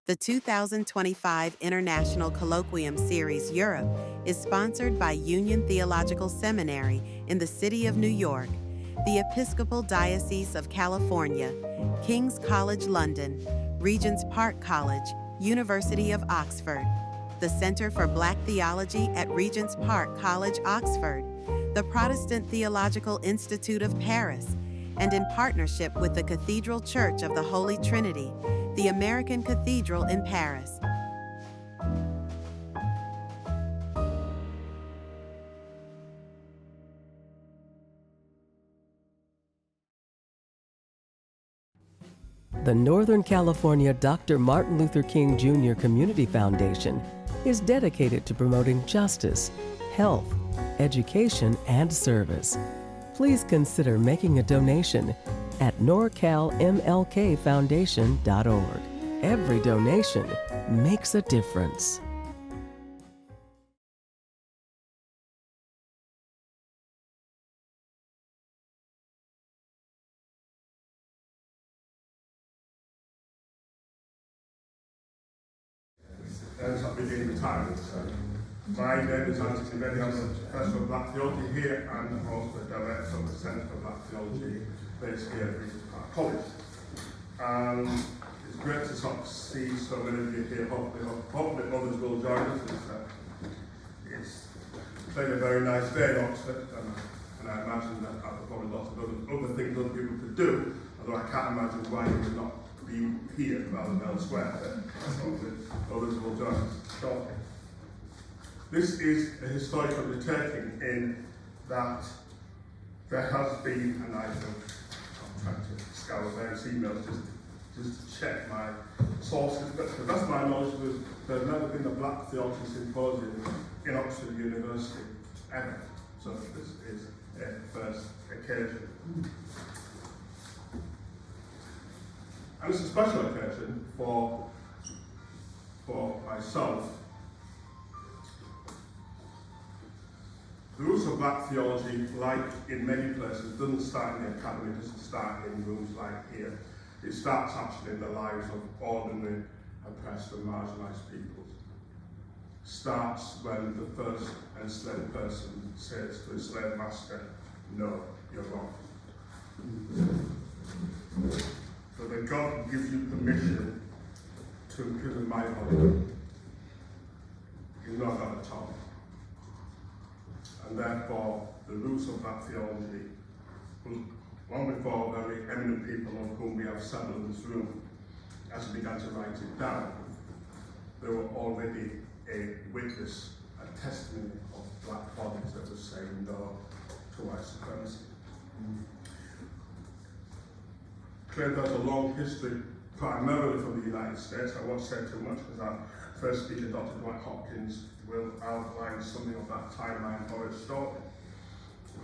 The 2025 International Colloquium Series Europe is sponsored by Union Theological Seminary in the City of New York, the Episcopal Diocese of California, King's College London, Regent's Park College, University of Oxford, the Center for Black Theology at Regent's Park College, Oxford, the Protestant Theological Institute of Paris, and in partnership with the Cathedral Church of the Holy Trinity, the American Cathedral in Paris. The Northern California Dr. Martin Luther King Jr. Community Foundation is dedicated to promoting justice, health, education, and service. Please consider making a donation at NorcalMLKFoundation.org. Every donation makes a difference. I've been in retirement. My name is Andrea Reddie. I'm a professor of Black Theology here and also the director of the Center for Black Theology based here at Regent Park College. It's great to sort of see so many of you here. Hopefully others will join us. It's been a very nice day in Oxford, and I imagine that I've probably lots of other things other people could do, although I can't imagine why you would not be here rather than elsewhere. Hopefully others will join us shortly. This is a historical undertaking in that there has been, and I'm trying to scour various emails just to check my sources, but to the best of my knowledge, there's never been a Black Theology Symposium in Oxford University ever. So this is a first occasion. And it's a special occasion for myself. The roots of Black theology, like in many places, doesn't start in the academy, it doesn't start in rooms like here. It starts actually in the lives of ordinary, oppressed and marginalised peoples. Starts when the first enslaved person says to his slave master, "No, you're wrong." So that God gives you permission to imprison my body. He's not God at all. And therefore, the roots of that theology was long before very eminent people of whom we have several in this room, as we began to write it down, there were already a witness, a testimony of black bodies that was saying no to white supremacy. Clearly there's a long history, primarily from the United States. I won't say too much because our first speaker, Dr. Dwight Hopkins, will outline something of that timeline for his story.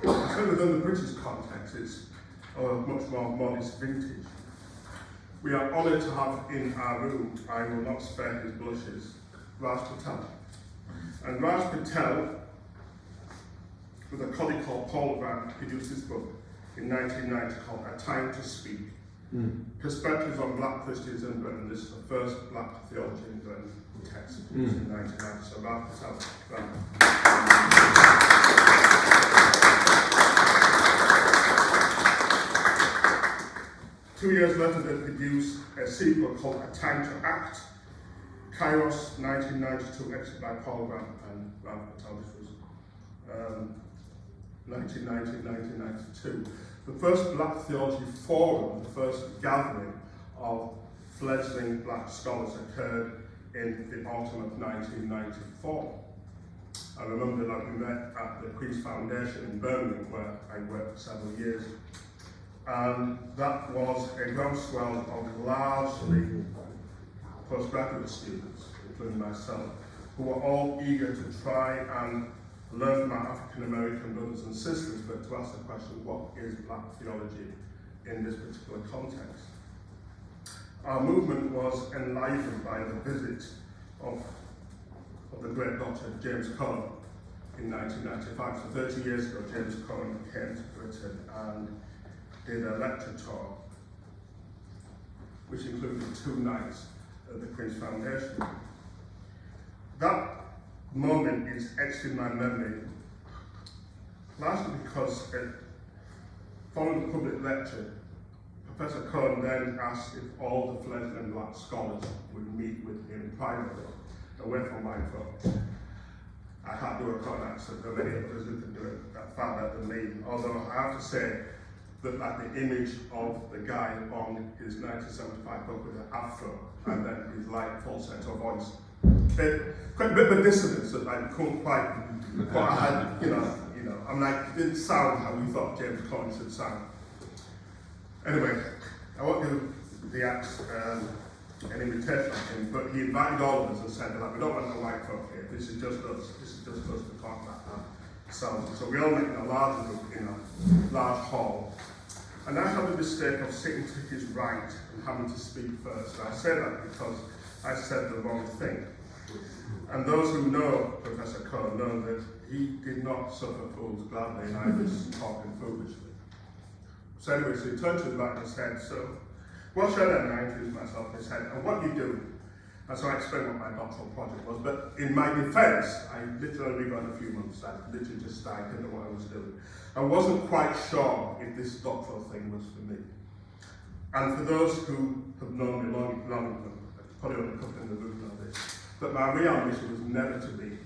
So within the British context, it's a much more modest vintage. We are honoured to have in our room, I will not spare his blushes, Raj Patel. And Raj Patel, with a colleague called Paul Grant, produced this book in 1990 called A Time to Speak. Perspectives on Black Christians in Britain. This is the first Black theology in Britain text in 1990. So Raj Patel. 2 years later, they produced a sequel called A Time to Act. Kairos, 1992, edited by Paul Grant and Raj Patel. This was 1990-1992. The first Black Theology Forum, the first gathering of fledgling Black scholars, occurred in the autumn of 1994. I remember that we met at the Queen's Foundation in Birmingham, where I worked for several years. And that was a groundswell of largely postgraduate students, including myself, who were all eager to try and learn from our African American brothers and sisters, but to ask the question, what is Black theology in this particular context? Our movement was enlivened by the visit of the great Dr. James Cohen in 1995. So 30 years ago, James Cohen came to Britain and did a lecture tour, which included 2 nights the Queen's Foundation. That moment is etched in my memory, largely because following the public lecture, Professor Cohen then asked if all the fledgling black scholars would meet with him privately, away from white folk. I can't do a Cohen accent, there are many others who can do it far better than me, although I have to say that like the image of the guy on his 1975 book with an afro and then his light falsetto voice, quite a bit of a dissonance that I couldn't quite, but I had, I'm like, it didn't sound how we thought James Cohen should sound. Anyway, I won't do the acts an invitation on him, but he invited all of us and said, like, we don't want no white folk here, this is just us to talk about ourselves. So we all met in a large group in a large hall. And I had the mistake of sitting to his right and having to speak first. And I say that because I said the wrong thing. And those who know Professor Cohen know that he did not suffer fools gladly, and I was talking foolishly. So anyway, so he turned to his right and said, so, what should I do? And I introduced myself and he said, and what do you do? And so I explained what my doctoral project was, but in my defense, I literally got a few months, I literally just started, didn't know what I was doing. I wasn't quite sure if this doctoral thing was for me. And for those who have known me long, probably only a couple in the room know this, but my real ambition was never to be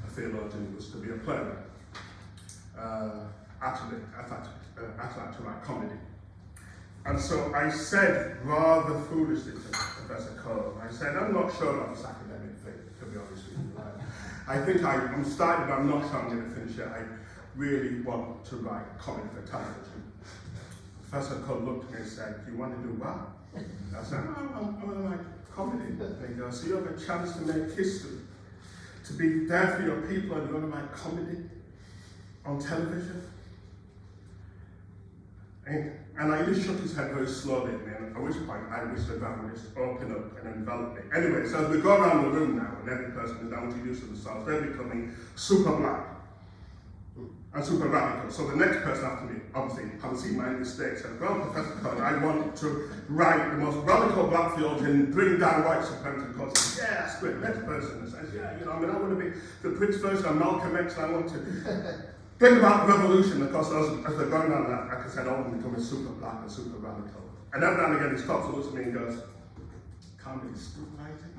a theologian, it was to be a playwright. Actually, I thought to write comedy. And so I said, rather foolishly to Professor Cohen, I said, I'm not sure about this academic thing, to be honest with you. I think I'm starting, but I'm not sure I'm going to finish it. I really want to write comedy for television. Professor Cohen looked at me and said, do you want to do what? I said, I want to write comedy. And he goes, so you have a chance to make history, to be there for your people, and you want to write comedy on television? And I just shook his head very slowly at me, and at which point I wished the ground would just open up and envelop me. Anyway, so as we go around the room now, and every person is now introducing themselves, they're becoming super black and super radical. So the next person after me, obviously, haven't seen my mistakes, said, well, Professor Cohen, I want to write the most radical black theologian, bring down white supremacy. And says, yeah, that's great. Next person says, yeah, I want to be the Prince version of Malcolm X, and I want to think about revolution. Of course, as they're going on that, like I said, all of them becoming super black and super radical. And every now and again he stops and looks at me and goes, can't be script writing.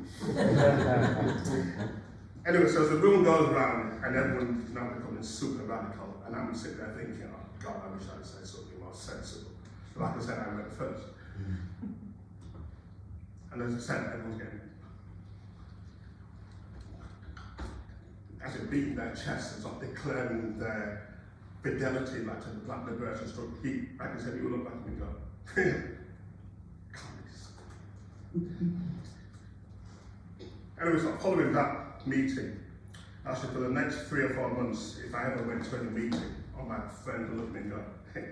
Anyway, so as the room goes around and everyone is now becoming super radical, and I'm sitting there thinking, oh God, I wish I'd said something more sensible. But like I said, I went first. And as I said, everyone's getting actually beating their chests and sort of declaring their fidelity like to the black liberation struggle. Like I said, he would look back at me and go, anyway, so following that meeting, actually for the next 3 or 4 months, if I ever went to any meeting, all my friends would look at me and go, hey,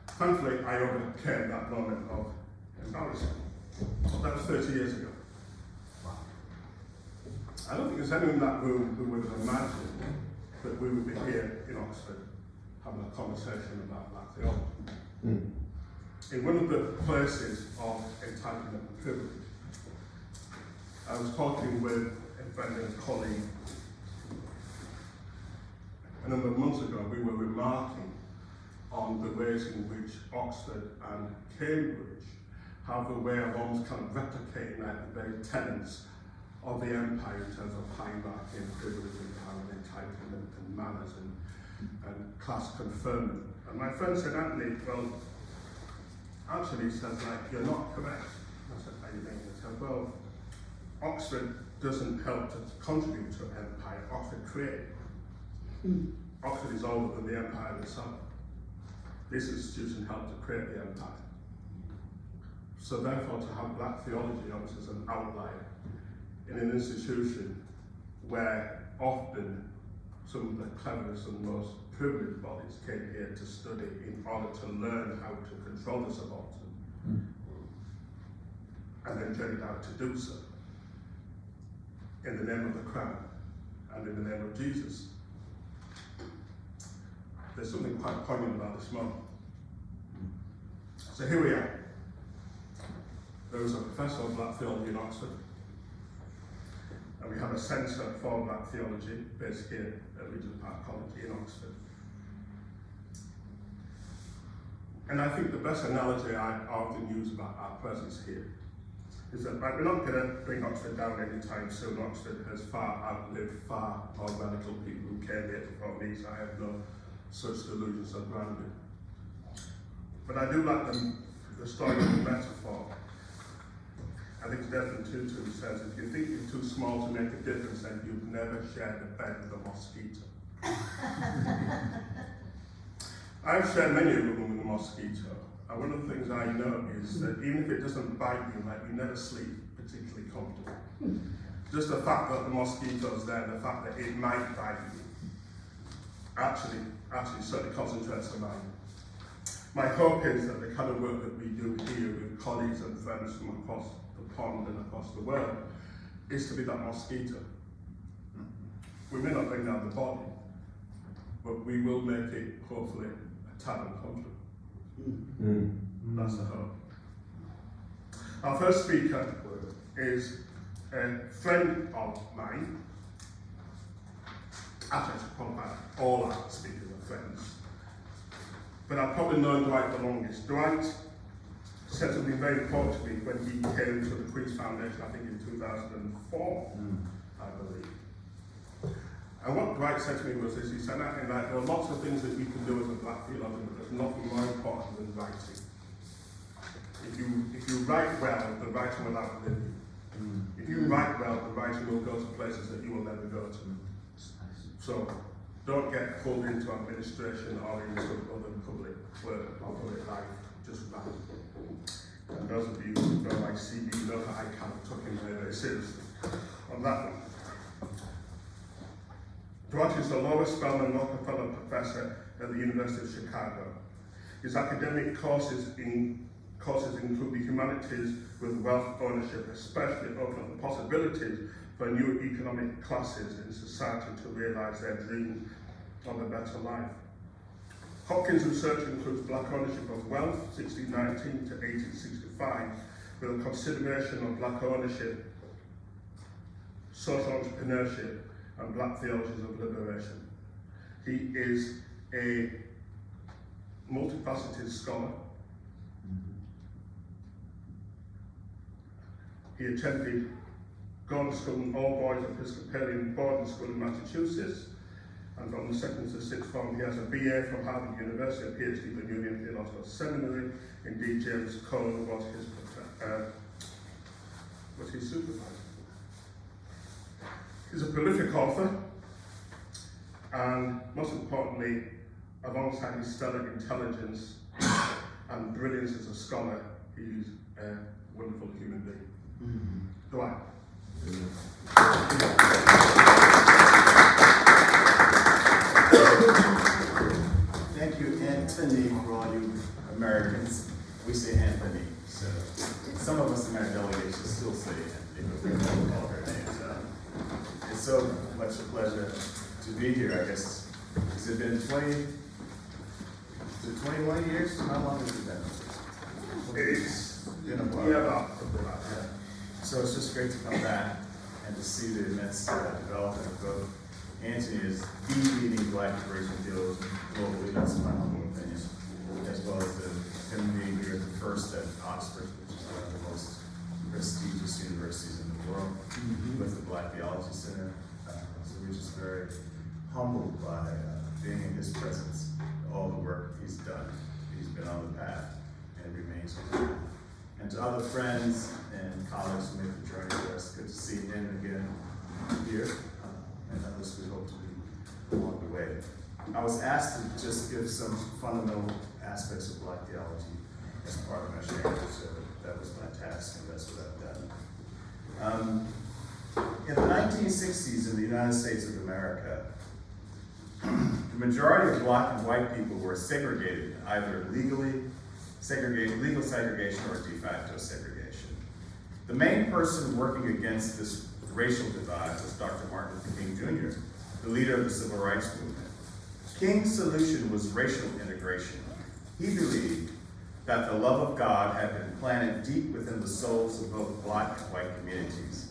thankfully, I overcame that moment of embarrassment. That was 30 years ago. I don't think there's anyone in that room who would have imagined that we would be here in Oxford having a conversation about black theology. In one of the places of entitlement and privilege, I was talking with a friend and a colleague a number of months ago. We were remarking on the ways in which Oxford and Cambridge have a way of almost kind of replicating like the very tenets of the empire in terms of hierarchy and privilege and power and entitlement and manners and class conferment. And my friend said, Anthony, well, actually he says, like, you're not correct. I said, how do you mean? He said, well, Oxford doesn't help to contribute to empire, Oxford created. Oxford is older than the empire itself. This institution helped to create the empire. So therefore, to have black theology almost as an outlier in an institution where often some of the cleverest and most privileged bodies came here to study in order to learn how to control the subaltern, and then turned out to do so in the name of the crown and in the name of Jesus. There's something quite poignant about this moment. So here we are. There was a professor of Black theology in Oxford, and we have a centre for Black theology based here at Regent College in Oxford. And I think the best analogy I often use about our presence here is that we're not going to bring Oxford down anytime soon. Oxford has far outlived far more radical people who came here before me, so I have no such delusions of grandeur. But I do like the story of the metaphor. I think Desmond Tutu says, if you think you're too small to make a difference, then you've never shared a bed with a mosquito. I've shared many a room with a mosquito, and one of the things I know is that even if it doesn't bite you, like you never sleep particularly comfortable. Just the fact that the mosquito's there, the fact that it might bite you, actually certainly concentrates the mind. My hope is that the kind of work that we do here with colleagues and friends from across the pond and across the world is to be that mosquito. We may not bring down the body, but we will make it, hopefully, a tad uncomfortable. That's the hope. Our first speaker is a friend of mine. Actually, I should qualify, all our speakers are friends. But I've probably known Dwight the longest. Dwight said something very important to me when he came to the Queen's Foundation, I think in 2004, I believe. And what Dwight said to me was this: he said, there are lots of things that you can do as a Black theologian, but there's nothing more important than writing. If you write well, the writing will outlive you. If you write well, the writing will go to places that you will never go to. So don't get pulled into administration or into other public work or public life, just write. And those of you who know my CV know that I kind of took him very seriously on that one. Dwight is the Lower Spelman Rockefeller Professor at the University of Chicago. His academic courses include the humanities with wealth ownership, especially open up the possibilities for new economic classes in society to realize their dreams of a better life. Hopkins' research includes Black ownership of wealth, 1619 to 1865, with a consideration of Black ownership, social entrepreneurship, and Black theologies of liberation. He is a multifaceted scholar. He attended Gordon School and All Boys Episcopalian Boarding School in Massachusetts, and from the second to sixth form he has a BA from Harvard University, a PhD from Union Theological Seminary. Indeed, James Cole was his supervisor. He's a prolific author, and most importantly, alongside his stellar intelligence and brilliance as a scholar, he's a wonderful human being. Dwight. Thank you, Anthony, for all you Americans. We say Anthony, so some of us in our delegation still say Anthony, but we don't call her name. It's so much a pleasure to be here. I guess, has it been 21 years? How long has it been? It's been a while. Yeah. So it's just great to come back and to see the immense development of both. Anthony is the leading Black liberation theologian globally, that's my humble opinion, as well as him being here the first at Oxford, which is one of the most prestigious universities in the world, with the Black Theology Center. So we're just very humbled by being in his presence, all the work he's done. He's been on the path and remains on the path. And to other friends and colleagues who made the journey with us, good to see him again here, and others we hope to be along the way. I was asked to just give some fundamental aspects of Black theology as part of my sharing, so that was my task, and that's what I've done. In the 1960s in the United States of America, the majority of Black and white people were segregated, either legal segregation or de facto segregation. The main person working against this racial divide was Dr. Martin Luther King Jr., the leader of the Civil Rights Movement. King's solution was racial integration. He believed that the love of God had been planted deep within the souls of both Black and white communities,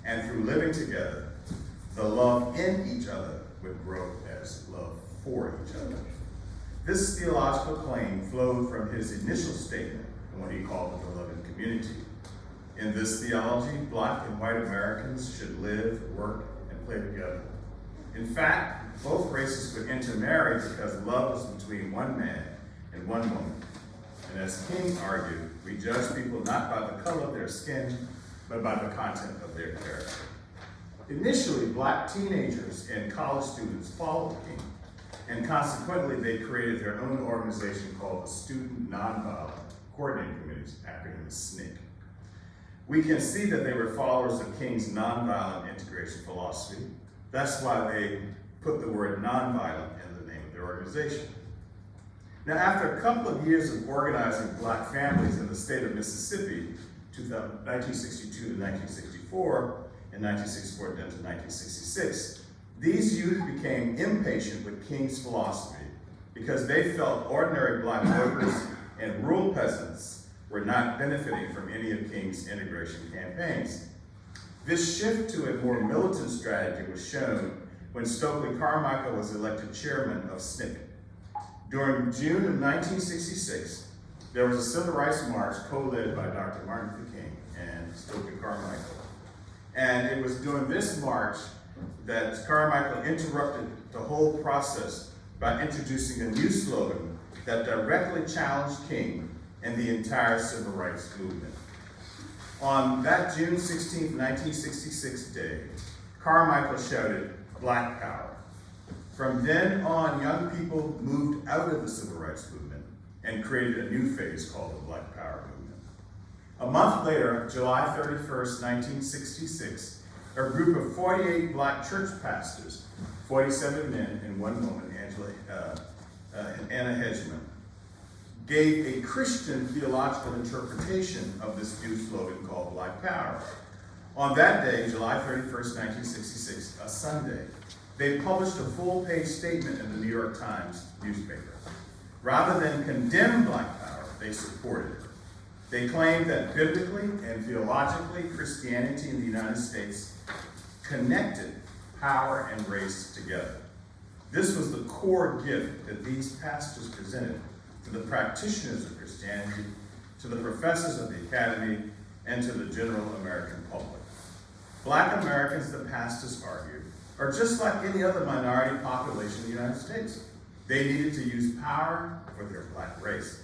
and through living together, the love in each other would grow as love for each other. This theological claim flowed from his initial statement in what he called the beloved community. In this theology, Black and white Americans should live, work, and play together. In fact, both races could intermarry because love was between one man and one woman. And as King argued, we judge people not by the color of their skin, but by the content of their character. Initially, Black teenagers and college students followed King, and consequently, they created their own organization called the Student Nonviolent Coordinating Committee, acronym is SNCC. We can see that they were followers of King's nonviolent integration philosophy. That's why they put the word nonviolent in the name of their organization. Now, after a couple of years of organizing Black families in the state of Mississippi, 1962 to 1964, and 1964 to 1966, these youth became impatient with King's philosophy because they felt ordinary Black workers and rural peasants were not benefiting from any of King's integration campaigns. This shift to a more militant strategy was shown when Stokely Carmichael was elected chairman of SNCC. During June of 1966, there was a civil rights march co-led by Dr. Martin Luther King and Stokely Carmichael. And it was during this march that Carmichael interrupted the whole process by introducing a new slogan that directly challenged King and the entire civil rights movement. On that June 16, 1966 day, Carmichael shouted, "Black Power." From then on, young people moved out of the civil rights movement and created a new phase called the Black Power movement. A month later, July 31st, 1966, a group of 48 Black church pastors, 47 men and one woman, Anna Hedgeman, gave a Christian theological interpretation of this new slogan called Black Power. On that day, July 31st, 1966, a Sunday, they published a full-page statement in the New York Times newspaper. Rather than condemn Black Power, they supported it. They claimed that biblically and theologically, Christianity in the United States connected power and race together. This was the core gift that these pastors presented to the practitioners of Christianity, to the professors of the academy, and to the general American public. Black Americans, the pastors argued, are just like any other minority population in the United States. They needed to use power for their Black race.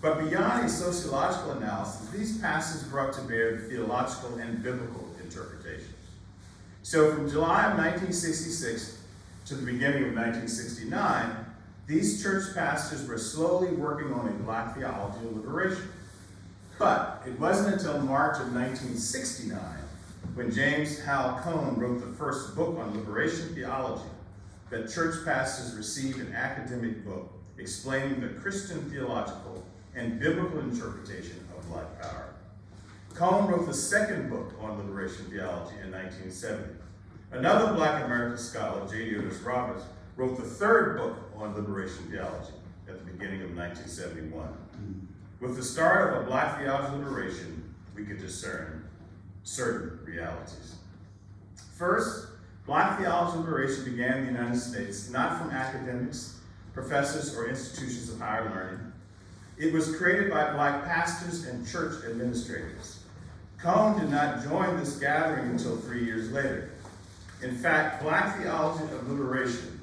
But beyond a sociological analysis, these pastors brought to bear the theological and biblical interpretations. So from July of 1966 to the beginning of 1969, these church pastors were slowly working on a Black theology of liberation. But it wasn't until March of 1969 when James Hal Cone wrote the first book on liberation theology that church pastors received an academic book explaining the Christian theological and biblical interpretation of Black power. Cone wrote the second book on liberation theology in 1970. Another Black American scholar, J. Otis Roberts, wrote the third book on liberation theology at the beginning of 1971. With the start of a Black theology of liberation, we could discern certain realities. First, Black theology of liberation began in the United States not from academics, professors, or institutions of higher learning. It was created by Black pastors and church administrators. Cone did not join this gathering until 3 years later. In fact, Black theology of liberation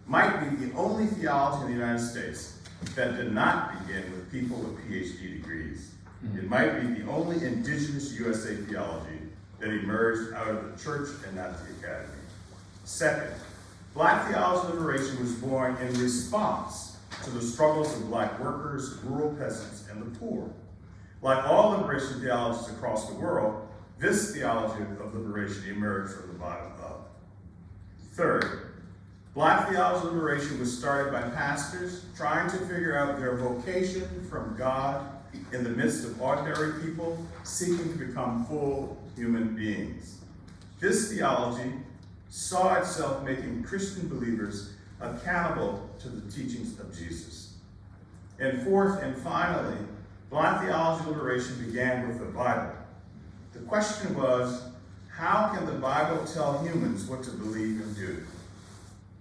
might be the only theology in the United States that did not begin with people with PhD degrees. It might be the only indigenous USA theology that emerged out of the church and not the academy. Second, Black theology of liberation was born in response to the struggles of Black workers, rural peasants, and the poor. Like all liberation theologies across the world, this theology of liberation emerged from the bottom up. Third, Black theology of liberation was started by pastors trying to figure out their vocation from God in the midst of ordinary people seeking to become full human beings. This theology saw itself making Christian believers accountable to the teachings of Jesus. And fourth and finally, Black theology liberation began with the Bible. The question was, how can the Bible tell humans what to believe and do?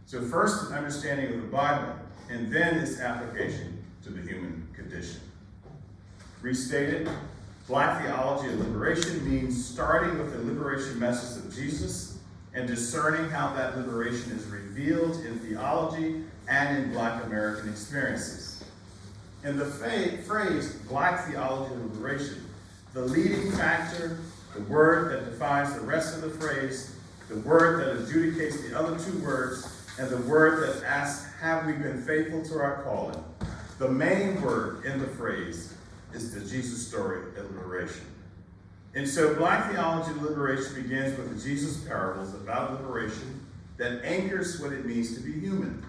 So first, an understanding of the Bible, and then its application to the human condition. Restated, Black theology of liberation means starting with the liberation message of Jesus and discerning how that liberation is revealed in theology and in Black American experiences. In the phrase Black theology of liberation, the leading factor, the word that defines the rest of the phrase, the word that adjudicates the other two words, and the word that asks, have we been faithful to our calling? The main word in the phrase is the Jesus story of liberation. And so Black theology of liberation begins with the Jesus parables about liberation that anchors what it means to be human.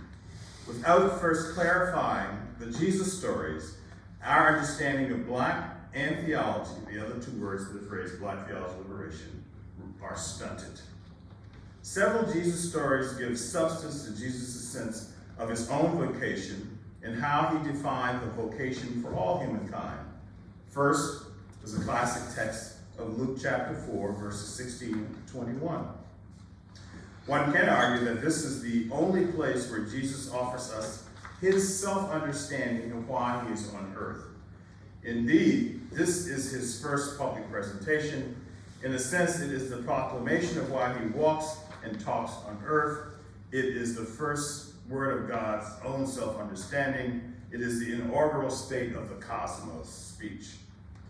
Without first clarifying the Jesus stories, our understanding of Black and theology, the other two words of the phrase Black theology of liberation, are stunted. Several Jesus stories give substance to Jesus' sense of his own vocation and how he defined the vocation for all humankind. First is a classic text of Luke chapter 4, verses 16 to 21. One can argue that this is the only place where Jesus offers us his self-understanding of why he is on earth. Indeed, this is his first public presentation. In a sense, it is the proclamation of why he walks and talks on earth. It is the first word of God's own self-understanding. It is the inaugural state of the cosmos speech.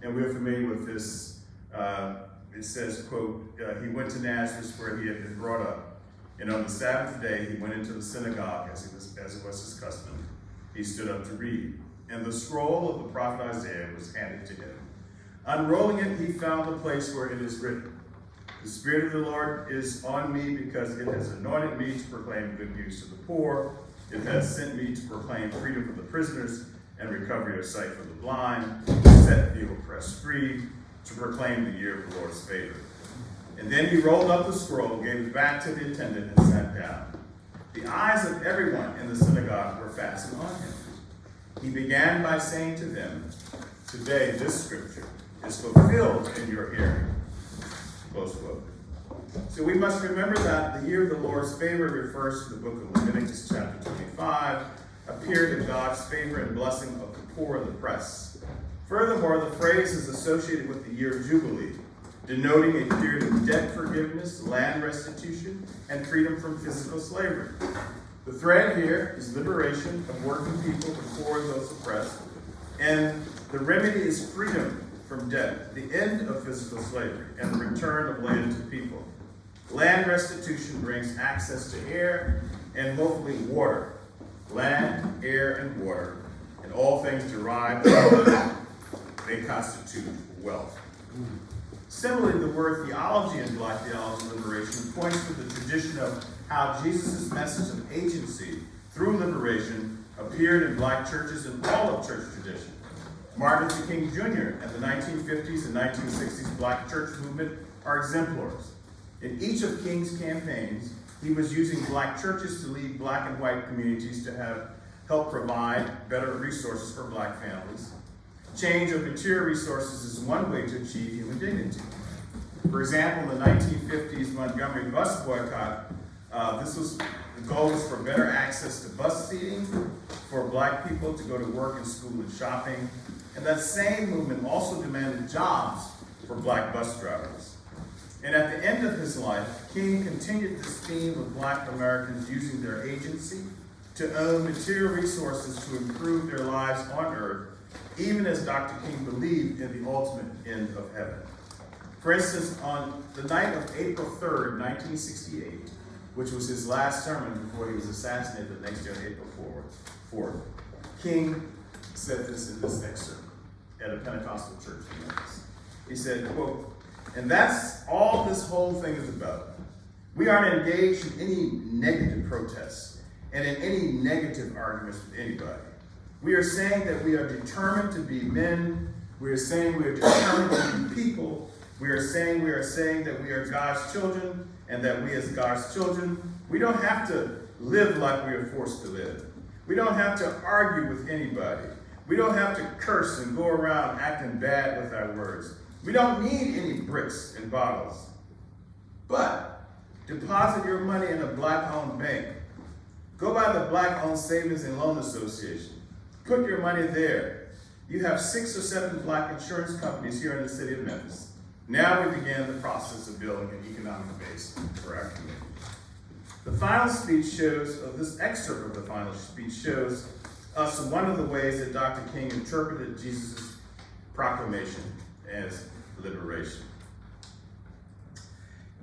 And we're familiar with this. It says, quote, he went to Nazareth where he had been brought up. And on the Sabbath day, he went into the synagogue as it was his custom. He stood up to read. And the scroll of the prophet Isaiah was handed to him. Unrolling it, he found the place where it is written, the Spirit of the Lord is on me because it has anointed me to proclaim good news to the poor. It has sent me to proclaim freedom for the prisoners and recovery of sight for the blind, to set the oppressed free, to proclaim the year of the Lord's favor. And then he rolled up the scroll, gave it back to the attendant, and sat down. The eyes of everyone in the synagogue were fastened on him. He began by saying to them, today this scripture is fulfilled in your hearing. Close quote. So we must remember that the year of the Lord's favor refers to the book of Leviticus chapter 25, a period of God's favor and blessing of the poor and the oppressed. Furthermore, the phrase is associated with the year of Jubilee, denoting a period of debt forgiveness, land restitution, and freedom from physical slavery. The thread here is liberation of working people, the poor and those oppressed, and the remedy is freedom from debt, the end of physical slavery, and the return of land to people. Land restitution brings access to air and hopefully water. Land, air, and water, and all things derived from them, they constitute wealth. Similarly, the word theology in Black theology liberation points to the tradition of how Jesus' message of agency through liberation appeared in Black churches and all of church tradition. Martin Luther King Jr. and the 1950s and 1960s Black church movement are exemplars. In each of King's campaigns, he was using Black churches to lead Black and white communities to help provide better resources for Black families. Change of material resources is one way to achieve human dignity. For example, in the 1950s Montgomery bus boycott, the goal was for better access to bus seating for Black people to go to work and school and shopping. And that same movement also demanded jobs for Black bus drivers. And at the end of his life, King continued this theme of Black Americans using their agency to own material resources to improve their lives on earth, even as Dr. King believed in the ultimate end of heaven. For instance, on the night of April 3rd, 1968, which was his last sermon before he was assassinated the next day on April 4th, King said this in this excerpt at a Pentecostal church in Memphis. He said, quote, and that's all this whole thing is about. We aren't engaged in any negative protests and in any negative arguments with anybody. We are saying that we are determined to be men. We are saying we are determined to be people. We are saying that we are God's children, and that we as God's children, we don't have to live like we are forced to live. We don't have to argue with anybody. We don't have to curse and go around acting bad with our words. We don't need any bricks and bottles. But deposit your money in a Black-owned bank. Go by the Black-owned Savings and Loan Association. Put your money there. You have 6 or 7 Black insurance companies here in the city of Memphis. Now we begin the process of building an economic base for our community. The final speech shows, this excerpt of the final speech shows us one of the ways that Dr. King interpreted Jesus' proclamation as liberation.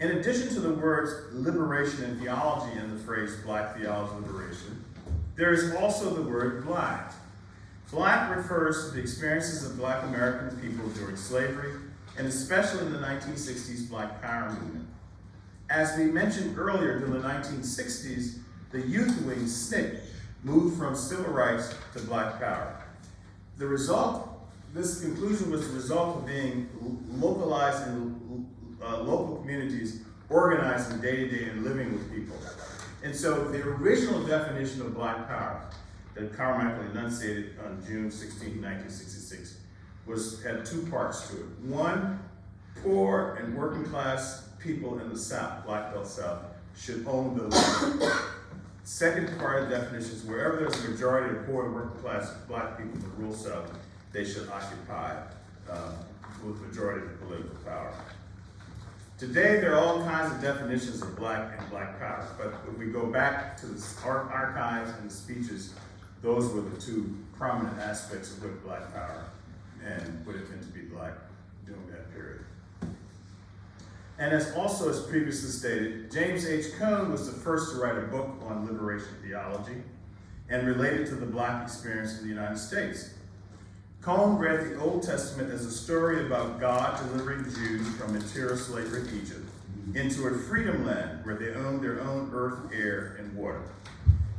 In addition to the words liberation and theology in the phrase Black theology liberation, there is also the word Black. Black refers to the experiences of Black American people during slavery, and especially in the 1960s Black Power movement. As we mentioned earlier, during the 1960s, the youth wing SNCC moved from civil rights to Black Power. The result, this conclusion was the result of being localized in local communities, organizing day-to-day and living with people. And so the original definition of Black Power that Carmichael enunciated on June 16, 1966, had 2 parts to it. One, poor and working class people in the South, Black Belt South, should own the land. Second part of the definition is wherever there's a majority of poor and working class Black people in the rural South, they should occupy with the majority of the political power. Today, there are all kinds of definitions of Black and Black power, but if we go back to the archives and the speeches, those were the 2 prominent aspects of what Black power and what it meant to be Black during that period. And as previously stated, James H. Cone was the first to write a book on liberation theology and related to the Black experience in the United States. Cone read the Old Testament as a story about God delivering Jews from material slavery in Egypt into a freedom land where they owned their own earth, air, and water.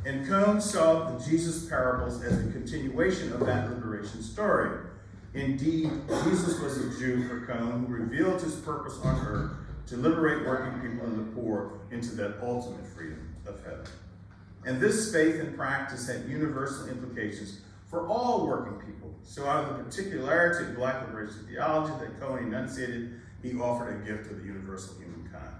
And Cone saw the Jesus parables as a continuation of that liberation story. Indeed, Jesus was a Jew for Cone who revealed his purpose on earth to liberate working people and the poor into that ultimate freedom of heaven. And this faith and practice had universal implications for all working people. So out of the particularity of Black liberation theology that Cone enunciated, he offered a gift to the universal humankind.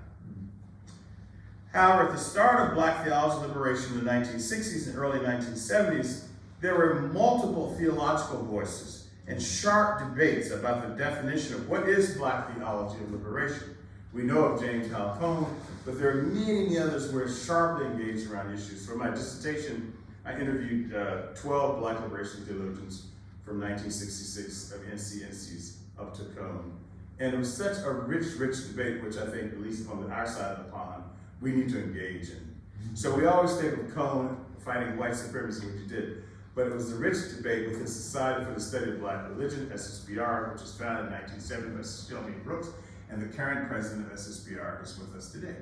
However, at the start of Black theology liberation in the 1960s and early 1970s, there were multiple theological voices and sharp debates about the definition of what is Black theology of liberation. We know of James Hal Cone, but there are many others who are sharply engaged around issues. For my dissertation, I interviewed 12 Black liberation theologians from 1966 of NCNCs up to Cone. And it was such a rich debate, which I think, at least on our side of the pond, we need to engage in. So we always think of Cone fighting white supremacy, which he did. But it was a rich debate with the Society for the Study of Black Religion, SSBR, which was founded in 1970 by Shelby Brooks, and the current president of SSBR is with us today,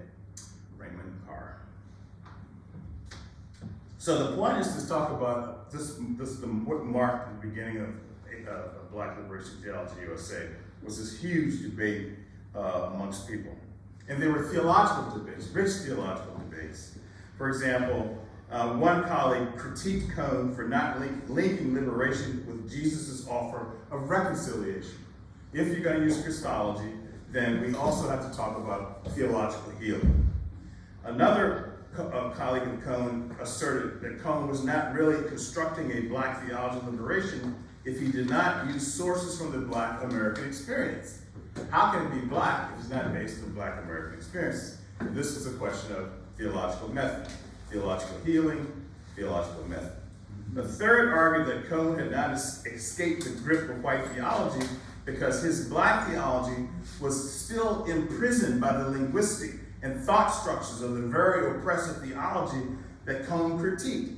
Raymond Carr. So the point is to talk about what marked the beginning of Black Liberation Theology USA was this huge debate amongst people. And there were theological debates, rich theological debates. For example, one colleague critiqued Cone for not linking liberation with Jesus' offer of reconciliation. If you're going to use Christology, then we also have to talk about theological healing. Another colleague of Cone asserted that Cone was not really constructing a Black theology of liberation if he did not use sources from the Black American experience. How can it be Black if it's not based on Black American experiences? This is a question of theological method, theological healing, theological method. The third argued that Cone had not escaped the grip of white theology because his Black theology was still imprisoned by the linguistic and thought structures of the very oppressive theology that Cone critiqued.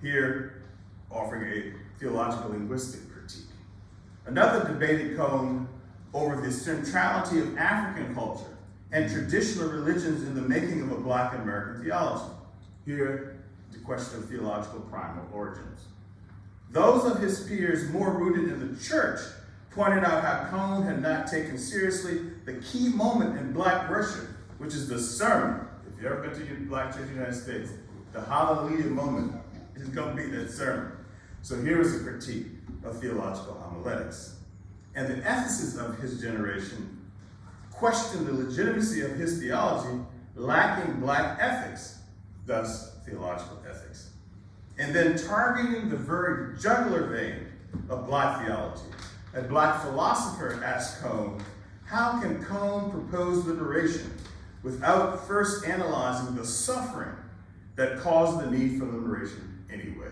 Here, offering a theological linguistic critique. Another debated Cone over the centrality of African culture and traditional religions in the making of a Black American theology. Here, the question of theological primal origins. Those of his peers more rooted in the church pointed out how Cone had not taken seriously the key moment in Black worship, which is the sermon. If you've ever been to your Black church in the United States, the hallelujah moment is going to be that sermon. So here is a critique of theological homiletics. And the ethicists of his generation questioned the legitimacy of his theology, lacking Black ethics, thus theological ethics. And then targeting the very jugular vein of Black theology. A Black philosopher asked Cone, how can Cone propose liberation without first analyzing the suffering that caused the need for liberation anyway?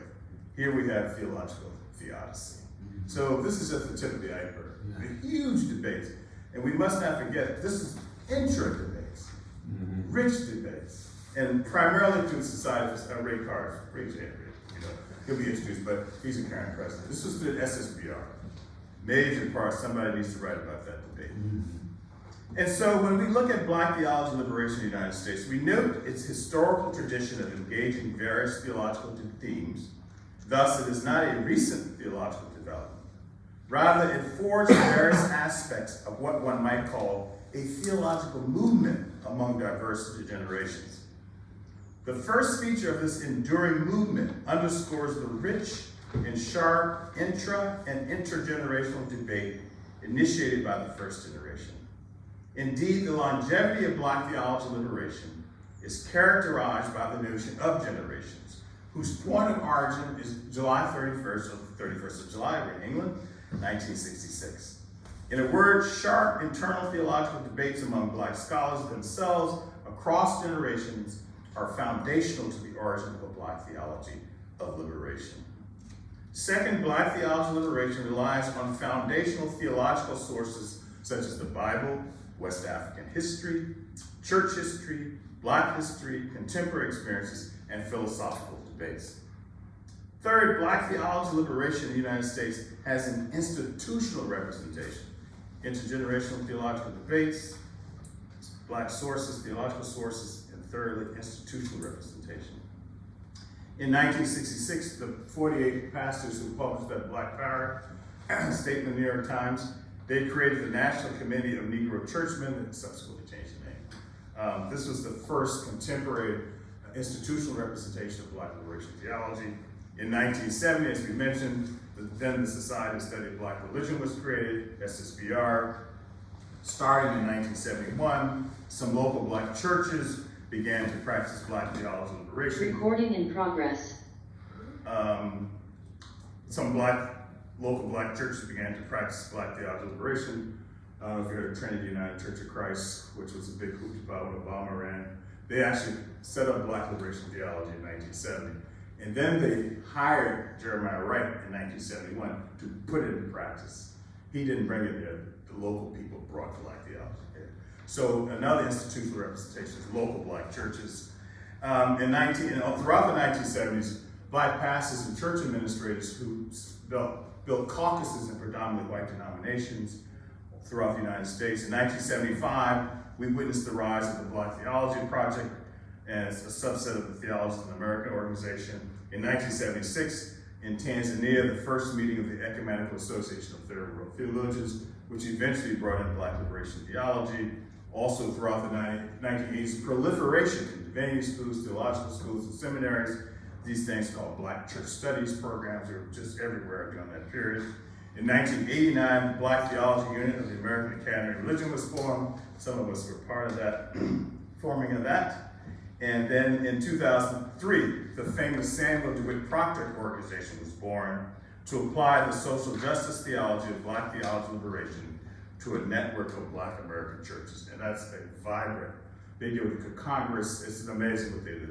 Here we have theological theodicy. So this is just the tip of the iceberg. A huge debate. And we must not forget, this is intra-debates, rich debates, and primarily to the society of Ray Carr's, Regent, he'll be introduced, but he's a current president. This was the SSBR. Major part, somebody needs to write about that debate. And so when we look at Black theology and liberation in the United States, we note its historical tradition of engaging various theological themes. Thus, it is not a recent theological development. Rather, it forged various aspects of what one might call a theological movement among diverse generations. The first feature of this enduring movement underscores the rich and sharp intra- and intergenerational debate initiated by the first generation. Indeed, the longevity of Black theology liberation is characterized by the notion of generations, whose point of origin is July 31st, or the 31st of July in England, 1966. In a word, sharp internal theological debates among Black scholars themselves across generations are foundational to the origin of a Black theology of liberation. Second, Black theology of liberation relies on foundational theological sources such as the Bible, West African history, church history, Black history, contemporary experiences, and philosophical debates. Third, Black theology liberation in the United States has an institutional representation. Intergenerational theological debates, Black sources, theological sources, and thirdly, institutional representation. In 1966, the 48 pastors who published that Black Power statement in the New York Times, they created the National Committee of Negro Churchmen and subsequently changed the name. This was the first contemporary institutional representation of Black liberation theology. In 1970, as we mentioned, then the Society of Study of Black Religion was created, SSBR. Starting in 1971, some local Black churches began to practice Black theology of liberation. Recording in progress. Some local Black churches began to practice Black theology of liberation. I don't know if you heard of Trinity United Church of Christ, which was a big hoopla when Obama ran. They actually set up Black liberation theology in 1970. And then they hired Jeremiah Wright in 1971 to put it into practice. He didn't bring it there. The local people brought Black theology here. So another institutional representation is local Black churches. Throughout the 1970s, Black pastors and church administrators who built caucuses in predominantly white denominations throughout the United States. In 1975, we witnessed the rise of the Black Theology Project as a subset of the Theology in America organization. In 1976, in Tanzania, the first meeting of the Ecumenical Association of Third World Theologians, which eventually brought in Black liberation theology. Also throughout the 1980s, proliferation in divinity schools, theological schools, and seminaries. These things called Black Church Studies programs are just everywhere during that period. In 1989, the Black Theology Unit of the American Academy of Religion was formed. Some of us were part of that, forming of that. And then in 2003, the famous Samuel DeWitt Proctor organization was born to apply the social justice theology of Black theology liberation to a network of Black American churches. And that's a vibrant, they do it at Congress. It's amazing what they do.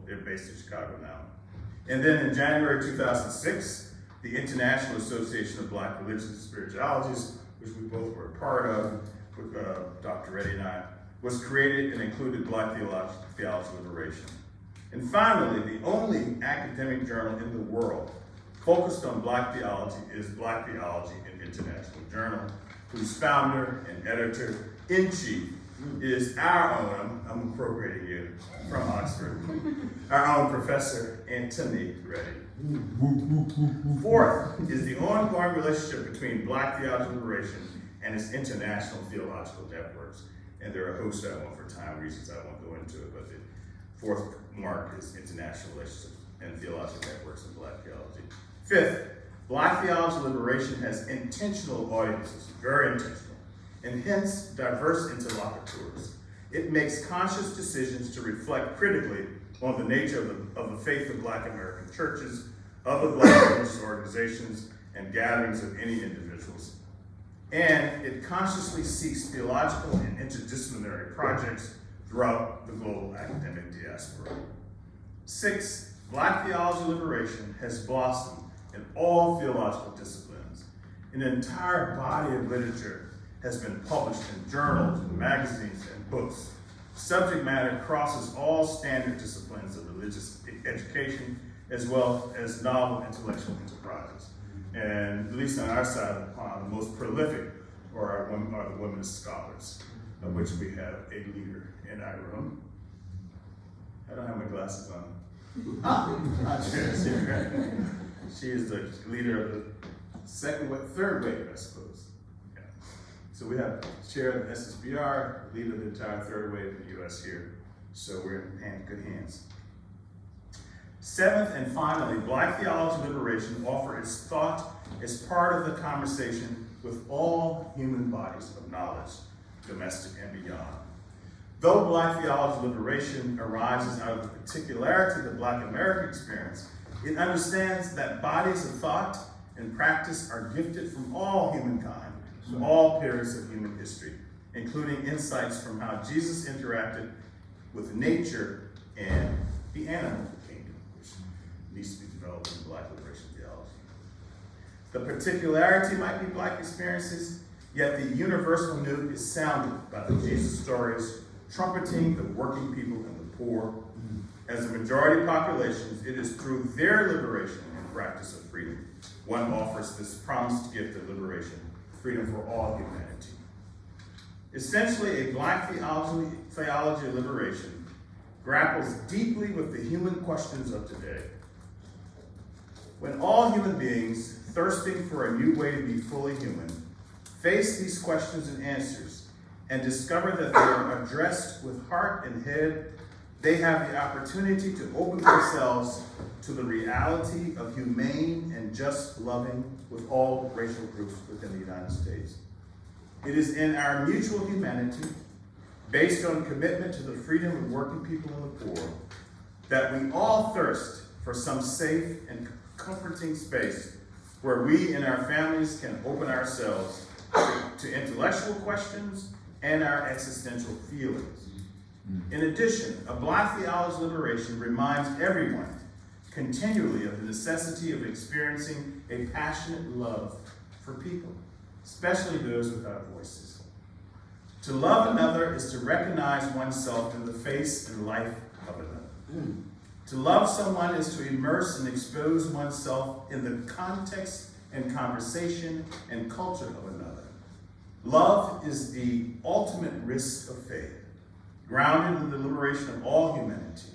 They're based in Chicago now. And then in January 2006, the International Association of Black Religions and Spiritualities, which we both were a part of, with Dr. Reddie and I, was created and included Black theology liberation. And finally, the only academic journal in the world focused on Black theology is Black Theology and International Journal, whose founder and editor-in-chief is our own, I'm appropriating you from Oxford, our own Professor Anthony Reddie. Fourth is the ongoing relationship between Black theology liberation and its international theological networks. And there are a host of them for time reasons, I won't go into it, but the fourth mark is international relationships and theological networks in Black theology. Fifth, Black theology liberation has intentional audiences, very intentional, and hence diverse interlocutors. It makes conscious decisions to reflect critically on the nature of the faith of Black American churches, other Black religious organizations, and gatherings of any individuals. And it consciously seeks theological and interdisciplinary projects throughout the global academic diaspora. Six, Black theology liberation has blossomed in all theological disciplines. An entire body of literature has been published in journals, and magazines, and books. Subject matter crosses all standard disciplines of religious education, as well as novel intellectual enterprises. And at least on our side of the pond, the most prolific are the womenist scholars, of which we have a leader in our room. I don't have my glasses on. She is the leader of the third wave, I suppose. Yeah. So we have chair of the SSBR, leader of the entire third wave in the US here. So we're in good hands. Seventh and finally, Black theology liberation offers its thought as part of the conversation with all human bodies of knowledge, domestic and beyond. Though Black theology liberation arises out of the particularity of the Black American experience, it understands that bodies of thought and practice are gifted from all humankind, from all periods of human history, including insights from how Jesus interacted with nature and the animal kingdom, which needs to be developed in Black liberation theology. The particularity might be Black experiences, yet the universal note is sounded by the Jesus stories, trumpeting the working people and the poor. As the majority populations, it is through their liberation and practice of freedom one offers this promised gift of liberation, freedom for all humanity. Essentially, a Black theology of liberation grapples deeply with the human questions of today. When all human beings, thirsting for a new way to be fully human, face these questions and answers and discover that they are addressed with heart and head, they have the opportunity to open themselves to the reality of humane and just loving with all racial groups within the United States. It is in our mutual humanity, based on commitment to the freedom of working people and the poor, that we all thirst for some safe and comforting space where we and our families can open ourselves to intellectual questions and our existential feelings. In addition, a Black theology liberation reminds everyone continually of the necessity of experiencing a passionate love for people, especially those without voices. To love another is to recognize oneself in the face and life of another. To love someone is to immerse and expose oneself in the context and conversation and culture of another. Love is the ultimate risk of faith, grounded in the liberation of all humanity,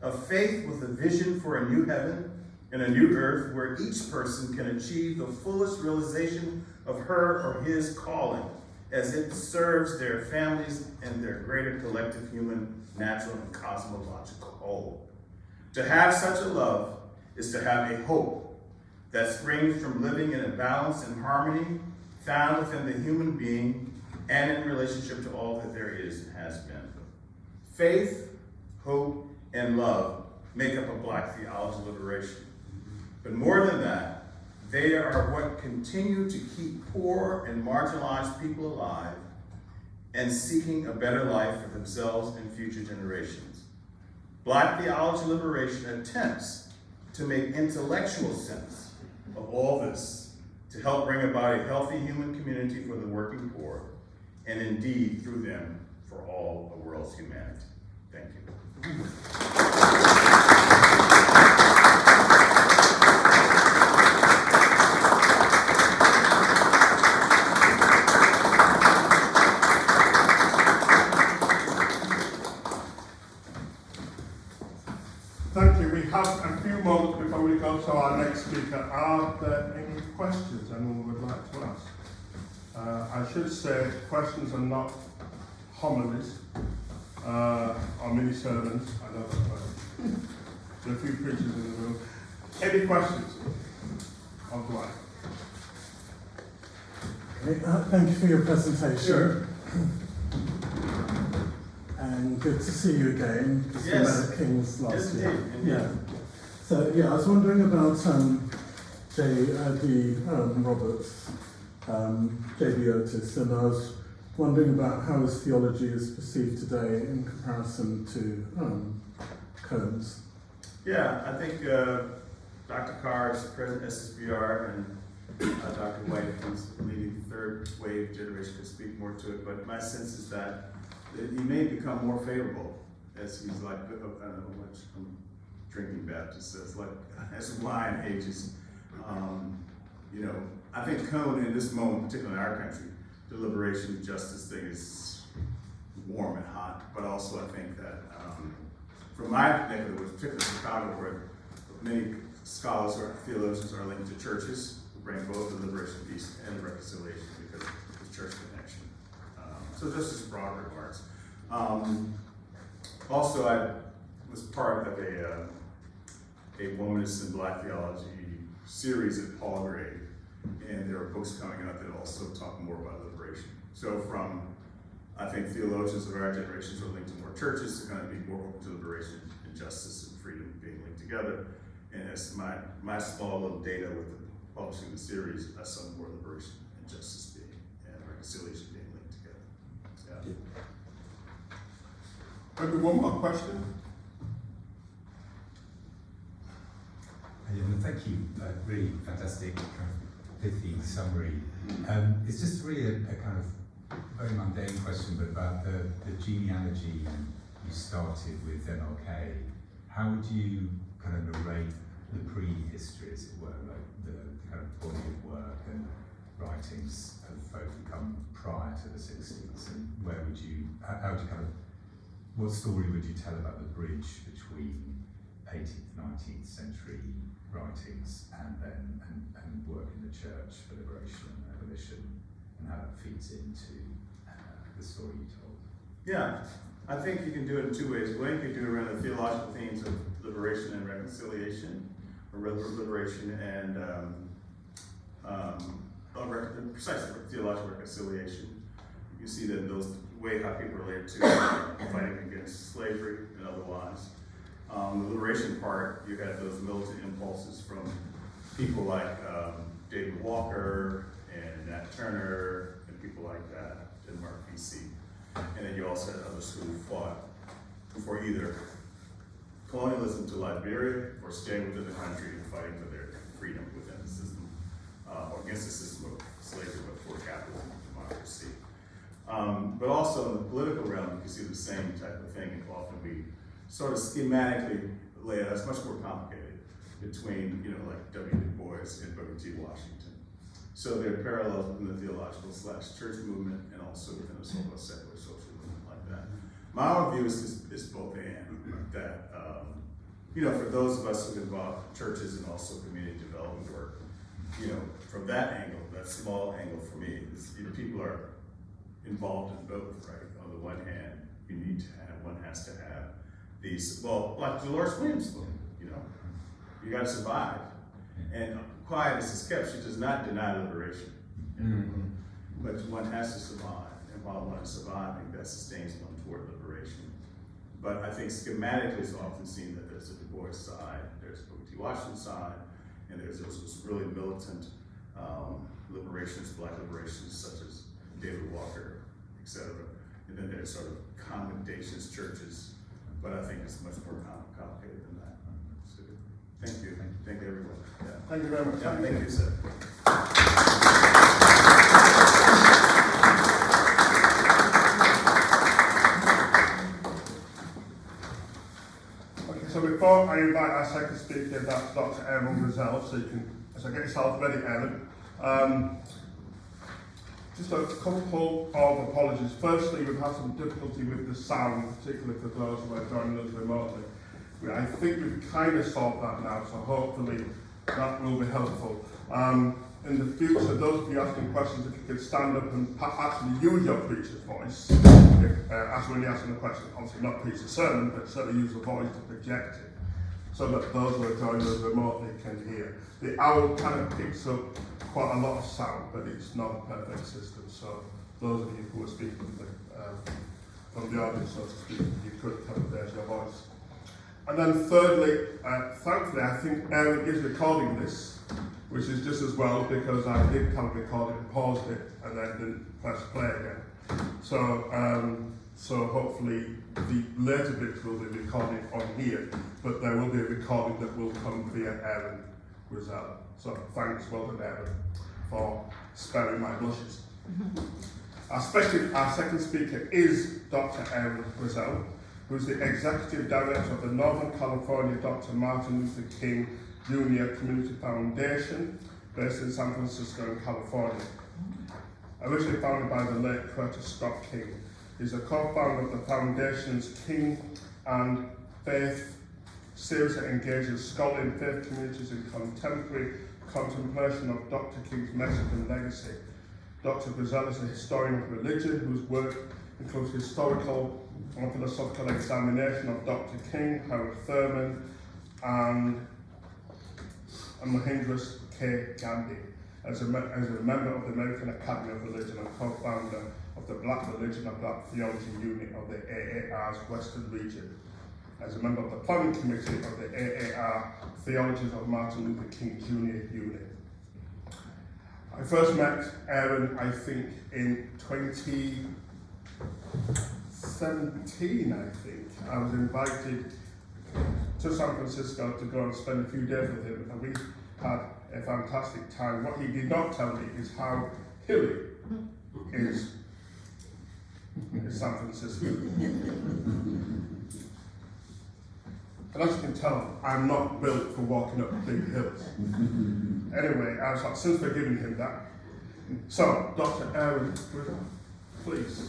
of faith with a vision for a new heaven and a new earth where each person can achieve the fullest realization of her or his calling as it serves their families and their greater collective human, natural, and cosmological whole. To have such a love is to have a hope that springs from living in a balance and harmony found within the human being and in relationship to all that there is and has been. Faith, hope, and love make up a Black theology liberation. But more than that, they are what continue to keep poor and marginalized people alive and seeking a better life for themselves and future generations. Black theology liberation attempts to make intellectual sense of all this to help bring about a healthy human community for the working poor, and indeed, through them, for all the world's humanity. Thank you. Thank you. We have a few moments before we go to our next speaker. Are there any questions anyone would like to ask? I should say questions are not homilies or mini-sermons. I know that. There are a few preachers in the room. Any questions? on Dwight. Okay, thank you for your presentation. Sure. And good to see you again. Just Yes. met at King's last Yes, year. indeed. Yeah. So yeah, I was wondering about J.D. Roberts, J.D. Otis, and I was wondering about how his theology is perceived today in comparison to Cohn's. Yeah, I think Dr. Carr is president of SSBR, and Dr. White, who's leading the third wave generation, can speak more to it. But my sense is that he may become more favorable as he's like, I don't know what I'm drinking Baptist says, like as wine ages. You know, I think Cohn in this moment, particularly in our country, the liberation justice thing is warm and hot. But also, I think that from my neck of the woods, particularly Chicago, where many scholars or theologians are linked to churches who bring both the liberation piece and the reconciliation because of the church connection. So just as broad remarks. Also, I was part of a Womanist and Black Theology series at Paul Gray, and there are books coming out that also talk more about liberation. So from, I think, theologians of our generations are linked to more churches, they're going to be more open to liberation and justice and freedom being linked together. And as my small little data with publishing the series, I saw more liberation and justice being, and reconciliation being linked together. Yeah. Maybe one more question? Yeah, well, thank you. Really fantastic, kind of pithy summary. It's just really a kind of very mundane question, but about the genealogy you started with MLK. How would you kind of narrate the pre-history, as it were, like the kind of body of work and writings of folk who come prior to the 60s, and where would you, how would you kind of, what story would you tell about the bridge between 18th, 19th century writings and then and work in the church for liberation and abolition, and how that feeds into the story you told? Yeah, I think you can do it in two ways. One, you can do it around the theological themes of liberation and reconciliation, or liberation and precisely theological reconciliation. You see that those way how people relate to fighting against slavery and otherwise. The liberation part, you had those militant impulses from people like David Walker and Nat Turner and people like that, Denmark, BC. And then you also had others who fought for either colonialism to Liberia or staying within the country and fighting for their freedom within the system, or against the system of slavery, but for capitalism and democracy. But also in the political realm, you can see the same type of thing, and often we sort of schematically lay it out. It's much more complicated between, like W. Du Bois and Booker T. Washington. So there are parallels within the theological / church movement and also within the so-called secular social movement like that. My own view is both and, that, for those of us who involve churches and also community development work, from that angle, that small angle for me, is, people are involved in both, right? On the one hand, one has to have these, like Dolores Williams, you gotta survive. And quiet as is kept, she does not deny liberation. But one has to survive, and while one is surviving, that sustains one toward liberation. But I think schematically it's often seen that there's a Du Bois side, there's a Booker T. Washington side, and there's this really militant liberationists, black liberationists such as David Walker, etc. And then there's sort of commendations churches, but I think it's much more complicated than that. So, thank you. Thank you, everyone. Yeah. Thank you very much. Yeah, thank you, sir. Okay, so before I invite our second speaker, that's Dr. Grizzell, so get yourself ready, Aaron. Just a couple of apologies. Firstly, we've had some difficulty with the sound, particularly for those who are joining us remotely. I think we've kind of solved that now, so hopefully that will be helpful. In the future, those of you asking questions, if you could stand up and actually use your preacher's voice, when you're asking a question, obviously not preach a sermon, but certainly use the voice to project it. so that those who are joining us remotely can hear. The owl kind of picks up quite a lot of sound, but it's not a perfect system. So those of you who are speaking from the audience, so to speak, you could tell that there's your voice. And then thirdly, thankfully, I think Aaron is recording this, which is just as well, because I did kind of record it and paused it and then didn't press play again. So hopefully the later bits will be recorded on here, but there will be a recording that will come via Aaron Grizzell. So thanks, well done, Aaron, for sparing my blushes. Our second speaker is Dr. Aaron Grizzell, who is the Executive Director of the Northern California Dr. Martin Luther King Jr. Community Foundation, based in San Francisco in California. Originally founded by the late Curtis Scott King, he's a co-founder of the foundation's King and Faith series that engages scholarly and faith communities in contemporary contemplation of Dr. King's message and legacy. Dr. Grizzell is a historian of religion whose work includes historical and philosophical examination of Dr. King, Thurman, and Mahendra K. Gandhi. As a member of the American Academy of Religion and co-founder of the Black Religion and Black Theology Unit of the AAR's Western Region. As a member of the planning committee of the AAR Theologies of Martin Luther King Jr. Unit. I first met Aaron, I think, in 2017, I think. I was invited to San Francisco to go and spend a few days with him, and we had a fantastic time. What he did not tell me is how hilly is San Francisco. And as you can tell, I'm not built for walking up big hills. Anyway, I've since forgiven him that. So, Dr. Aaron Grizzell, please.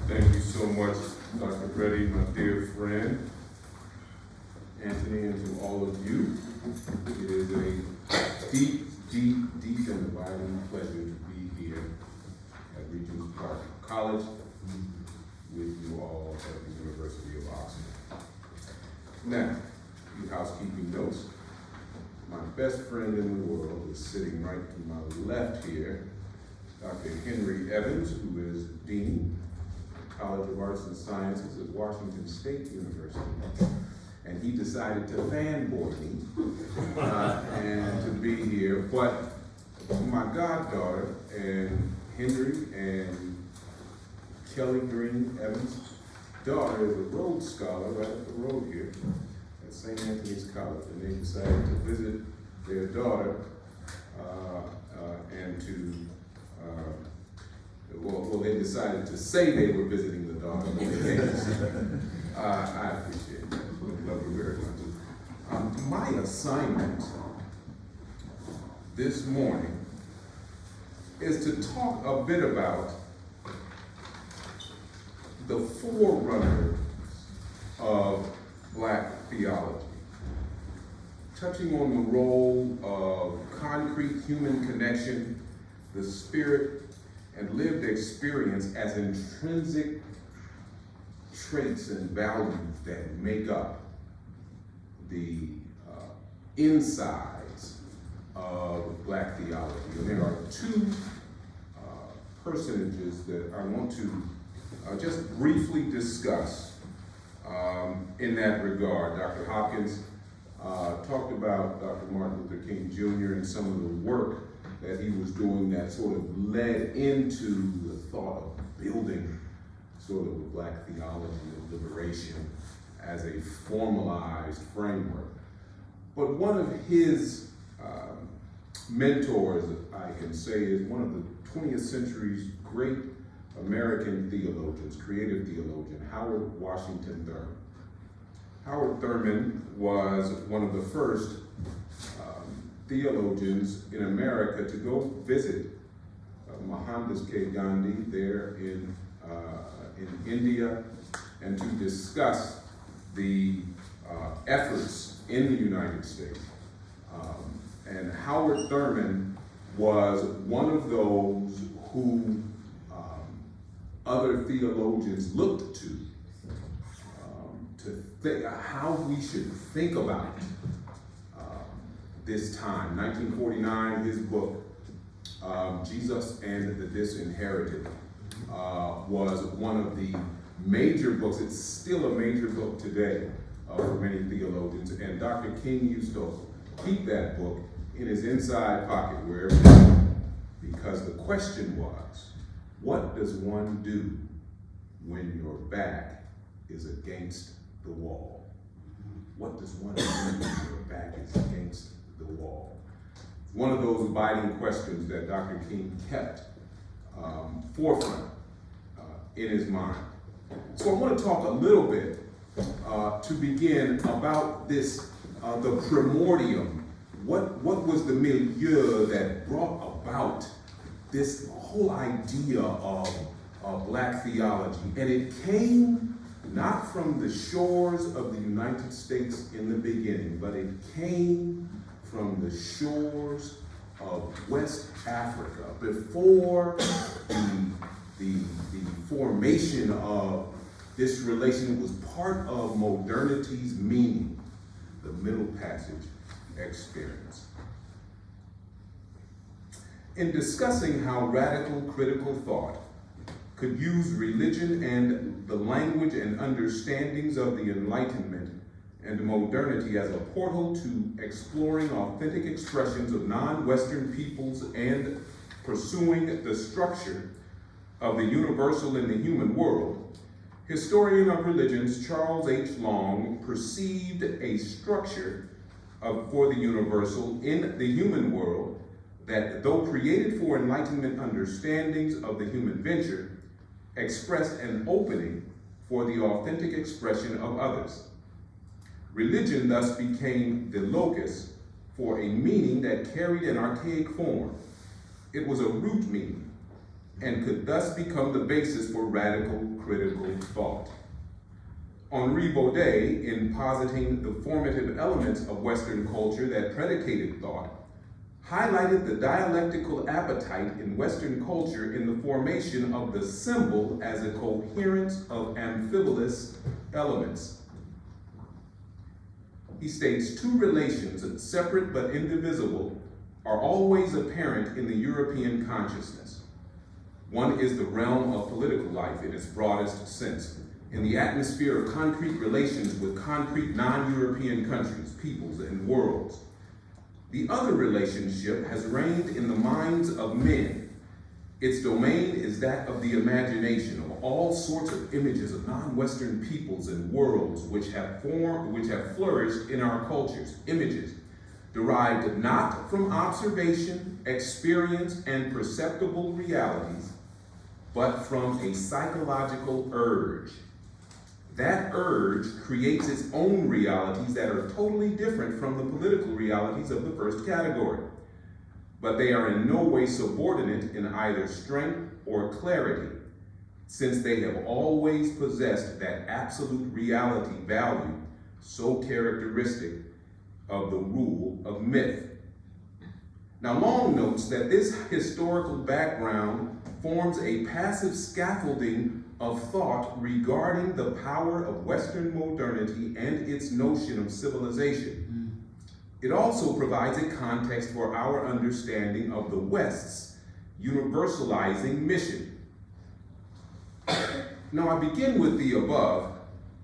Thank you so much, Dr. Reddie, my dear friend, Anthony, and to all of you. It is a deep and abiding pleasure to be here at Regent Park College with you all at the University of Oxford. Now, a few housekeeping notes. My best friend in the world is sitting right to my left here, Dr. Henry Evans, who is Dean, College of Arts and Sciences at Washington State University. And he decided to fanboy me and to be here. But my goddaughter and Henry and Kelly Green Evans' daughter is a Rhodes Scholar right up the road here at St. Anthony's College. And they decided to visit their daughter and to, well, they decided to say they were visiting the daughter. I appreciate that. Love you very much. My assignment this morning is to talk a bit about the forerunner of Black theology, touching on the role of concrete human connection, the spirit, and lived experience as intrinsic traits and values that make up the insides of Black theology. And there are two personages that I want to just briefly discuss in that regard. Dr. Hopkins talked about Dr. Martin Luther King Jr. and some of the work that he was doing that sort of led into the thought of building sort of a Black theology of liberation as a formalized framework. But one of his mentors, I can say, is one of the 20th century's great American theologians, creative theologian, Howard Washington Thurman. Howard Thurman was one of the first theologians in America to go visit Mahendra K. Gandhi there in India and to discuss the efforts in the United States And Howard Thurman was one of those who other theologians looked to think how we should think about this time. 1949, his book, Jesus and the Disinherited, was one of the major books. It's still a major book today for many theologians. And Dr. King used to keep that book in his inside pocket wherever he went, because the question was, what does one do when your back is against the wall? What does one do when your back is against the wall? It's one of those abiding questions that Dr. King kept forefront in his mind. So I want to talk a little bit to begin about this, the primordium. What was the milieu that brought about this whole idea of Black theology? And it came not from the shores of the United States in the beginning, but it came from the shores of West Africa before the formation of this relation was part of modernity's meaning, the Middle Passage experience. In discussing how radical critical thought could use religion and the language and understandings of the Enlightenment and modernity as a portal to exploring authentic expressions of non-Western peoples and pursuing the structure of the universal in the human world, historian of religions Charles H. Long perceived a structure for the universal in the human world that, though created for Enlightenment understandings of the human venture, expressed an opening for the authentic expression of others. Religion thus became the locus for a meaning that carried an archaic form. It was a root meaning and could thus become the basis for radical critical thought. Henri Baudet, in positing the formative elements of Western culture that predicated thought, highlighted the dialectical appetite in Western culture in the formation of the symbol as a coherence of ambivalous elements. He states, two relations, separate but indivisible, are always apparent in the European consciousness. One is the realm of political life in its broadest sense, in the atmosphere of concrete relations with concrete non-European countries, peoples, and worlds. The other relationship has reigned in the minds of men. Its domain is that of the imagination of all sorts of images of non-Western peoples and worlds which have flourished in our cultures, images derived not from observation, experience, and perceptible realities, but from a psychological urge. That urge creates its own realities that are totally different from the political realities of the first category, but they are in no way subordinate in either strength or clarity, since they have always possessed that absolute reality value so characteristic of the rule of myth. Now, Long notes that this historical background forms a passive scaffolding of thought regarding the power of Western modernity and its notion of civilization. It also provides a context for our understanding of the West's universalizing mission. Now, I begin with the above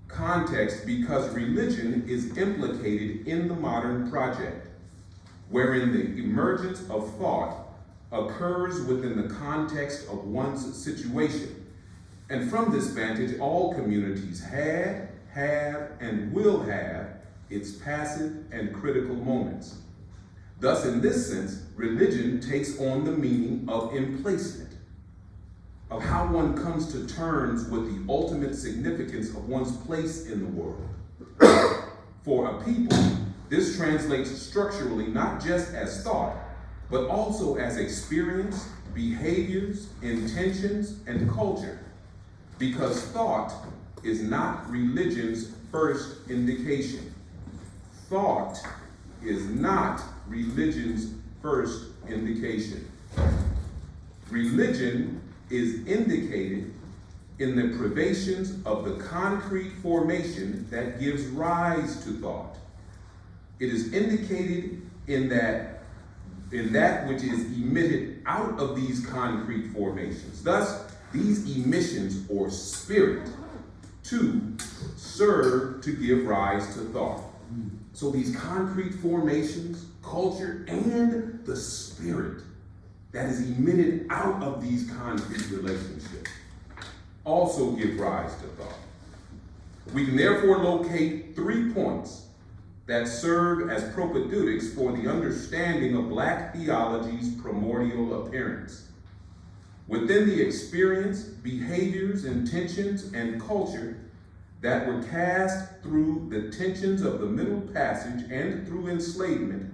context because religion is implicated in the modern project, wherein the emergence of thought occurs within the context of one's situation. And from this vantage, all communities had, have, and will have its passive and critical moments. Thus, in this sense, religion takes on the meaning of emplacement, of how one comes to terms with the ultimate significance of one's place in the world. For a people, this translates structurally not just as thought, but also as experience, behaviors, intentions, and culture. Because thought is not religion's first indication. Thought is not religion's first indication. Religion is indicated in the privations of the concrete formation that gives rise to thought. It is indicated in that which is emitted out of these concrete formations. Thus, these emissions or spirit to serve to give rise to thought. So these concrete formations, culture, and the spirit that is emitted out of these concrete relationships also give rise to thought. We can therefore locate 3 points that serve as propedeutics for the understanding of Black theology's primordial appearance. Within the experience, behaviors, intentions, and culture that were cast through the tensions of the Middle Passage and through enslavement,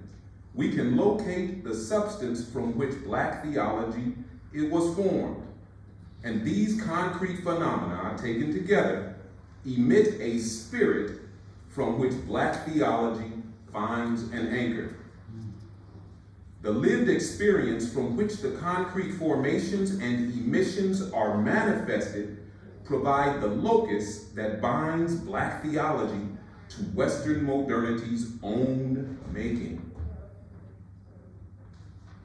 we can locate the substance from which Black theology was formed. And these concrete phenomena, taken together, emit a spirit from which Black theology finds an anchor. The lived experience from which the concrete formations and emissions are manifested provide the locus that binds Black theology to Western modernity's own making.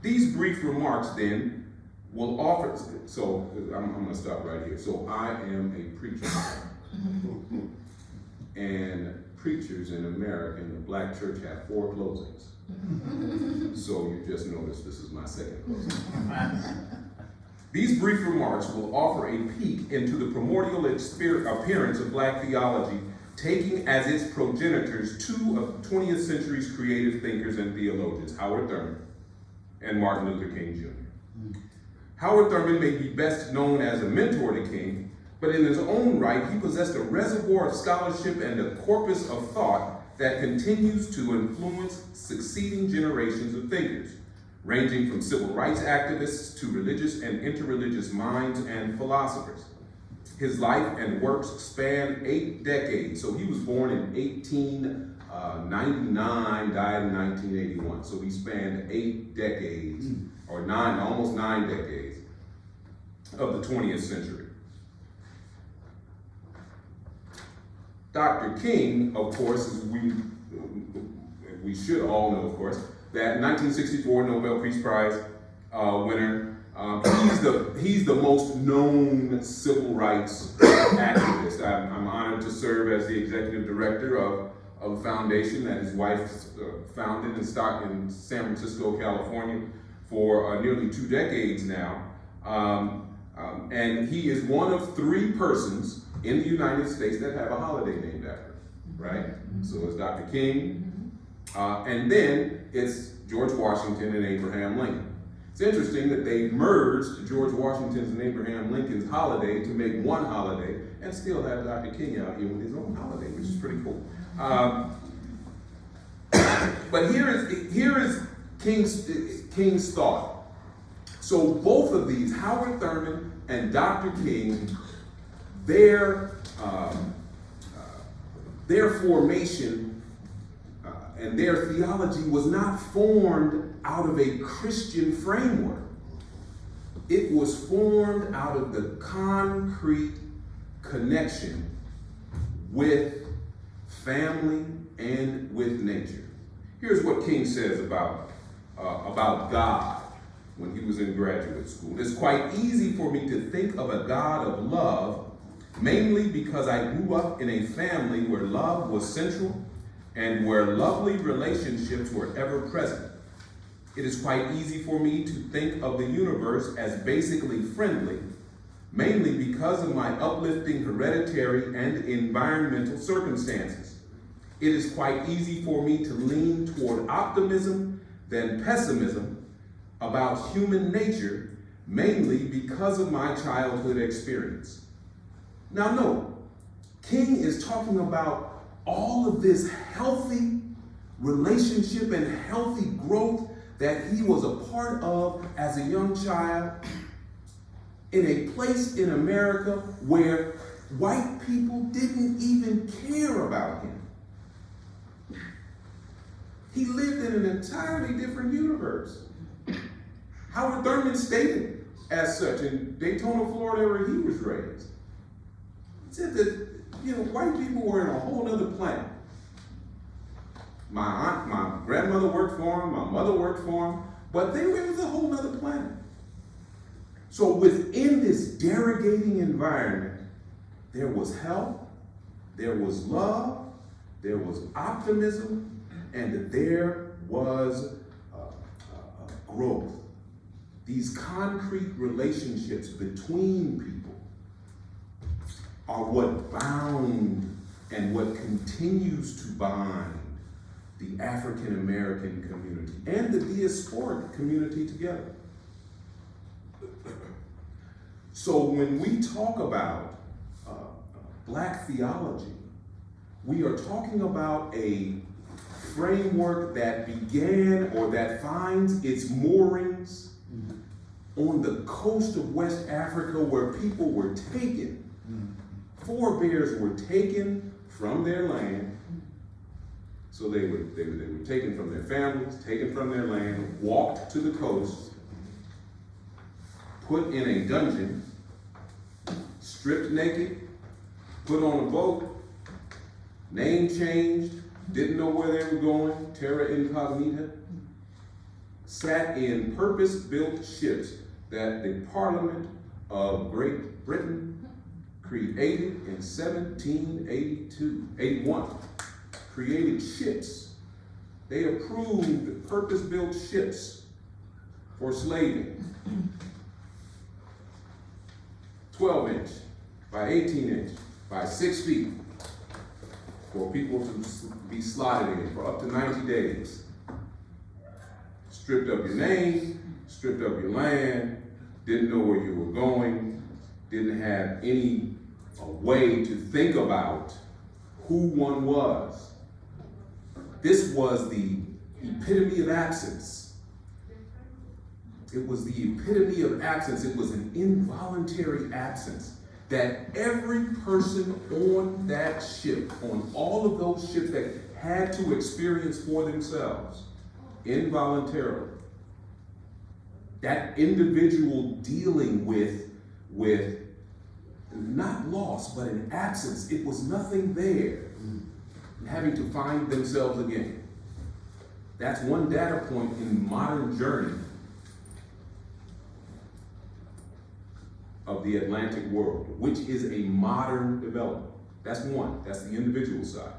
These brief remarks then will offer, so I'm gonna stop right here. So I am a preacher, and preachers in America in the Black church have 4 closings. So you just noticed this is my second closing. These brief remarks will offer a peek into the primordial appearance of Black theology, taking as its progenitors 2 of the 20th century's creative thinkers and theologians, Howard Thurman and Martin Luther King Jr. Howard Thurman may be best known as a mentor to King, but in his own right, he possessed a reservoir of scholarship and a corpus of thought that continues to influence succeeding generations of thinkers, ranging from civil rights activists to religious and interreligious minds and philosophers. His life and works span 8 decades. So he was born in 1899, died in 1981. So he spanned 8 decades, or almost 9 decades of the 20th century. Dr. King, of course, as we should all know, of course, that 1964 Nobel Peace Prize winner, he's the most known civil rights activist. I'm honored to serve as the executive director of a foundation that his wife founded in San Francisco, California, for nearly 2 decades now. And he is one of 3 persons in the United States that have a holiday named after him, right? So it's Dr. King, and then it's George Washington and Abraham Lincoln. It's interesting that they merged George Washington's and Abraham Lincoln's holiday to make one holiday and still have Dr. King out here with his own holiday, which is pretty cool. But here is King's thought. So both of these, Howard Thurman and Dr. King, their formation and their theology was not formed out of a Christian framework. It was formed out of the concrete connection with family and with nature. Here's what King says about God when he was in graduate school. It's quite easy for me to think of a God of love, mainly because I grew up in a family where love was central and where lovely relationships were ever present. It is quite easy for me to think of the universe as basically friendly, mainly because of my uplifting hereditary and environmental circumstances. It is quite easy for me to lean toward optimism than pessimism about human nature, mainly because of my childhood experience. Now note, King is talking about all of this healthy relationship and healthy growth that he was a part of as a young child in a place in America where white people didn't even care about him. He lived in an entirely different universe. Howard Thurman stated as such in Daytona, Florida, where he was raised. He said that, white people were in a whole other planet. My grandmother worked for him, my mother worked for him, but they were in a whole other planet. So within this derogating environment, there was help, there was love, there was optimism, and there was growth. These concrete relationships between people are what bound and what continues to bind the African American community and the diasporic community together. So when we talk about Black theology, we are talking about a framework that began or that finds its moorings on the coast of West Africa, where people were taken, forebears were taken from their land. So they were taken from their families, taken from their land, walked to the coast, put in a dungeon, stripped naked, put on a boat, name changed, didn't know where they were going, terra incognita, sat in purpose-built ships that the Parliament of Great Britain created in 81. Created ships. They approved purpose-built ships for slaving. 12-inch by 18-inch by 6 feet for people to be slotted in for up to 90 days. Stripped up your name, stripped up your land, didn't know where you were going, didn't have any way to think about who one was. This was the epitome of absence. It was the epitome of absence. It was an involuntary absence that every person on that ship, on all of those ships, that had to experience for themselves, involuntarily. That individual dealing with not loss, but an absence. It was nothing there, having to find themselves again. That's one data point in modern journey of the Atlantic world, which is a modern development. That's one, that's the individual side.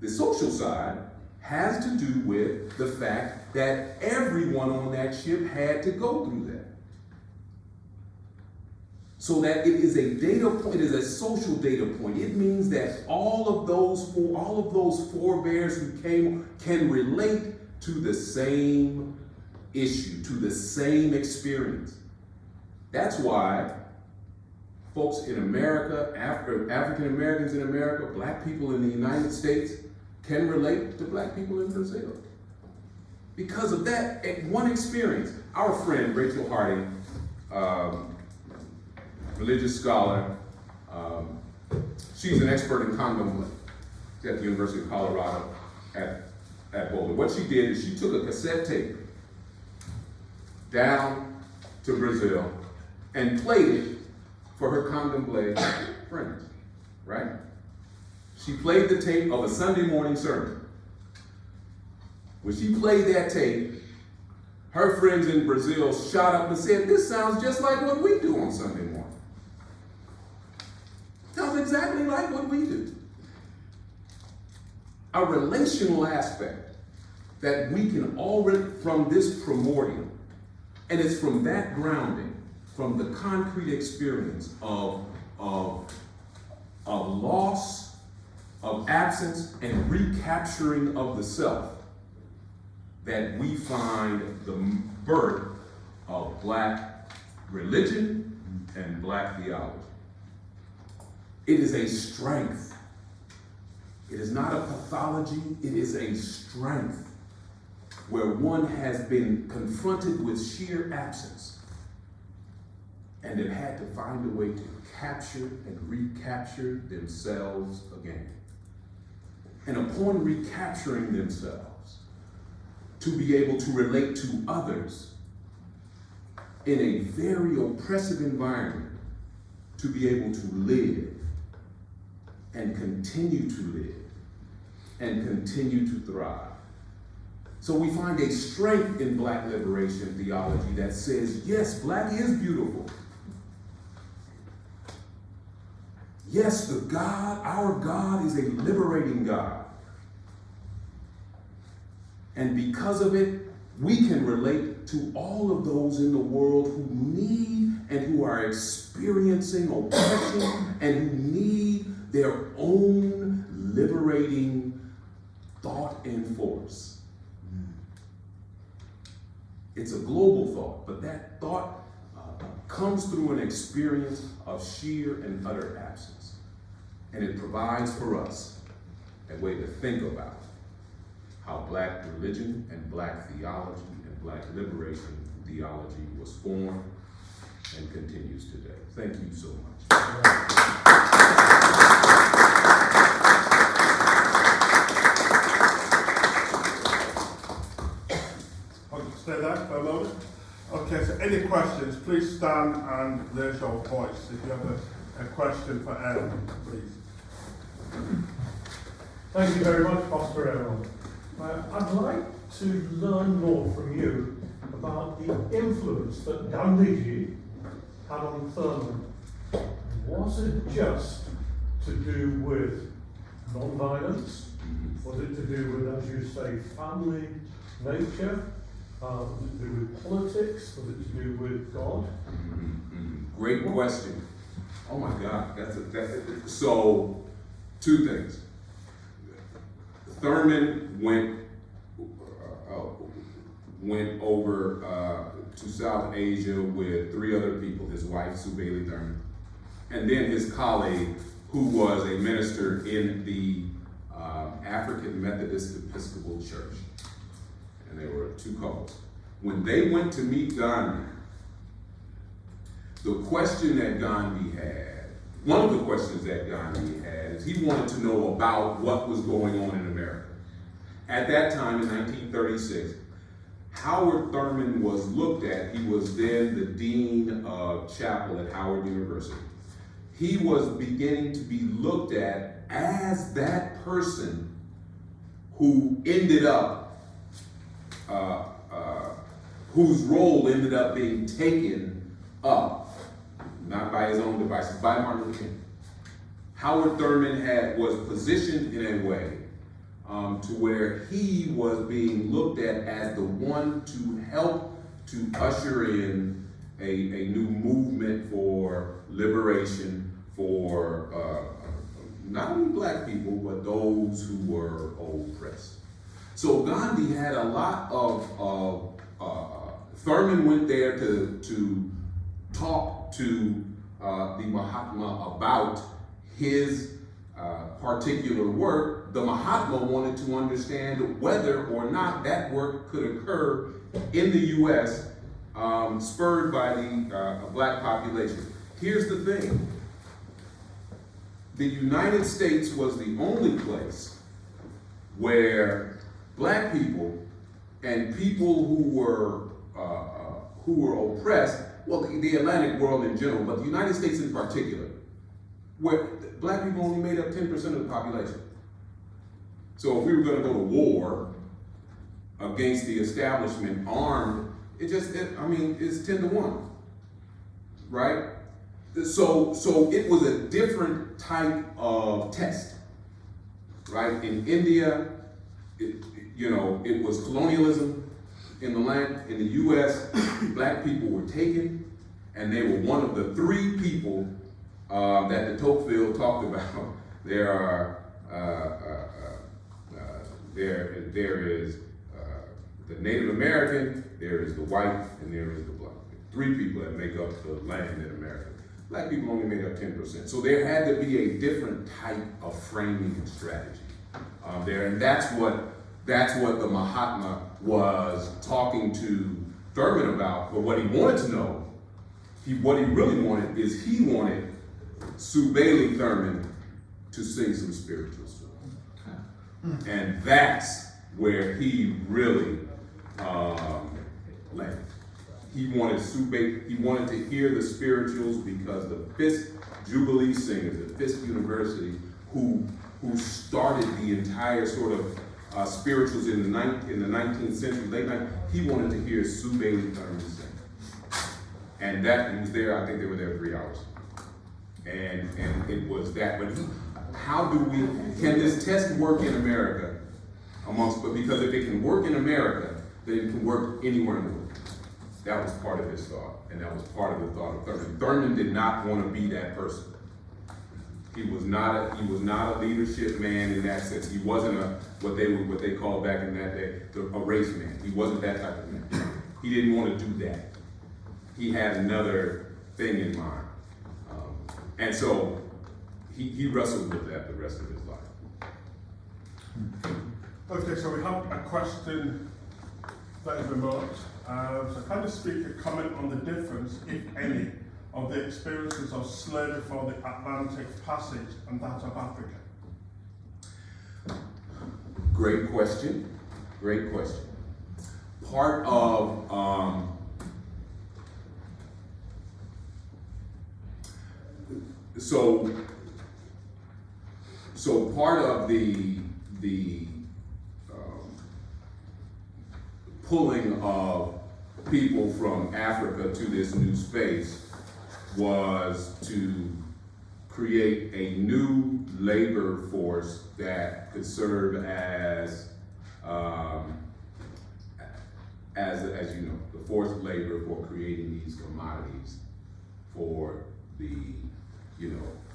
The social side has to do with the fact that everyone on that ship had to go through that. So that it is a data point, it is a social data point. It means that all of those forebears who came can relate to the same issue, to the same experience. That's why folks in America, African Americans in America, Black people in the United States can relate to Black people in Brazil. Because of that one experience. Our friend Rachel Hardy, religious scholar, she's an expert in condom at the University of Colorado at Boulder. What she did is she took a cassette tape down to Brazil and played it for her contemplative friends, right? She played the tape of a Sunday morning sermon. When she played that tape, her friends in Brazil shot up and said, "This sounds just like what we do on Sunday morning. Sounds exactly like what we do." A relational aspect that we can already, from this primordial, and it's from that grounding, from the concrete experience of loss, of absence, and recapturing of the self, that we find the birth of Black religion and Black theology. It is a strength. It is not a pathology, it is a strength where one has been confronted with sheer absence and have had to find a way to capture and recapture themselves again. And upon recapturing themselves, to be able to relate to others in a very oppressive environment, to be able to live and continue to live and continue to thrive. So we find a strength in Black liberation theology that says, yes, Black is beautiful. Yes, our God is a liberating God. And because of it, we can relate to all of those in the world who need and who are experiencing oppression and who need their own liberating thought and force. It's a global thought, but that thought comes through an experience of sheer and utter absence. And it provides for us a way to think about how Black religion and Black theology and Black liberation theology was formed and continues today. Thank you so much. Stay there for a moment. Okay, so any questions, please stand and raise your voice. If you have a question for Aaron, please. Thank you very much, Pastor Aaron. I'd like to learn more from you about the influence that Gandhiji had on Thurman. Was it just to do with non-violence? Was it to do with, as you say, family, nature? Was it to do with politics? Was it to do with God? Great question. Oh my God, so 2 things. Thurman went over to South Asia with 3 other people, his wife, Sue Bailey Thurman, and then his colleague, who was a minister in the African Methodist Episcopal Church. And there were 2 couples. When they went to meet Gandhi, the question that Gandhi had, one of the questions that Gandhi had is he wanted to know about what was going on in America. At that time, in 1936, Howard Thurman was looked at. He was then the dean of chapel at Howard University. He was beginning to be looked at as that person who ended up whose role ended up being taken up, not by his own devices, by Martin Luther King. Howard Thurman was positioned in a way to where he was being looked at as the one to help to usher in a new movement for liberation for not only Black people, but those who were oppressed. So Gandhi had a lot of Thurman went there to talk to the Mahatma about his particular work. The Mahatma wanted to understand whether or not that work could occur in the U.S. Spurred by the Black population. Here's the thing. The United States was the only place where Black people and people who were oppressed, well, the Atlantic world in general, but the United States in particular, where Black people only made up 10% of the population. So if we were going to go to war against the establishment armed, it's 10-1, right? So it was a different type of test, right? In India, it was colonialism. In the land, in the U.S., Black people were taken, and they were one of the 3 people that de Tocqueville talked about. There is the Native American, there is the white, and there is the Black. 3 people that make up the land in America. Black people only made up 10%. So there had to be a different type of framing and strategy there, and that's what the Mahatma was talking to Thurman about. But what he wanted to know, what he really wanted is he wanted Sue Bailey Thurman to sing some spiritual songs. And that's where he really land. He wanted he wanted to hear the spirituals because the Fisk Jubilee singers at Fisk University, who started the entire sort of spirituals in the 19th century, late 19th, he wanted to hear Sue Bailey Thurman sing. And that, he was there, I think they were there 3 hours. And it was that, but can this test work in America but because if it can work in America, then it can work anywhere in the world. That was part of his thought, and that was part of the thought of Thurman. Thurman did not want to be that person. He was not a leadership man in that sense. He wasn't what they called back in that day a race man. He wasn't that type of man. He didn't want to do that. He had another thing in mind, and so he wrestled with that the rest of his life. Okay, so we have a question that is remote. So can the speaker comment on the difference, if any, of the experiences of slavery for the Atlantic Passage and that of Africa? Great question. Great question. Part of so part of the pulling of people from Africa to this new space was to create a new labor force that could serve as you know, the forced labor for creating these commodities for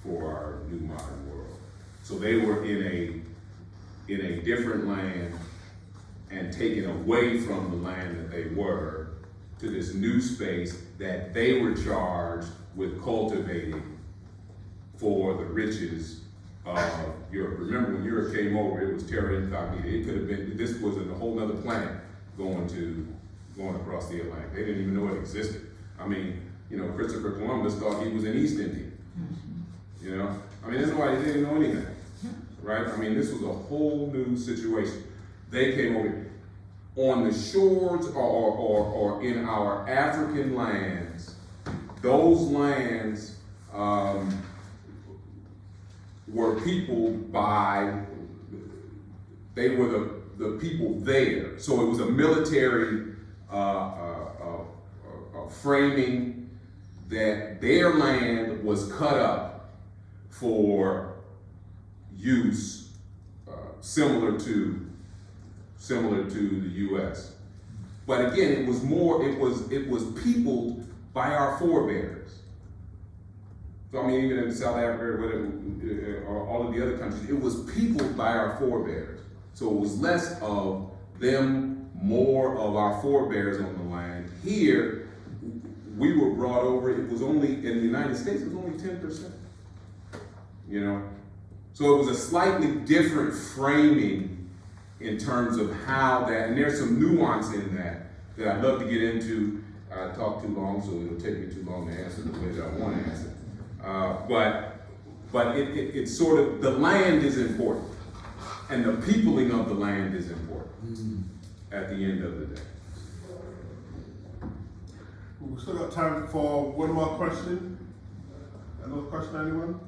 for our new modern world. So they were in a different land and taken away from the land that they were to this new space that they were charged with cultivating for the riches of Europe. Remember, when Europe came over, it was terra incognita. It could have been, this was a whole other planet going across the Atlantic. They didn't even know it existed. I mean, Christopher Columbus thought he was in East India. That's why he didn't know anything, right? This was a whole new situation. They came over on the shores or in our African lands. Those lands were peopled by, they were the people there. So it was a military framing that their land was cut up for use similar to the U.S. But again, it was peopled by our forebears. So even in South Africa, or all of the other countries, it was peopled by our forebears. So it was less of them, more of our forebears on the land. Here, we were brought over, it was only, in the United States, it was only 10%. So it was a slightly different framing in terms of how that, and there's some nuance in that I'd love to get into. I talk too long, so it'll take me too long to answer the way that I want to answer. But it's sort of, the land is important, and the peopling of the land is important at the end of the day. We've still got time for one more question. Another question, anyone?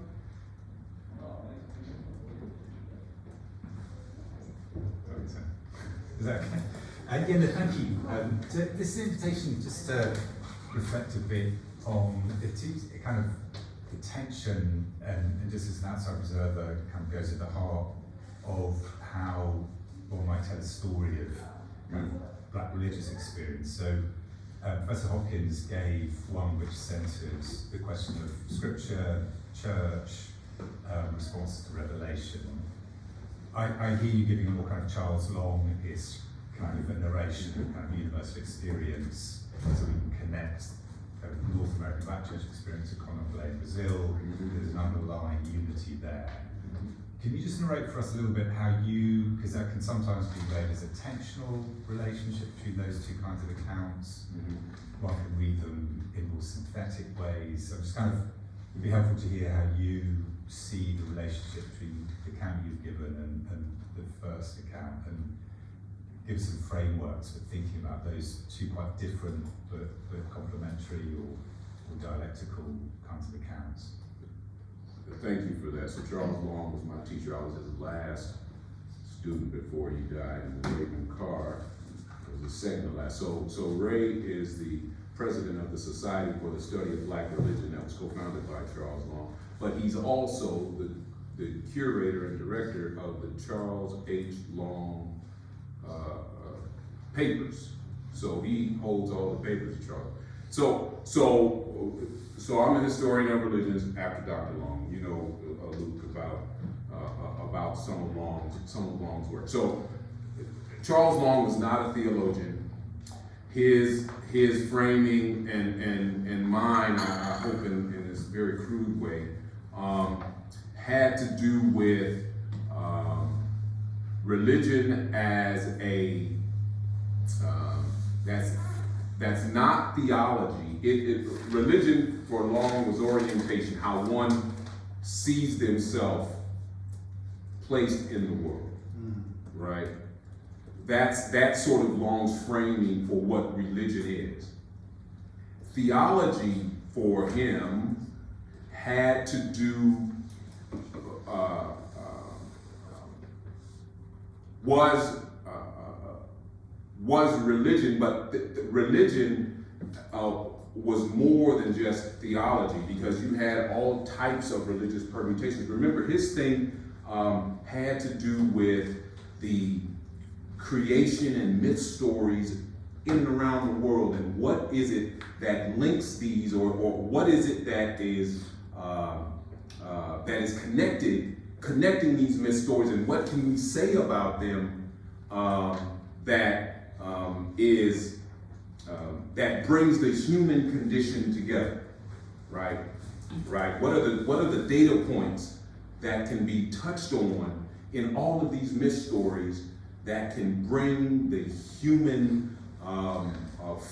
Is that okay? No, thank you. So this invitation just to reflect a bit on the kind of the tension, and just as an outside observer, kind of goes at the heart of how one might tell a story of Black religious experience. So Professor Hopkins gave one which centers the question of scripture, church, responses to revelation. I hear you giving a more kind of Charles Long-ish kind of a narration of kind of universal experience, so we can connect North American Black church experience to NorcalMLK Brazil. There's an underlying unity there. Can you just narrate for us a little bit how you, because that can sometimes be read as a tensional relationship between those two kinds of accounts. One can read them in more synthetic ways. So just kind of, it'd be helpful to hear how you see the relationship between the account you've given and the first account, and give some frameworks for thinking about those two quite different but complementary or dialectical kinds of accounts. Thank you for that. So Charles Long was my teacher. I was his last student before he died, and Raymond Carr was the second to last. So Ray is the president of the Society for the Study of Black Religion that was co-founded by Charles Long, but he's also the curator and director of the Charles H. Long papers. So he holds all the papers of Charles. So I'm a historian of religions after Dr. Long. You know, Luke, about some of Long's work. So Charles Long was not a theologian. His framing and mine, I hope in this very crude way, had to do with religion as a that's not theology. Religion for Long was orientation, how one sees themselves placed in the world, right? That's sort of Long's framing for what religion is. Theology for him had to do was religion, but religion was more than just theology, because you had all types of religious permutations. Remember, his thing had to do with the creation and myth stories in and around the world, and what is it that links these, or what is it that is connecting these myth stories, and what can we say about them that brings the human condition together, right? Right. What are the data points that can be touched on in all of these myth stories that can bring the human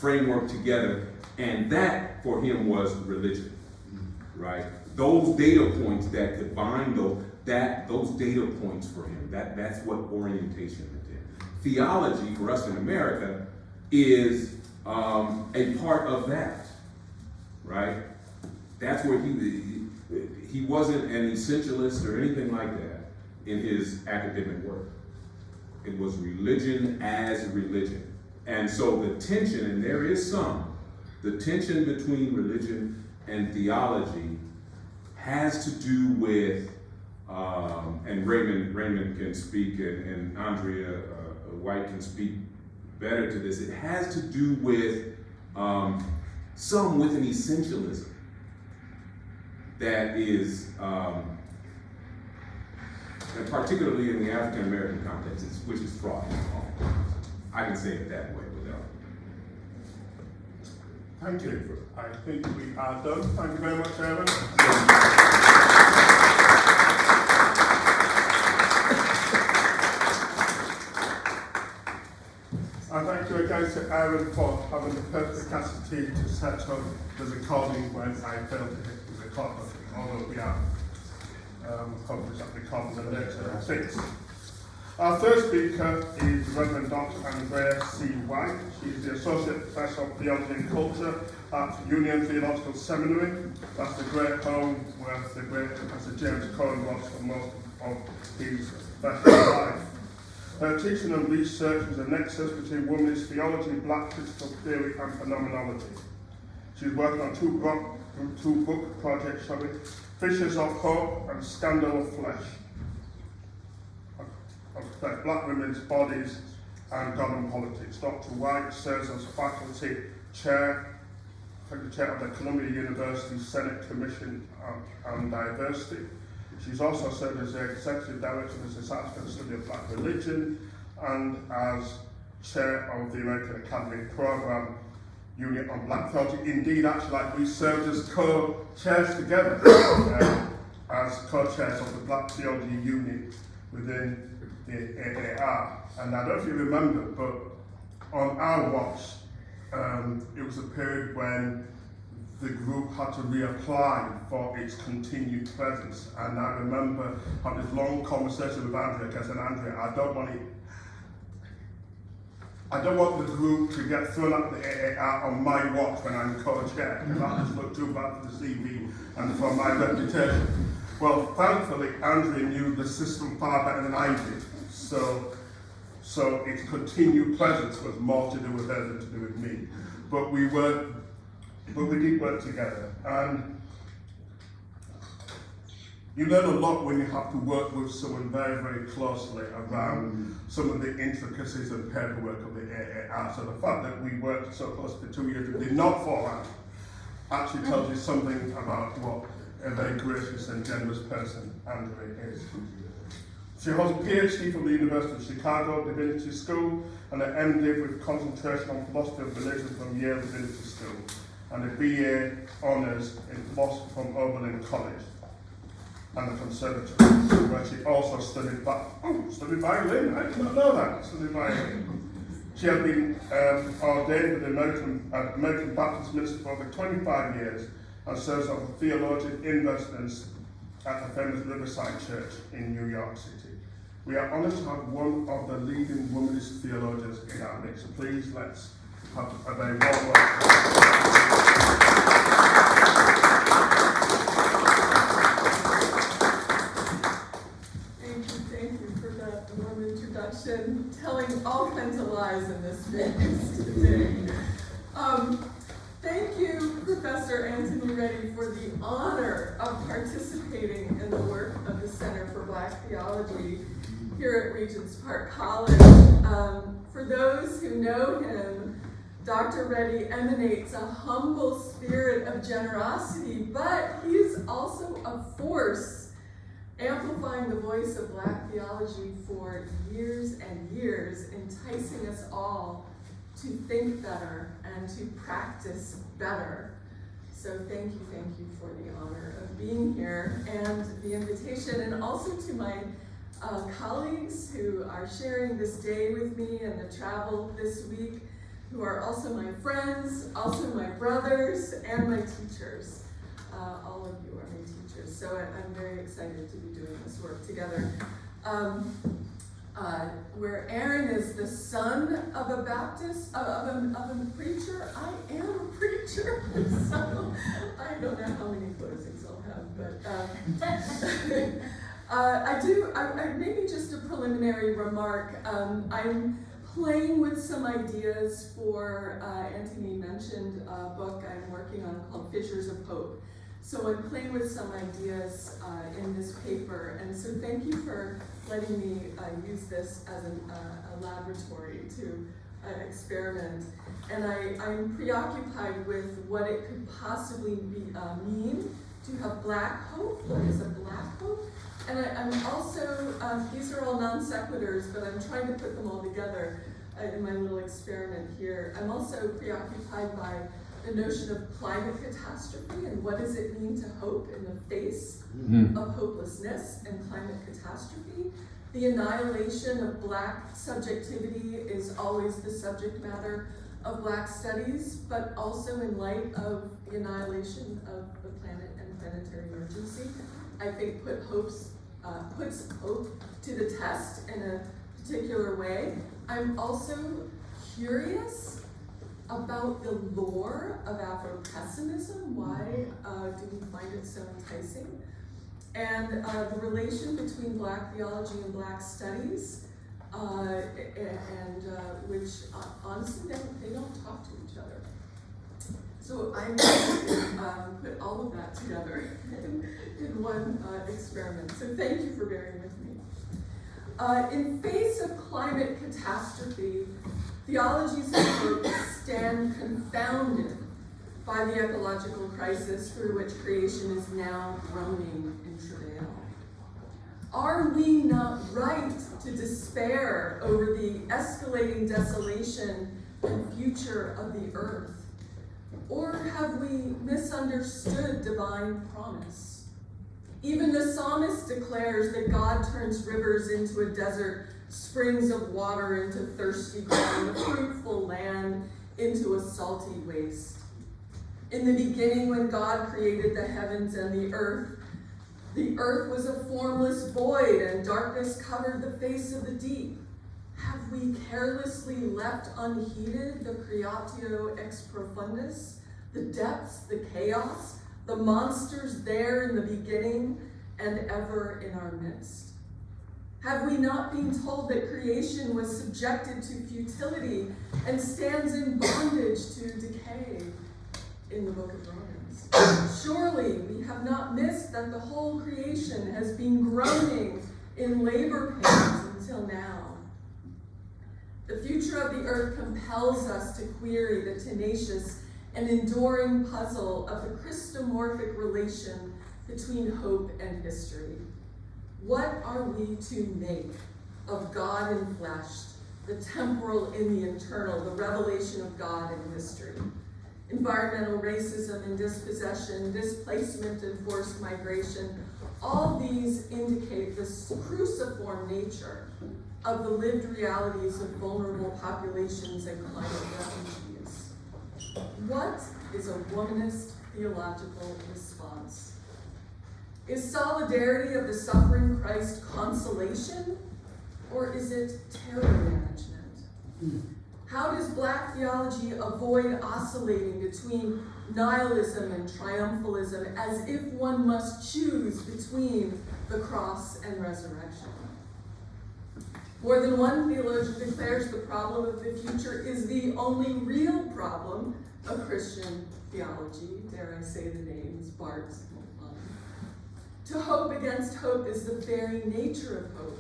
framework together? And that for him was religion, right? Those data points that could bind those data points for him, that's what orientation is. Theology for us in America is a part of that, right? That's where he wasn't an essentialist or anything like that in his academic work. It was religion as religion. And so the tension, and there is the tension between religion and theology has to do with, and Raymond can speak, and Andrea White can speak better to this. It has to do with some with an essentialism that is, and particularly in the African American context, which is fraught. I can say it that way without. Thank you. I think we are done. Thank you very much, Aaron. And thank you again to Aaron for having the perspicacity to set up the recording when I failed to hit the record button, although we are published at recording the later things. Our third speaker is Reverend Dr. Andrea C. White. She is the Associate Professor of Theology and Culture at Union Theological Seminary. That's the great home where the great Professor James Cohen was for most of his professional life. Her teaching and research is a nexus between womanist theology, black critical theory, and phenomenology. She's working on two book projects, Fishers of Hope and Scandal of Flesh, of black women's bodies and God and politics. Dr. White serves as faculty chair of the Columbia University Senate Commission on Diversity. She's also served as the Executive Director of the Society for the Study of Black Religion and as Chair of the American Academy Program Unit on Black Theology. Indeed, actually, like we served as co-chairs together, as co-chairs of the Black Theology Unit within the AAR. And I don't know if you remember, but on our watch, it was a period when the group had to reapply for its continued presence. And I remember having this long conversation with Andrea, because I said, Andrea, I don't want it I don't want the group to get thrown out the AAR on my watch when I'm co-chair, because that just look too bad for the CV and for my reputation. Well, thankfully, Andrea knew the system far better than I did, so its continued presence was more to do with her than to do with me. But we did work together, and you learn a lot when you have to work with someone very, very closely around some of the intricacies and paperwork of the AAR. So the fact that we worked so close for 2 years and did not fall out actually tells you something about what a very gracious and generous person Andrea is. She holds a PhD from the University of Chicago Divinity School and an MD with concentration on philosophy of religion from Yale Divinity School and a BA honours in philosophy from Oberlin College and the Conservatory, where she also studied violin. I did not know that. Studied violin. She has been ordained with the American Baptist minister for over 25 years and serves as a theologian in residence at the famous Riverside Church in New York City. We are honoured to have one of the leading womanist theologians in our midst. So please let's have a very warm welcome. Telling all kinds of lies in this space today. Thank you, Professor Anthony Reddie, for the honor of participating in the work of the Center for Black Theology here at Regent's Park College. For those who know him, Dr. Reddie emanates a humble spirit of generosity, but he is also a force amplifying the voice of Black theology for years and years, enticing us all to think better and to practice better. So thank you for the honor of being here and the invitation, and also to my colleagues who are sharing this day with me and the travel this week, who are also my friends, also my brothers, and my teachers. All of you are my teachers, so I'm very excited to be doing this work together. Where Aaron is the son of a Baptist, of a preacher, I am a preacher, so I don't know how many closings I'll have, but maybe just a preliminary remark. I'm playing with some ideas for, Anthony mentioned a book I'm working on called Fissures of Hope. So I'm playing with some ideas in this paper, and so thank you for letting me use this as a laboratory to experiment. And I'm preoccupied with what it could possibly mean to have Black hope. What is a Black hope? And I'm also, these are all non sequiturs, but I'm trying to put them all together in my little experiment here. I'm also preoccupied by the notion of climate catastrophe and what does it mean to hope in the face of hopelessness and climate catastrophe. The annihilation of Black subjectivity is always the subject matter of Black studies, but also in light of the annihilation of the planet and planetary emergency, I think puts hope to the test in a particular way. I'm also curious about the lore of Afro-pessimism. Why do we find it so enticing? And the relation between Black theology and Black studies, which honestly, they don't talk to each other. So I'm going to put all of that together in one experiment. So thank you for bearing with me. In face of climate catastrophe, theologies of hope stand confounded by the ecological crisis through which creation is now groaning in travail. Are we not right to despair over the escalating desolation and future of the earth? Or have we misunderstood divine promise? Even the psalmist declares that God turns rivers into a desert, springs of water into thirsty ground, a fruitful land into a salty waste. In the beginning, when God created the heavens and the earth was a formless void, and darkness covered the face of the deep. Have we carelessly left unheeded the creatio ex profundis, the depths, the chaos, the monsters there in the beginning and ever in our midst? Have we not been told that creation was subjected to futility and stands in bondage to decay in the book of Romans? Surely we have not missed that the whole creation has been groaning in labor pains until now. The future of the earth compels us to query the tenacious and enduring puzzle of the Christomorphic relation between hope and history. What are we to make of God in flesh, the temporal in the internal, the revelation of God in history? Environmental racism and dispossession, displacement and forced migration, all these indicate the cruciform nature of the lived realities of vulnerable populations and climate refugees. What is a womanist theological response? Is solidarity of the suffering Christ consolation, or is it terror management? How does Black theology avoid oscillating between nihilism and triumphalism as if one must choose between the cross and resurrection? More than one theologian declares the problem of the future is the only real problem of Christian theology. Dare I say the names, Bart. To hope against hope is the very nature of hope.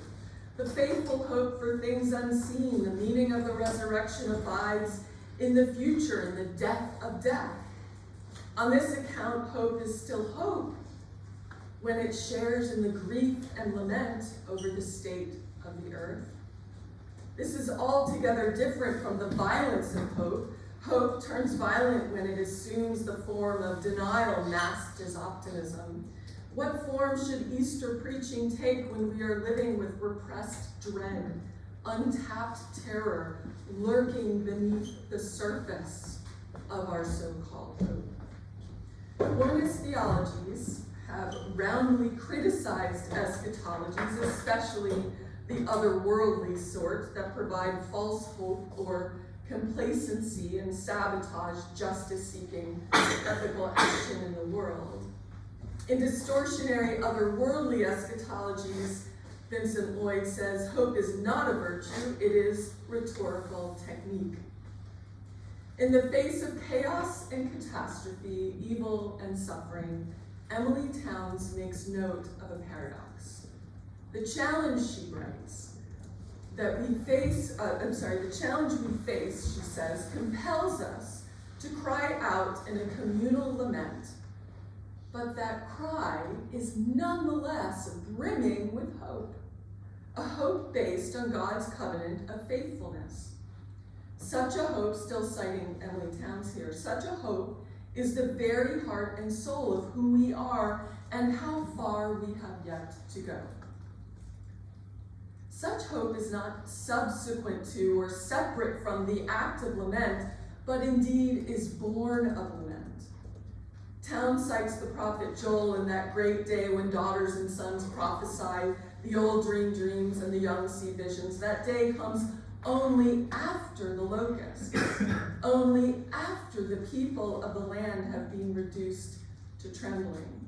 The faithful hope for things unseen. The meaning of the resurrection abides in the future, in the death of death. On this account, hope is still hope when it shares in the grief and lament over the state of the earth. This is altogether different from the violence of hope. Hope turns violent when it assumes the form of denial masked as optimism. What form should Easter preaching take when we are living with repressed dread, untapped terror, lurking beneath the surface of our so-called hope? Womanist theologies have roundly criticized eschatologies, especially the otherworldly sort that provide false hope or complacency and sabotage justice-seeking ethical action in the world. In distortionary otherworldly eschatologies, Vincent Lloyd says, hope is not a virtue, it is rhetorical technique. In the face of chaos and catastrophe, evil and suffering, Emily Towns makes note of a paradox. The challenge she writes, the challenge we face, she says, compels us to cry out in a communal lament, but that cry is nonetheless brimming with hope, a hope based on God's covenant of faithfulness. Such a hope, still citing Emily Towns here, such a hope is the very heart and soul of who we are and how far we have yet to go. Such hope is not subsequent to or separate from the act of lament, but indeed is born of lament. Towns cites the prophet Joel in that great day when daughters and sons prophesy, the old dream dreams and the young see visions. That day comes only after the locusts, only after the people of the land have been reduced to trembling.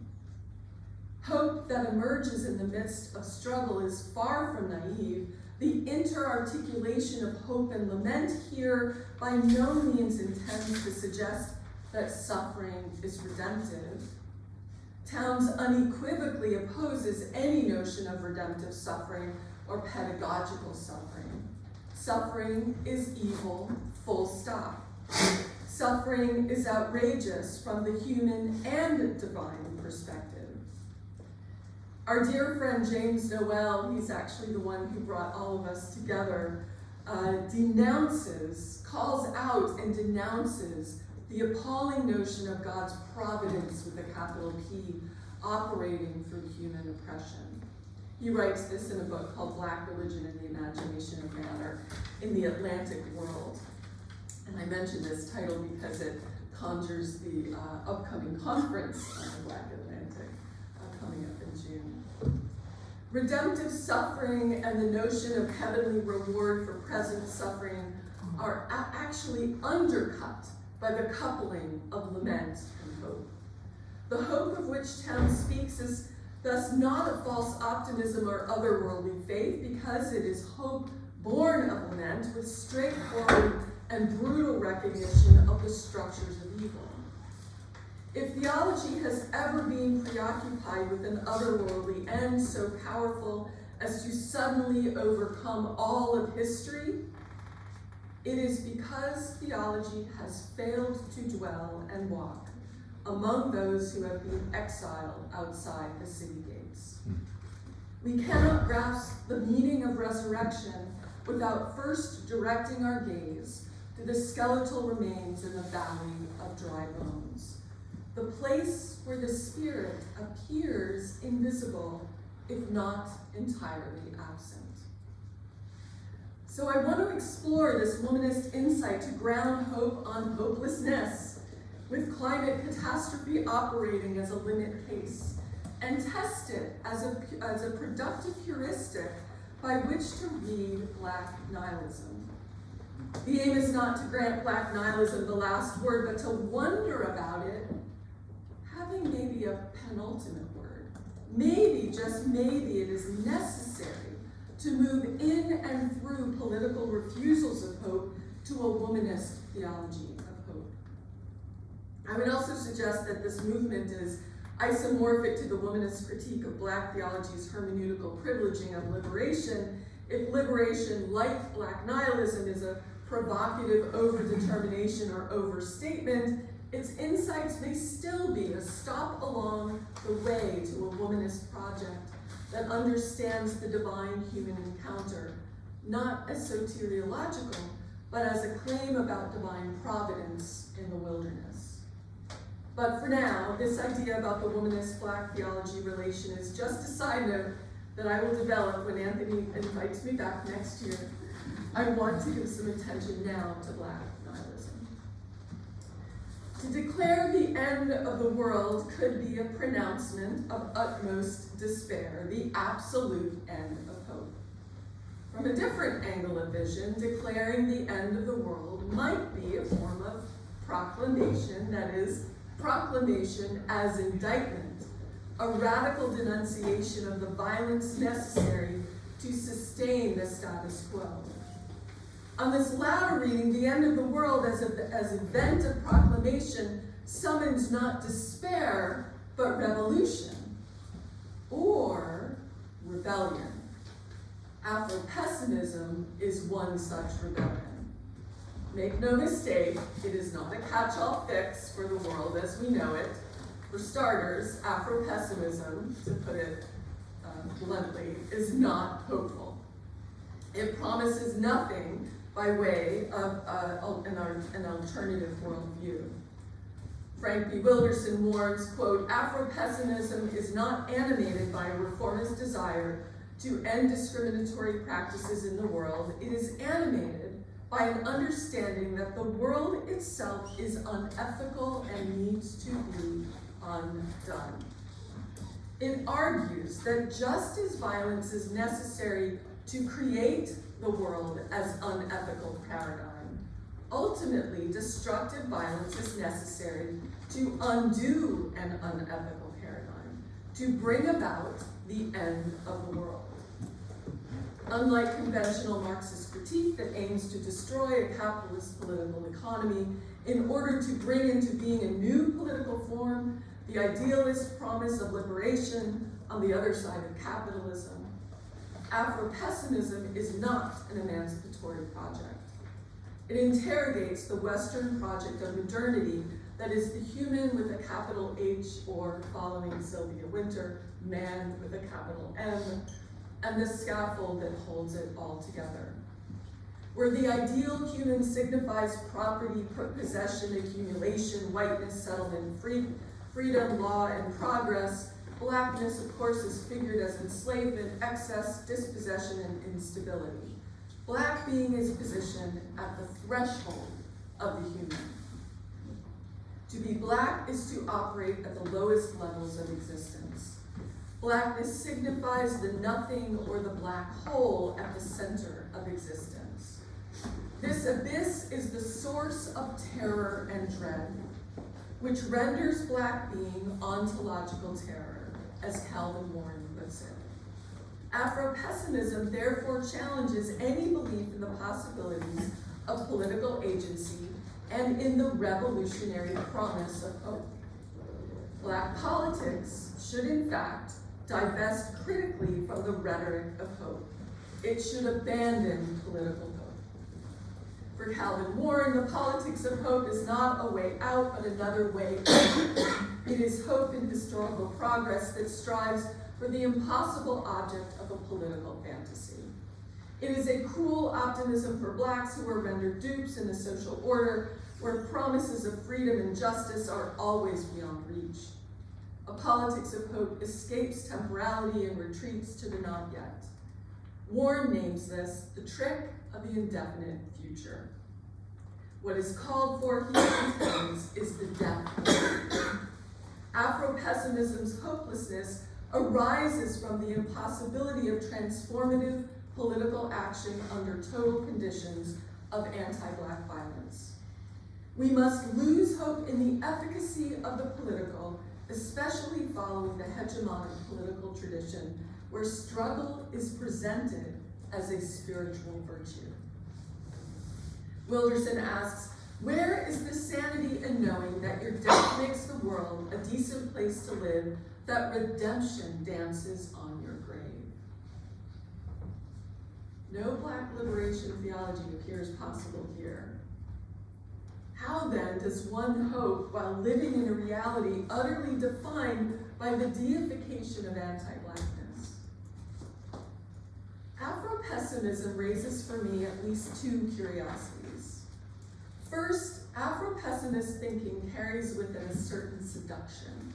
Hope that emerges in the midst of struggle is far from naive. The interarticulation of hope and lament here by no means intends to suggest that suffering is redemptive. Towns unequivocally opposes any notion of redemptive suffering or pedagogical suffering. Suffering is evil, full stop. Suffering is outrageous from the human and divine perspective. Our dear friend James Noel, he's actually the one who brought all of us together, calls out and denounces the appalling notion of God's providence with a capital P operating through human oppression. He writes this in a book called Black Religion and the Imagination of Man, or in the Atlantic World. And I mention this title because it conjures the upcoming conference on the Black Atlantic coming up in June. Redemptive suffering and the notion of heavenly reward for present suffering are actually undercut by the coupling of lament and hope. The hope of which Towne speaks is thus not a false optimism or otherworldly faith, because it is hope born of lament with straightforward and brutal recognition of the structures of evil. If theology has ever been preoccupied with an otherworldly end so powerful as to suddenly overcome all of history, it is because theology has failed to dwell and walk among those who have been exiled outside the city gates. We cannot grasp the meaning of resurrection without first directing our gaze to the skeletal remains in the valley of dry bones, the place where the spirit appears invisible, if not entirely absent. So I want to explore this womanist insight to ground hope on hopelessness, with climate catastrophe operating as a limit case, and test it as a productive heuristic by which to read Black nihilism. The aim is not to grant Black nihilism the last word, but to wonder about it, having maybe a penultimate word. Maybe, just maybe, it is necessary to move in and through political refusals of hope to a womanist theology of hope. I would also suggest that this movement is isomorphic to the womanist critique of Black theology's hermeneutical privileging of liberation, if liberation, like Black nihilism, is a provocative overdetermination or overstatement, its insights may still be a stop along the way to a womanist project that understands the divine human encounter, not as soteriological, but as a claim about divine providence in the wilderness. But for now, this idea about the womanist-Black theology relation is just a side note that I will develop when Anthony invites me back next year. I want to give some attention now to Black nihilism. To declare the end of the world could be a pronouncement of utmost despair, the absolute end of hope. From a different angle of vision, declaring the end of the world might be a form of proclamation, that is, proclamation as indictment, a radical denunciation of the violence necessary to sustain the status quo. On this latter reading, the end of the world as event of proclamation summons not despair, but revolution, or rebellion. Afro-pessimism is one such rebellion. Make no mistake, it is not a catch-all fix for the world as we know it. For starters, Afro-pessimism, to put it bluntly, is not hopeful. It promises nothing by way of an alternative worldview. Frank B. Wilderson warns, quote, Afro-pessimism is not animated by a reformist desire to end discriminatory practices in the world. It is animated by an understanding that the world itself is unethical and needs to be undone. It argues that just as violence is necessary to create the world as unethical paradigm, ultimately destructive violence is necessary to undo an unethical paradigm, to bring about the end of the world. Unlike conventional Marxist critique that aims to destroy a capitalist political economy in order to bring into being a new political form, the idealist promise of liberation on the other side of capitalism, Afro-pessimism is not an emancipatory project. It interrogates the Western project of modernity that is the human with a capital H, or, following Sylvia Wynter, man with a capital M, and the scaffold that holds it all together. Where the ideal human signifies property, possession, accumulation, whiteness, settlement, freedom, law, and progress, Blackness, of course, is figured as enslavement, excess, dispossession, and instability. Black being is positioned at the threshold of the human. To be Black is to operate at the lowest levels of existence. Blackness signifies the nothing or the black hole at the center of existence. This abyss is the source of terror and dread, which renders black being ontological terror, as Calvin Warren puts it. Afro-pessimism therefore challenges any belief in the possibilities of political agency and in the revolutionary promise of hope. Black politics should in fact divest critically from the rhetoric of hope. It should abandon political hope. For Calvin Warren, the politics of hope is not a way out, but another way in. It is hope in historical progress that strives for the impossible object of a political fantasy. It is a cruel optimism for blacks who are rendered dupes in a social order where promises of freedom and justice are always beyond reach. A politics of hope escapes temporality and retreats to the not yet. Warren names this the trick of the indefinite future. What is called for, he contends, is the death of hope. Afro-pessimism's hopelessness arises from the impossibility of transformative political action under total conditions of anti-black violence. We must lose hope in the efficacy of the political, especially following the hegemonic political tradition where struggle is presented as a spiritual virtue. Wilderson asks, where is the sanity in knowing that your death makes the world a decent place to live, that redemption dances on your grave? No black liberation theology appears possible here. How then does one hope while living in a reality utterly defined by the deification of anti-blackness? Afro-pessimism raises for me at least two curiosities. First, Afro-pessimist thinking carries with it a certain seduction.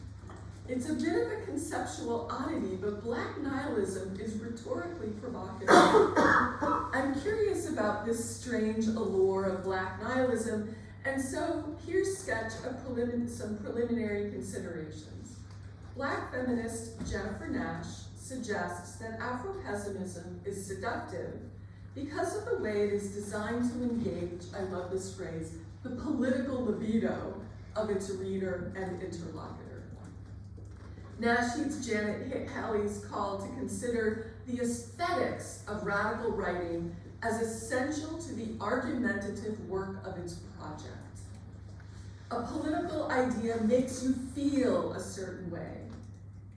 It's a bit of a conceptual oddity, but black nihilism is rhetorically provocative. I'm curious about this strange allure of black nihilism, and so here's sketch of some preliminary considerations. Black feminist Jennifer Nash suggests that Afro-pessimism is seductive because of the way it is designed to engage, I love this phrase, the political libido of its reader and interlocutor. Nash heeds Janet Halley's call to consider the aesthetics of radical writing as essential to the argumentative work of its project. A political idea makes you feel a certain way.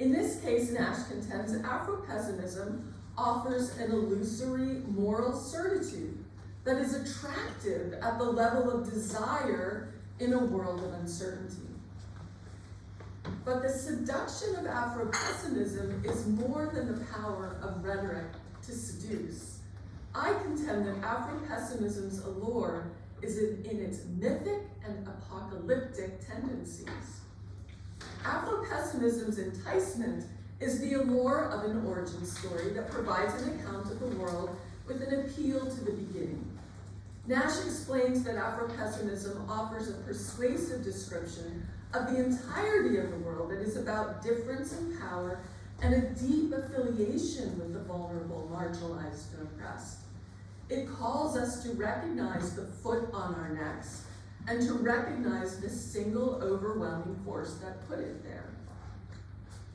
In this case, Nash contends Afro-pessimism offers an illusory moral certitude that is attractive at the level of desire in a world of uncertainty. But the seduction of Afro-pessimism is more than the power of rhetoric to seduce. I contend that Afro-pessimism's allure is in its mythic and apocalyptic tendencies. Afro-pessimism's enticement is the allure of an origin story that provides an account of the world with an appeal to the beginning. Nash explains that Afro-pessimism offers a persuasive description of the entirety of the world that is about difference in power and a deep affiliation with the vulnerable, marginalized, and oppressed. It calls us to recognize the foot on our necks and to recognize the single overwhelming force that put it there.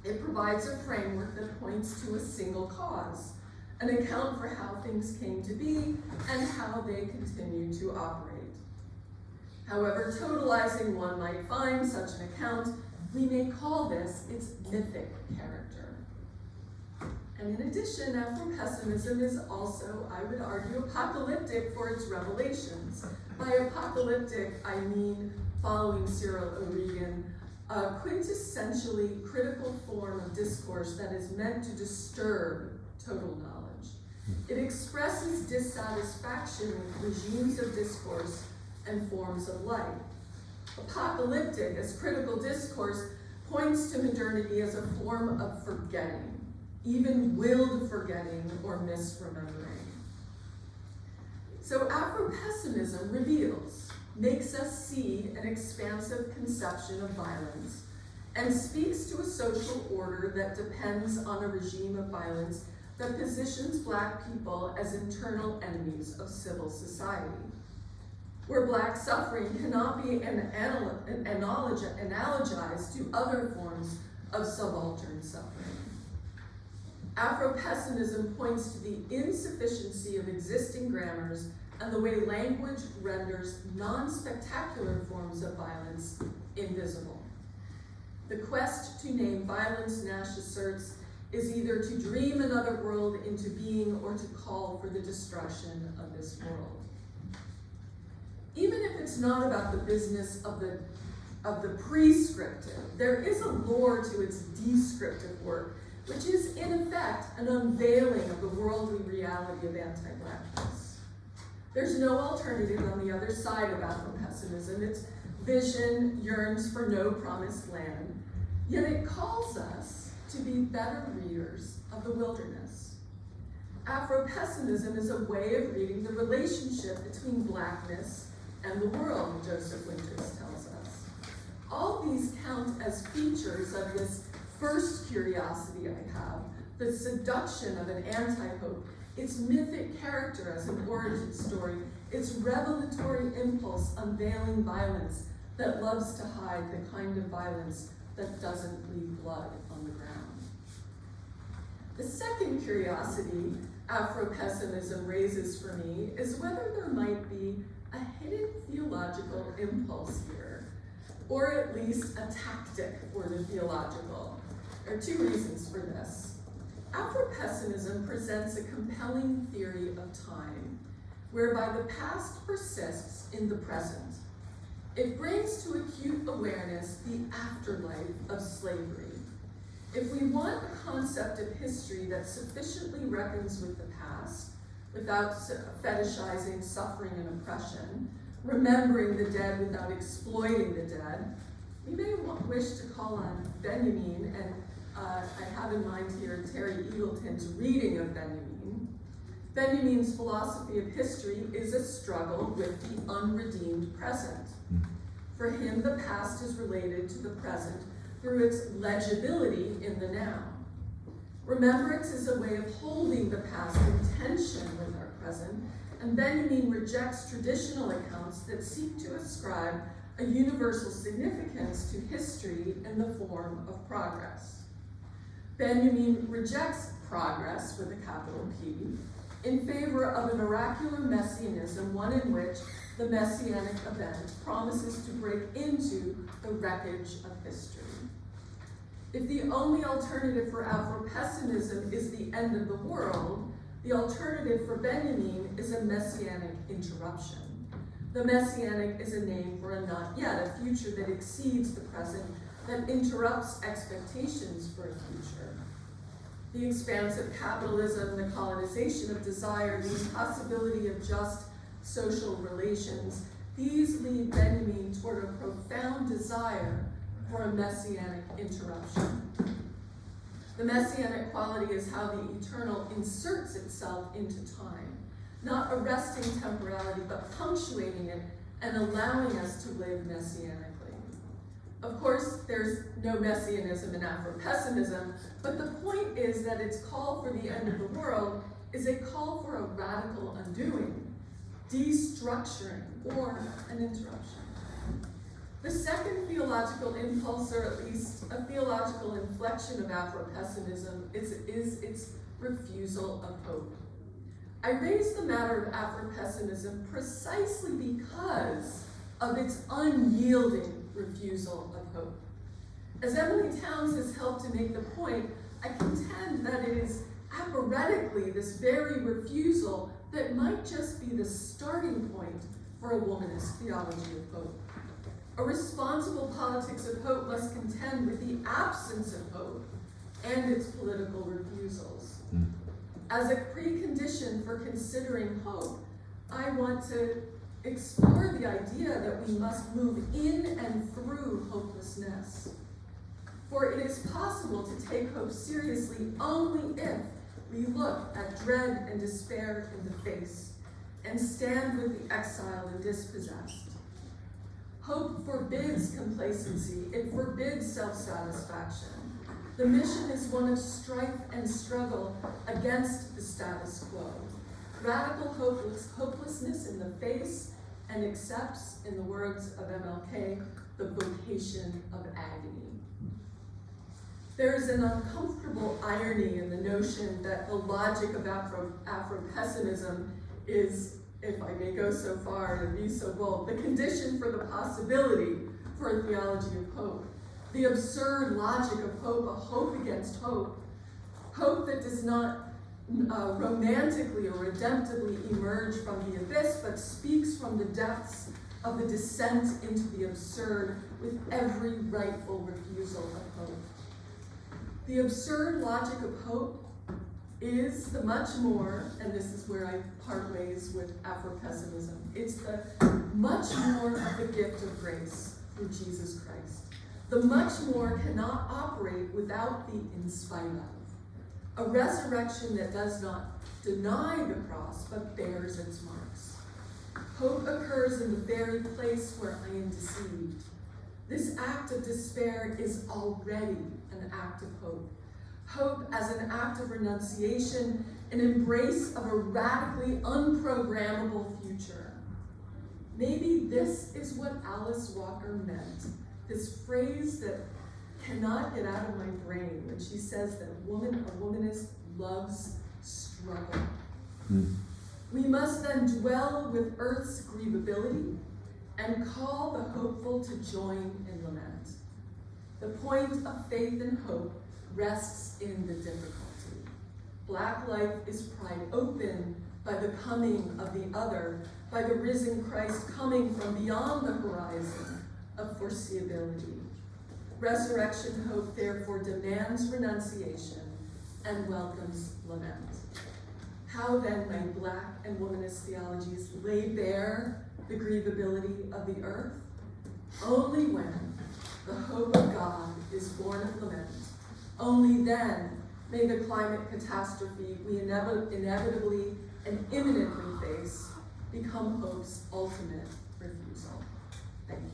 It provides a framework that points to a single cause, an account for how things came to be and how they continue to operate. However totalizing one might find such an account, we may call this its mythic character. And in addition, Afro-pessimism is also, I would argue, apocalyptic for its revelations. By apocalyptic, I mean, following Cyril O'Regan, a quintessentially critical form of discourse that is meant to disturb total knowledge. It expresses dissatisfaction with regimes of discourse and forms of life. Apocalyptic, as critical discourse, points to modernity as a form of forgetting, even willed forgetting or misremembering. So Afro-pessimism reveals, makes us see an expansive conception of violence and speaks to a social order that depends on a regime of violence that positions Black people as internal enemies of civil society, where Black suffering cannot be analogized to other forms of subaltern suffering. Afro-pessimism points to the insufficiency of existing grammars and the way language renders non-spectacular forms of violence invisible. The quest to name violence, Nash asserts, is either to dream another world into being or to call for the destruction of this world. Even if it's not about the business of the prescriptive, there is a lore to its descriptive work, which is in effect an unveiling of the worldly reality of anti-Blackness. There's no alternative on the other side of Afro-pessimism. Its vision yearns for no promised land, yet it calls us to be better readers of the wilderness. Afro-pessimism is a way of reading the relationship between Blackness and the world, Joseph Winters tells us. All these count as features of this first curiosity I have, the seduction of an anti-hope, its mythic character as an origin story, its revelatory impulse unveiling violence that loves to hide the kind of violence that doesn't leave blood on the ground. The second curiosity Afro-pessimism raises for me is whether there might be a hidden theological impulse here, or at least a tactic for the theological. There are two reasons for this. Afro-pessimism presents a compelling theory of time, whereby the past persists in the present. It brings to acute awareness the afterlife of slavery. If we want a concept of history that sufficiently reckons with the past, without fetishizing suffering and oppression, remembering the dead without exploiting the dead, we may wish to call on Benjamin, and I have in mind here Terry Eagleton's reading of Benjamin. Benjamin's philosophy of history is a struggle with the unredeemed present. For him, the past is related to the present through its legibility in the now. Remembrance is a way of holding the past in tension with our present, and Benjamin rejects traditional accounts that seek to ascribe a universal significance to history in the form of progress. Benjamin rejects progress with a capital P in favor of an oracular messianism, one in which the messianic event promises to break into the wreckage of history. If the only alternative for Afro-pessimism is the end of the world, the alternative for Benjamin is a messianic interruption. The messianic is a name for a not yet, a future that exceeds the present, that interrupts expectations for a future. The expanse of capitalism, the colonization of desire, the impossibility of just social relations, these lead Benjamin toward a profound desire for a messianic interruption. The messianic quality is how the eternal inserts itself into time, not arresting temporality, but punctuating it and allowing us to live messianically. Of course, there's no messianism in Afro-pessimism, but the point is that its call for the end of the world is a call for a radical undoing, destructuring, or an interruption. The second theological impulse, or at least a theological inflection of Afro-pessimism, is its refusal of hope. I raise the matter of Afro-pessimism precisely because of its unyielding refusal of hope. As Emily Towns has helped to make the point, I contend that it is aphoretically this very refusal that might just be the starting point for a womanist theology of hope. A responsible politics of hope must contend with the absence of hope and its political refusals. As a precondition for considering hope, I want to explore the idea that we must move in and through hopelessness. For it is possible to take hope seriously only if we look at dread and despair in the face and stand with the exiled and dispossessed. Hope forbids complacency. It forbids self-satisfaction. The mission is one of strife and struggle against the status quo. Radical hopelessness in the face and accepts, in the words of MLK, the vocation of agony. There is an uncomfortable irony in the notion that the logic of Afro-pessimism is, if I may go so far and be so bold, the condition for the possibility for a theology of hope. The absurd logic of hope, a hope against hope. Hope that does not romantically or redemptively emerge from the abyss, but speaks from the depths of the descent into the absurd with every rightful refusal of hope. The absurd logic of hope is the much more, and this is where I part ways with Afro-pessimism, it's the much more of the gift of grace through Jesus Christ. The much more cannot operate without the in spite of. A resurrection that does not deny the cross, but bears its marks. Hope occurs in the very place where I am deceived. This act of despair is already an act of hope. Hope as an act of renunciation, an embrace of a radically unprogrammable future. Maybe this is what Alice Walker meant, this phrase that cannot get out of my brain when she says that a womanist loves struggle. We must then dwell with earth's grievability and call the hopeful to join in lament. The point of faith and hope rests in the difficulty. Black life is pried open by the coming of the other, by the risen Christ coming from beyond the horizon of foreseeability. Resurrection hope therefore demands renunciation and welcomes lament. How then may Black and Womanist theologies lay bare the grievability of the earth? Only when the hope of God is born of lament. Only then may the climate catastrophe we inevitably and imminently face become hope's ultimate refusal. Thank you.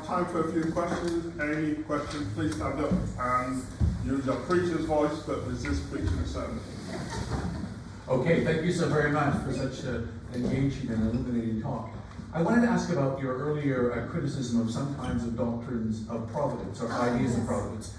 Time for a few questions. Any questions, please stand up and use your preacher's voice, but resist preaching a sermon. Okay, thank you so very much for such an engaging and illuminating talk. I wanted to ask about your earlier criticism of some kinds of doctrines of providence or ideas of providence.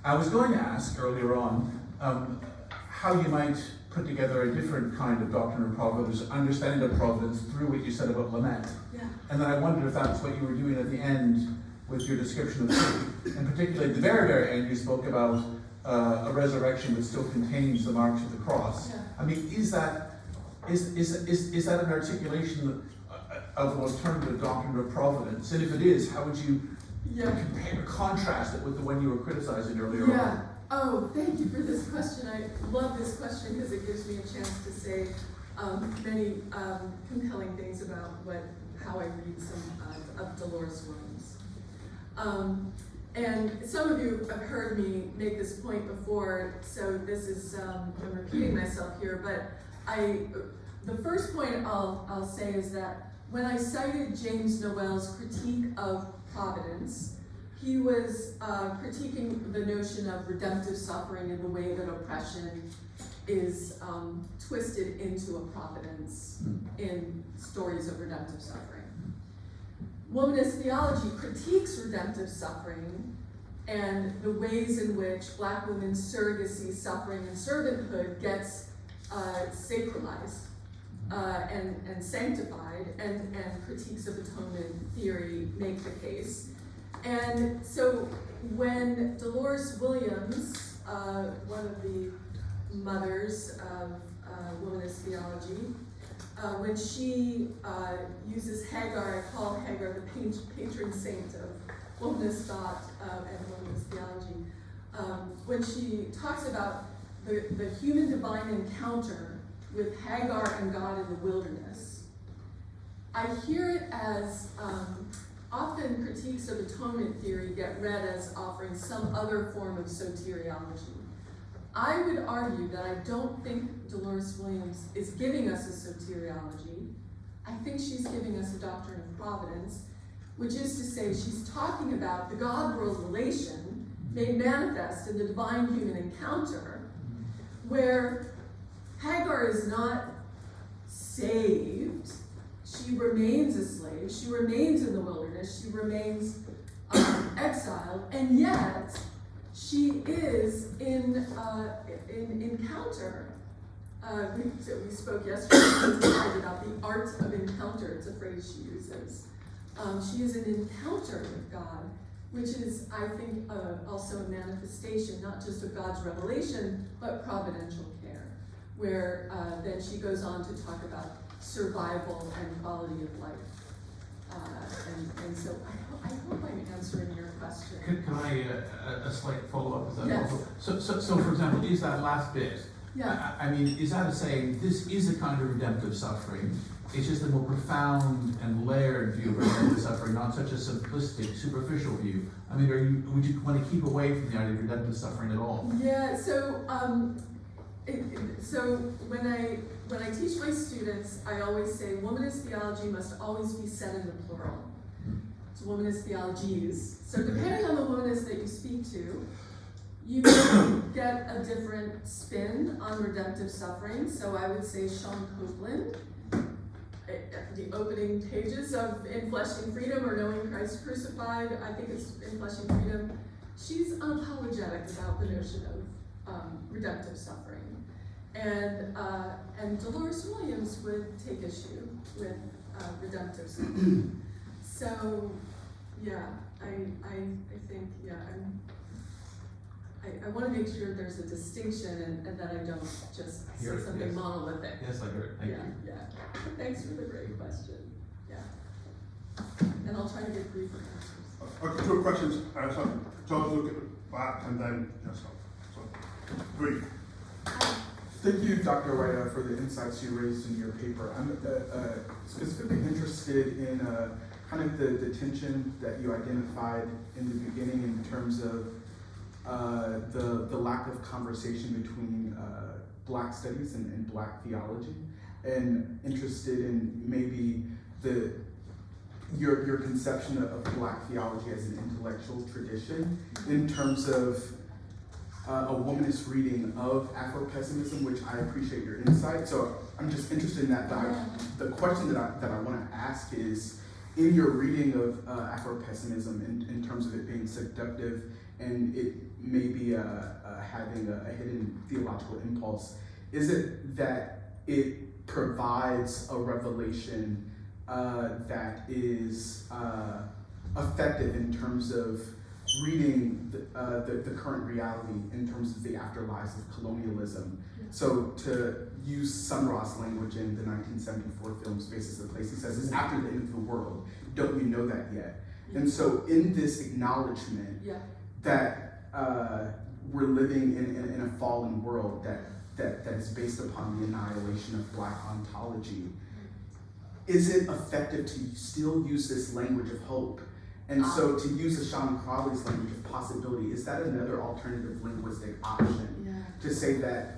I was going to ask earlier on how you might put together a different kind of doctrine of providence, understanding of providence through what you said about lament. Yeah. And then I wondered if that's what you were doing at the end with your description of hope. And particularly at the very, very end, you spoke about a resurrection that still contains the marks of the cross. Yeah. I mean, is that an articulation of an alternative doctrine of providence? And if it is, how would you compare, contrast it with the one you were criticizing earlier on? Oh, thank you for this question. I love this question because it gives me a chance to say many compelling things about how I read some of Dolores Williams. And some of you have heard me make this point before, so this is, I'm repeating myself here, but the first point I'll say is that when I cited James Noel's critique of providence, he was critiquing the notion of redemptive suffering and the way that oppression is twisted into a providence in stories of redemptive suffering. Womanist theology critiques redemptive suffering and the ways in which Black women's surrogacy, suffering, and servanthood gets sacralized and sanctified, and critiques of atonement theory make the case. And so when Dolores Williams, one of the mothers of womanist theology, when she uses Hagar, I call Hagar the patron saint of womanist thought and womanist theology, when she talks about the human divine encounter with Hagar and God in the wilderness, I hear it as often critiques of atonement theory get read as offering some other form of soteriology. I would argue that I don't think Dolores Williams is giving us a soteriology. I think she's giving us a doctrine of providence, which is to say she's talking about the God-world relation made manifest in the divine-human encounter, where Hagar is not saved. She remains a slave. She remains in the wilderness. She remains exiled, and yet she is in encounter. We spoke yesterday about the art of encounter. It's a phrase she uses. She is in encounter with God, which is, I think, also a manifestation not just of God's revelation, but providential care, where then she goes on to talk about survival and quality of life. And so I hope I'm answering your question. Can I, a slight follow-up? Is that Yes. possible? So for example, is that last bit, Yeah. I mean, is that saying this is a kind of redemptive suffering? It's just a more profound and layered view of redemptive suffering, not such a simplistic, superficial view. I mean, would you want to keep away from the idea of redemptive suffering at all? Yeah. So so when I teach my students, I always say womanist theology must always be said in the plural. It's womanist theologies. So depending on the womanist that you speak to, you can get a different spin on redemptive suffering. So I would say Sean Copeland, the opening pages of In Flesh and Freedom or Knowing Christ Crucified, I think it's In Flesh and Freedom, she's unapologetic about the notion of redemptive suffering. And Dolores Williams would take issue with redemptive suffering. So, yeah, I think, yeah, I want to make sure there's a distinction and that I don't just say something monolithic. Yes, I heard. Thank you. Yeah. Thanks for the great question. Yeah. And I'll try to get briefer answers. Okay, two questions. So John, look at the back and then yourself. So, brief. Thank you, Dr. White, for the insights you raised in your paper. I'm specifically interested in kind of the tension that you identified in the beginning in terms of the lack of conversation between Black studies and Black theology, and interested in maybe your conception of Black theology as an intellectual tradition in terms of a womanist reading of Afro-pessimism, which I appreciate your insight. So I'm just interested in that. The question that I want to ask is, in your reading of Afro-pessimism, in terms of it being seductive and it maybe having a hidden theological impulse, is it that it provides a revelation that is effective in terms of reading the current reality in terms of the afterlives of colonialism? So to use Sun Ra's language in the 1974 film Spaces of Place, he says, it's after the end of the world. Don't you know that yet? And so in this acknowledgement that we're living in a fallen world that is based upon the annihilation of Black ontology, is it effective to still use this language of hope? And so to use Sean Crowley's language of possibility, is that another alternative linguistic option to say that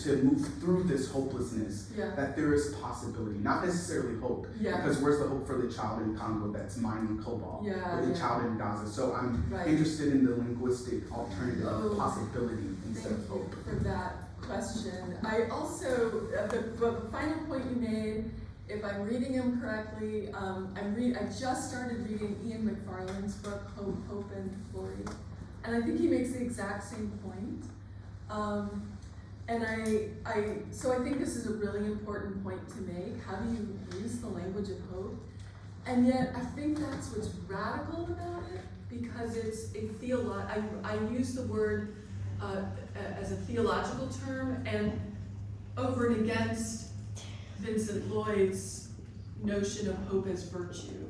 to move through this hopelessness, that there is possibility, not necessarily hope, because where's the hope for the child in Congo that's mining cobalt, or the child in Gaza? So I'm interested in the linguistic alternative of possibility instead of hope. Thank you for that question. I also, the final point you made, if I'm reading him correctly, I just started reading Ian McFarlane's book, Hope and Glory, and I think he makes the exact same point. So I think this is a really important point to make. How do you use the language of hope? And yet I think that's what's radical about it, because it's a I use the word as a theological term, and over and against Vincent Lloyd's notion of hope as virtue.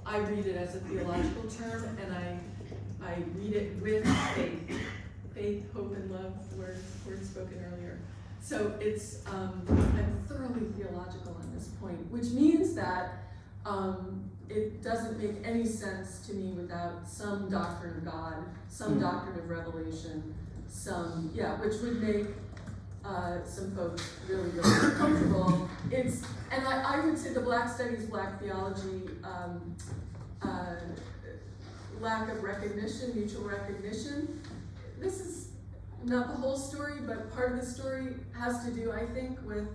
I read it as a theological term, and I read it with faith. Faith, hope, and love were spoken earlier. So it's, I'm thoroughly theological on this point, which means that It doesn't make any sense to me without some doctrine of God, some doctrine of revelation, which would make some folks really, really uncomfortable. And I would say the Black Studies, Black Theology, lack of recognition, mutual recognition. This is not the whole story, but part of the story has to do, I think, with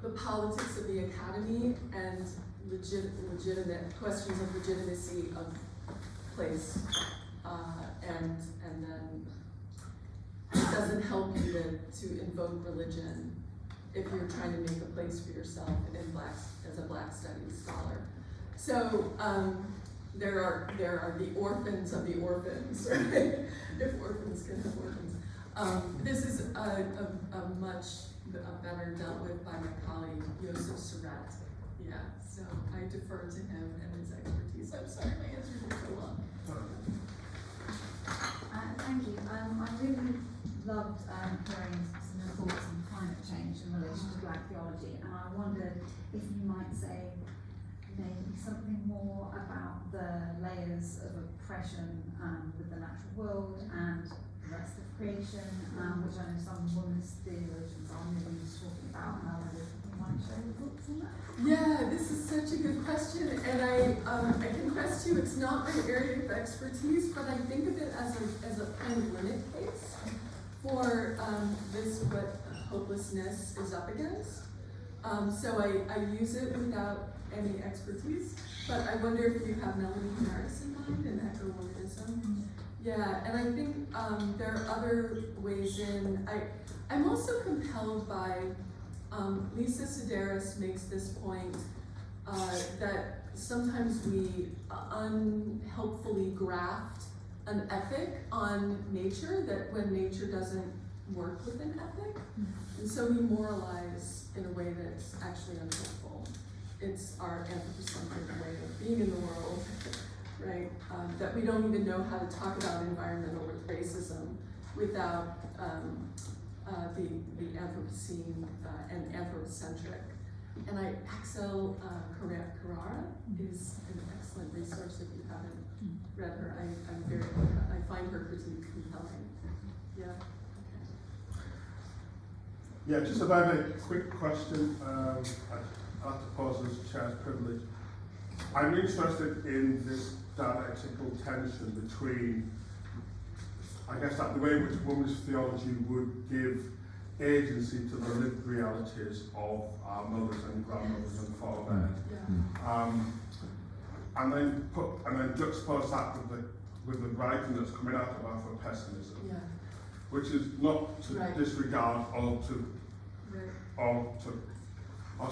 the politics of the academy and legitimate questions of legitimacy of place, and then it doesn't help you to invoke religion if you're trying to make a place for yourself as a Black Studies scholar. So there are the orphans of the orphans, right? If orphans can have orphans. This is a much better dealt with by my colleague, Yosef Surratt. Yeah, so I defer to him and his expertise. I'm sorry, my answer was so long. Thank you. I really loved hearing some thoughts on climate change in relation to Black theology, and I wondered if you might say maybe something more about the layers of oppression with the natural world and the rest of creation, which I know some womenist theologians are maybe talking about, and I wonder if you might share your thoughts on that. Yeah, this is such a good question, and I confess to you it's not my area of expertise, but I think of it as a kind of limit case for what hopelessness is up against. So I use it without any expertise, but I wonder if you have Melanie Harris in mind and eco-womanism. Yeah, and I think there are other ways in. I'm also compelled by Lisa Sedaris makes this point that sometimes we unhelpfully graft an ethic on nature, that when nature doesn't work with an ethic, and so we moralize in a way that's actually unhelpful. It's our anthropocentric way of being in the world, right? That we don't even know how to talk about environmental racism without the Anthropocene and anthropocentric. And Axel Carrara is an excellent resource if you haven't read her. I find her critique compelling. Yeah. Yeah, just a very quick question. I have to pause as chair's privilege. I'm interested in this dialectical tension between, I guess, the way in which women's theology would give agency to the lived realities of our mothers and grandmothers and forebears, and then juxtapose that with the writing that's coming out of Afro-pessimism, which is not to disregard or to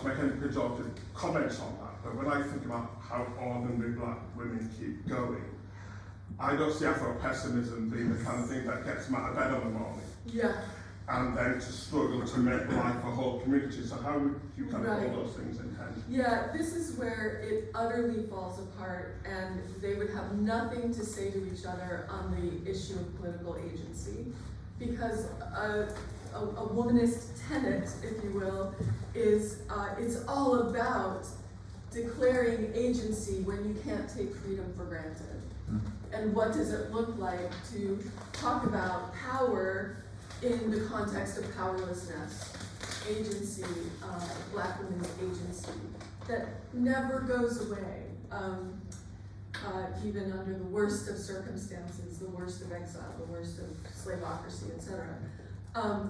make any pejorative comments on that. But when I think about how ordinary Black women keep going, I don't see Afro-pessimism being the kind of thing that gets them out of bed in the morning. Yeah. And then to struggle to make life a whole community. So how would you kind of hold those things in tension? Yeah, this is where it utterly falls apart, and they would have nothing to say to each other on the issue of political agency, because a womanist tenet, if you will, is it's all about declaring agency when you can't take freedom for granted. And what does it look like to talk about power in the context of powerlessness, agency, Black women's agency, that never goes away, even under the worst of circumstances, the worst of exile, the worst of slaveocracy, etc.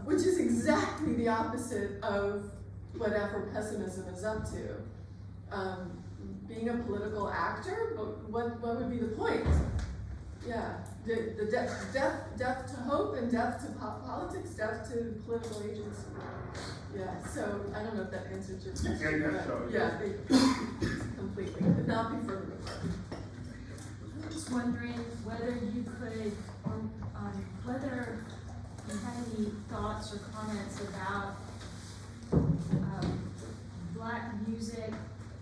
Which is exactly the opposite of what Afro-pessimism is up to. Being a political actor, what would be the point? Yeah, the death to hope and death to politics, death to political agency. Yeah, so I don't know if that answers your question. Yeah, completely. Could not be further apart. I was wondering whether you could, or whether you had any thoughts or comments about Black music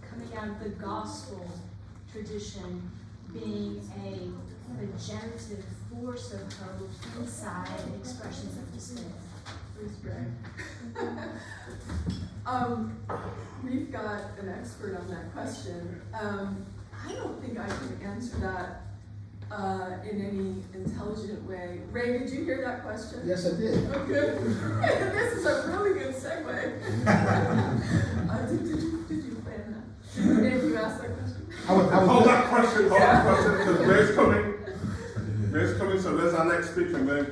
coming out of the gospel tradition being a generative force of hope inside expressions of despair. Please, Greg. We've got an expert on that question. I don't think I can answer that in any intelligent way. Ray, did you hear that question? Yes, I did. Oh, good. This is a really good segue. Did you plan that? Did you ask that question? Hold that question, because Ray's coming. Ray's coming, so there's our next speaker, and then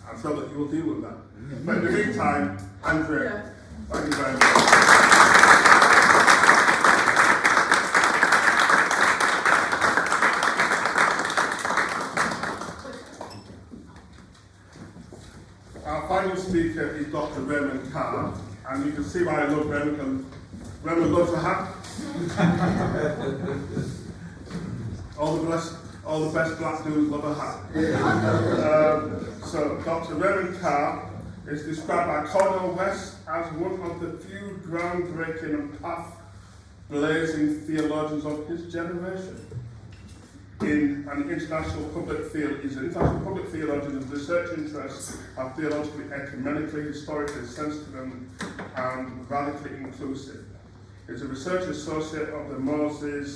I'm sure that you'll deal with that. But in the meantime, Andrea, thank you very much. Our final speaker is Dr. Raymond Carr, and you can see why I love Raymond, because Raymond loves a hat. all the best black dudes love a hat. So Dr. Raymond Carr is described by Cornel West as one of the few groundbreaking and path-blazing theologians of his generation. In an international public theologian whose research interests are theologically, ecumenically, historically sensitive and radically inclusive. He is a research associate of the Mosaic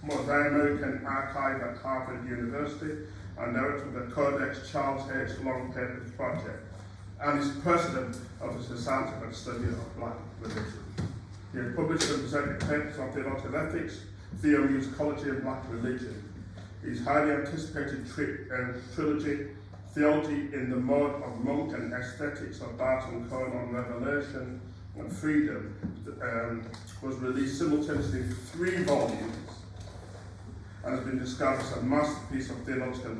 American Archive at Harvard University and director of the Codex Charles H. Long Papers Project, and is president of the Society for the Study of Black Religion. He has published and presented papers on theological ethics, theomusicology, and black religion. His highly anticipated trilogy, Theology in the Mode of Monk and Aesthetics of Barton Cohen on Revelation and Freedom, was released simultaneously in 3 volumes and has been described as a masterpiece of theological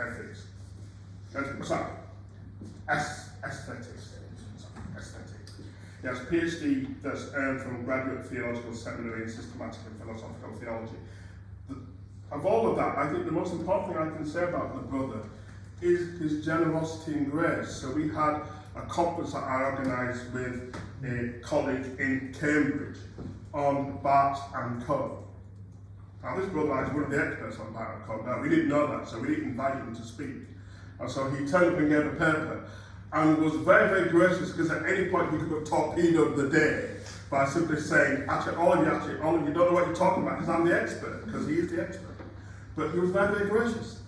ethics. Aesthetics. He has a PhD that's earned from Graduate Theological Seminary in Systematic and Philosophical Theology. Of all of that, I think the most important thing I can say about the brother is his generosity and grace. So we had a conference that I organised with a colleague in Cambridge on Bart and Co. Now this brother is one of the experts on Bart and Co. Now we didn't know that, so we didn't invite him to speak. And so he turned up and gave a paper, and was very, very gracious, because at any point he could have torpedoed the day by simply saying, actually, all of you don't know what you're talking about, because I'm the expert, because he is the expert. But he was very, very gracious.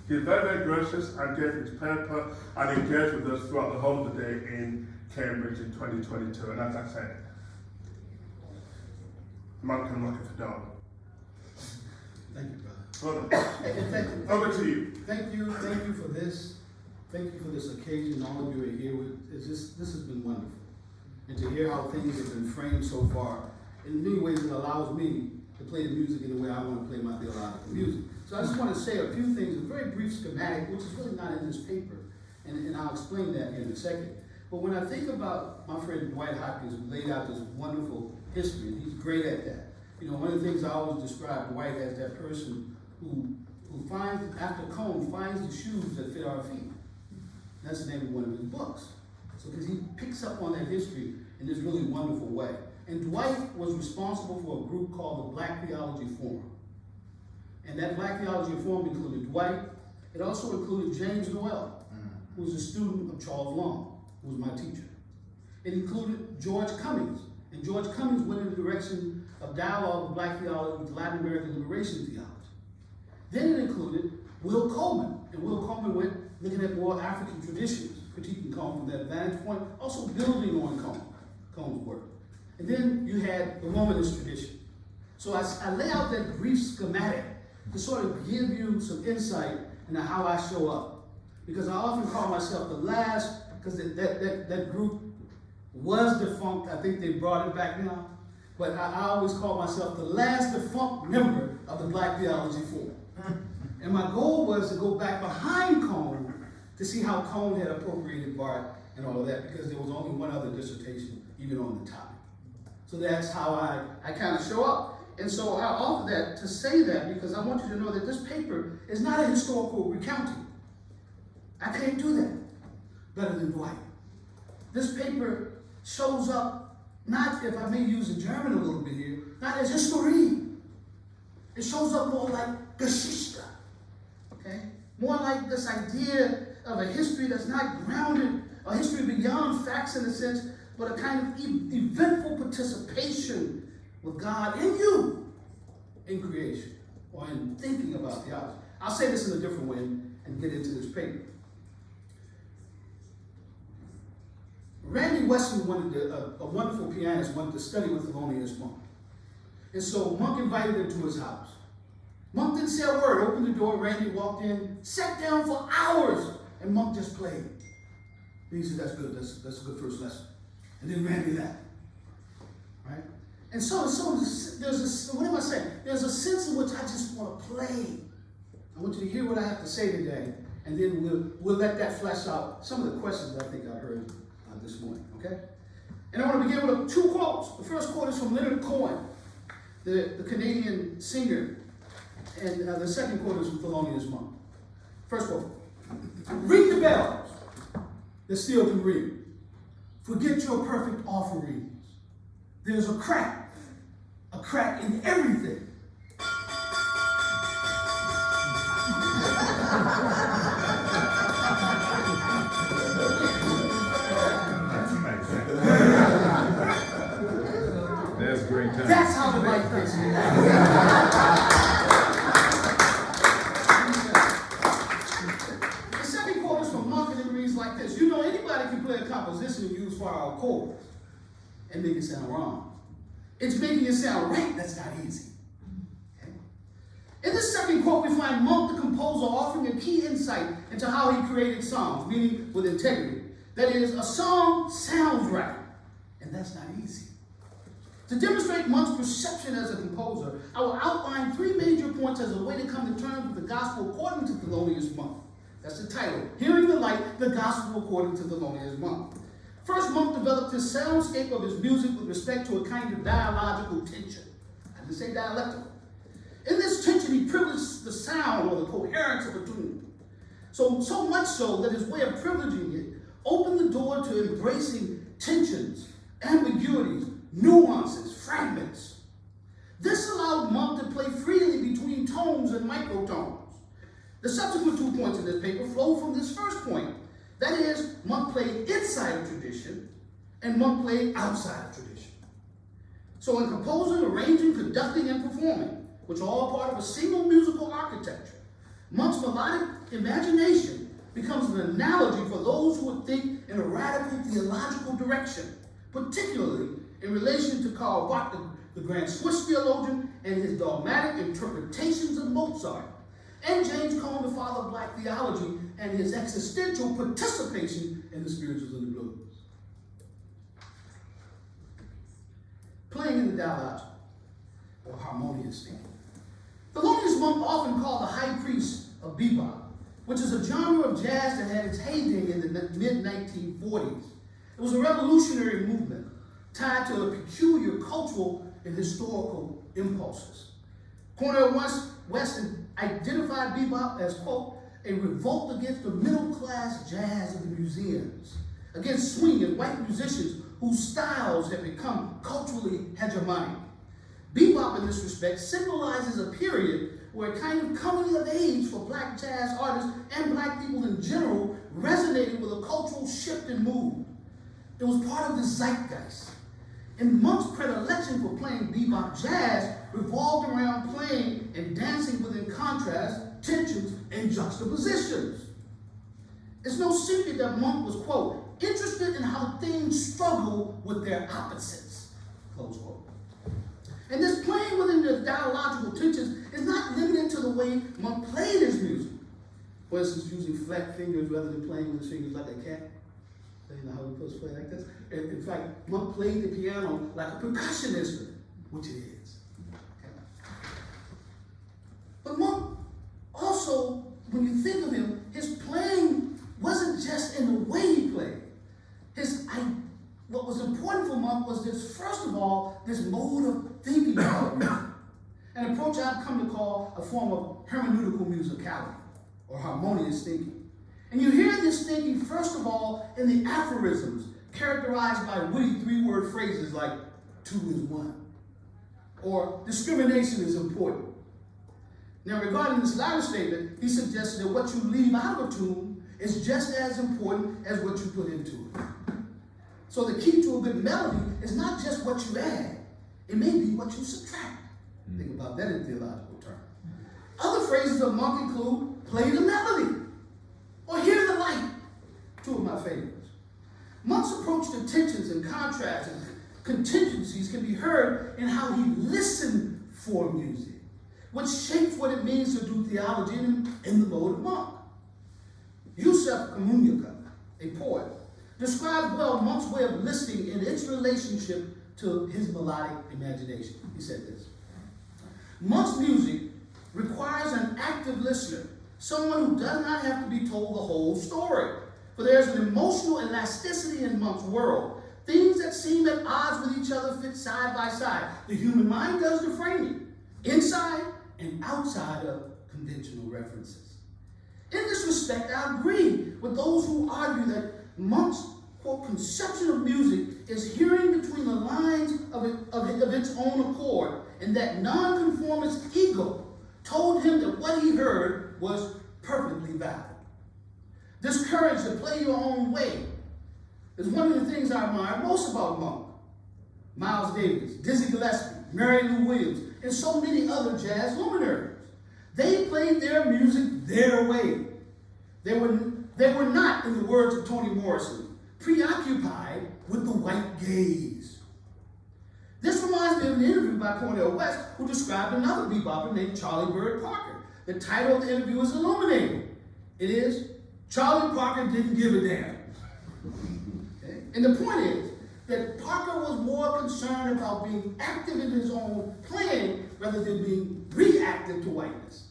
He was very, very gracious and gave his paper and engaged with us throughout the whole of the day in Cambridge in 2022. And as I said, man can rock it for dog. Thank you, brother. Brother, over to you. Thank you for this. Thank you for this occasion. All of you are here. This has been wonderful. And to hear how things have been framed so far, in many ways it allows me to play the music in the way I want to play my theological music. So I just want to say a few things, a very brief schematic, which is really not in this paper, and I'll explain that here in a second. But when I think about my friend Dwight Hopkins, who laid out this wonderful history, and he's great at that. You know, one of the things I always describe Dwight as that person who finds, after Cone, finds the shoes that fit our feet. That's the name of one of his books. So because he picks up on that history in this really wonderful way. And Dwight was responsible for a group called the Black Theology Forum. And that Black Theology Forum included Dwight. It also included James Noel, who was a student of Charles Long, who was my teacher. It included George Cummings. And George Cummings went in the direction of dialogue of black theology with Latin American liberation theology. Then it included Will Coleman. And Will Coleman went looking at more African traditions, critiquing Cone from that vantage point, also building on Cone's work. And then you had the womanist tradition. So I lay out that brief schematic to sort of give you some insight into how I show up. Because I often call myself the last, because that group was defunct. I think they brought it back now. But I always call myself the last defunct member of the Black Theology Forum. And my goal was to go back behind Cone to see how Cone had appropriated Bart and all of that, because there was only one other dissertation even on the topic. So that's how I kind of show up. And so I offer that to say that because I want you to know that this paper is not a historical recounting. I can't do that better than Dwight. This paper shows up, not, if I may use the German a little bit here, not as history. It shows up more like Geschichte. Okay? More like this idea of a history that's not grounded, a history beyond tracks in a sense, but a kind of eventful participation with God in you in creation or in thinking about theology. I'll say this in a different way and get into this paper. Randy Weston a wonderful pianist, wanted to study with Thelonious Monk. And so Monk invited him to his house. Monk didn't say a word, opened the door, Randy walked in, sat down for hours, and Monk just played. And he said, that's good, that's a good first lesson. And then Randy left, right? And so there's what am I saying? There's a sense in which I just want to play. I want you to hear what I have to say today, and then we'll let that flesh out some of the questions that I think I heard this morning, okay? And I want to begin with 2 quotes. The first quote is from Leonard Cohen, the Canadian singer, and the second quote is from Thelonious Monk. First quote: ring the bells that still can ring. Forget your perfect offerings. There's a crack in everything. That's great time. That's how the right fits me. The second quote is from Monk, and it reads like this: you know, anybody can play a composition and use far-out chords and make it sound wrong. It's making it sound right that's not easy. Okay? In this second quote, we find Monk, the composer, offering a key insight into how he created songs, meaning with integrity. That is, a song sounds right, and that's not easy. To demonstrate Monk's perception as a composer, I will outline 3 major points as a way to come to terms with the gospel according to Thelonious Monk. That's the title: Hearing the Light, the Gospel According to Thelonious Monk. First, Monk developed his soundscape of his music with respect to a kind of dialogical tension. I didn't say dialectical. In this tension, he privileged the sound or the coherence of a tune. So much so that his way of privileging it opened the door to embracing tensions, ambiguities, nuances, fragments. This allowed Monk to play freely between tones and microtones. The subsequent 2 points in this paper flow from this first point. That is, Monk played inside of tradition, and Monk played outside of tradition. So in composing, arranging, conducting, and performing, which are all part of a single musical architecture, Monk's melodic imagination becomes an analogy for those who would think in a radical theological direction, particularly in relation to Karl Barth, the grand Swiss theologian, and his dogmatic interpretations of Mozart, and James Cone, the father of Black theology, and his existential participation in the spirituals and the blues. Playing in the dialogical, or harmonious thinking. Thelonious Monk, often called the high priest of bebop, which is a genre of jazz that had its heyday in the mid-1940s. It was a revolutionary movement tied to a peculiar cultural and historical impulses. Cornel West identified bebop as, quote, a revolt against the middle-class jazz of the museums, against swing and white musicians whose styles had become culturally hegemonic. Bebop, in this respect, symbolizes a period where a kind of coming of age for Black jazz artists and Black people in general resonated with a cultural shift and mood. It was part of the zeitgeist. And Monk's predilection for playing bebop jazz revolved around playing and dancing within contrast, tensions, and juxtapositions. It's no secret that Monk was, quote, interested in how things struggle with their opposites, close quote. And this playing within the dialogical tensions is not limited to the way Monk played his music. For instance, using flat fingers rather than playing with his fingers like a cat. You know how we're supposed to play like this? And in fact, Monk played the piano like a percussion instrument, which it is. Okay. But Monk also, when you think of him, his playing wasn't just in the way he played. What was important for Monk was this, first of all, this mode of thinking about music, an approach I've come to call a form of hermeneutical musicality, or harmonious thinking. And you hear this thinking, first of all, in the aphorisms, characterized by witty 3-word phrases like, 2 is 1, or discrimination is important. Now, regarding this latter statement, he suggests that what you leave out of a tune is just as important as what you put into it. So the key to a good melody is not just what you add, it may be what you subtract. Think about that in theological terms. Other phrases of Monk include play the melody or hear the light, two of my favorites. Monk's approach to tensions and contrasts and contingencies can be heard in how he listened for music, which shapes what it means to do theology in the mode of Monk. Yusef Komunyaka, a poet, described well Monk's way of listening and its relationship to his melodic imagination. He said this: Monk's music requires an active listener, someone who does not have to be told the whole story. For there's an emotional elasticity in Monk's world. Things that seem at odds with each other fit side by side. The human mind does the framing, inside and outside of conventional references. In this respect, I agree with those who argue that Monk's, quote, conception of music is hearing between the lines of its own accord, and that nonconformist ego told him that what he heard was perfectly valid. This courage to play your own way is one of the things I admire most about Monk. Miles Davis, Dizzy Gillespie, Mary Lou Williams, and so many other jazz luminaries. They played their music their way. They were not, in the words of Toni Morrison, preoccupied with the white gaze. This reminds me of an interview by Cornel West, who described another bebopper named Charlie Bird Parker. The title of the interview is illuminating. It is, Charlie Parker Didn't Give a Damn. Okay? And the point is that Parker was more concerned about being active in his own playing rather than being reactive to whiteness.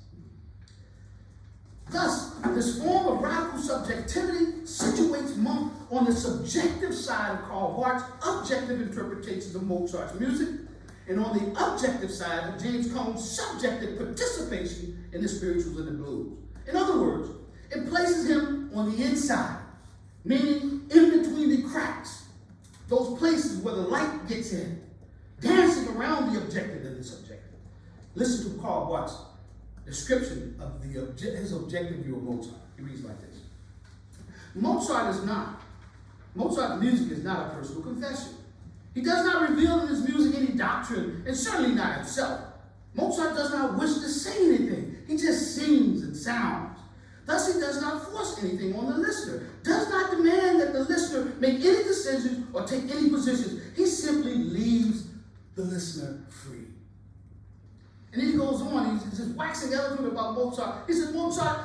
Thus, this form of radical subjectivity situates Monk on the subjective side of Karl Barth's objective interpretations of Mozart's music, and on the objective side of James Cone's subjective participation in the spirituals and the blues. In other words, it places him on the inside, meaning in between the cracks, those places where the light gets in, dancing around the objective and the subjective. Listen to Karl Barth's description of his objective view of Mozart. He reads like this: Mozart's music is not a personal confession. He does not reveal in his music any doctrine, and certainly not himself. Mozart does not wish to say anything. He just sings and sounds. Thus, he does not force anything on the listener, does not demand that the listener make any decisions or take any positions. He simply leaves the listener free. And then he goes on, he's just waxing eloquent about Mozart. He says, Mozart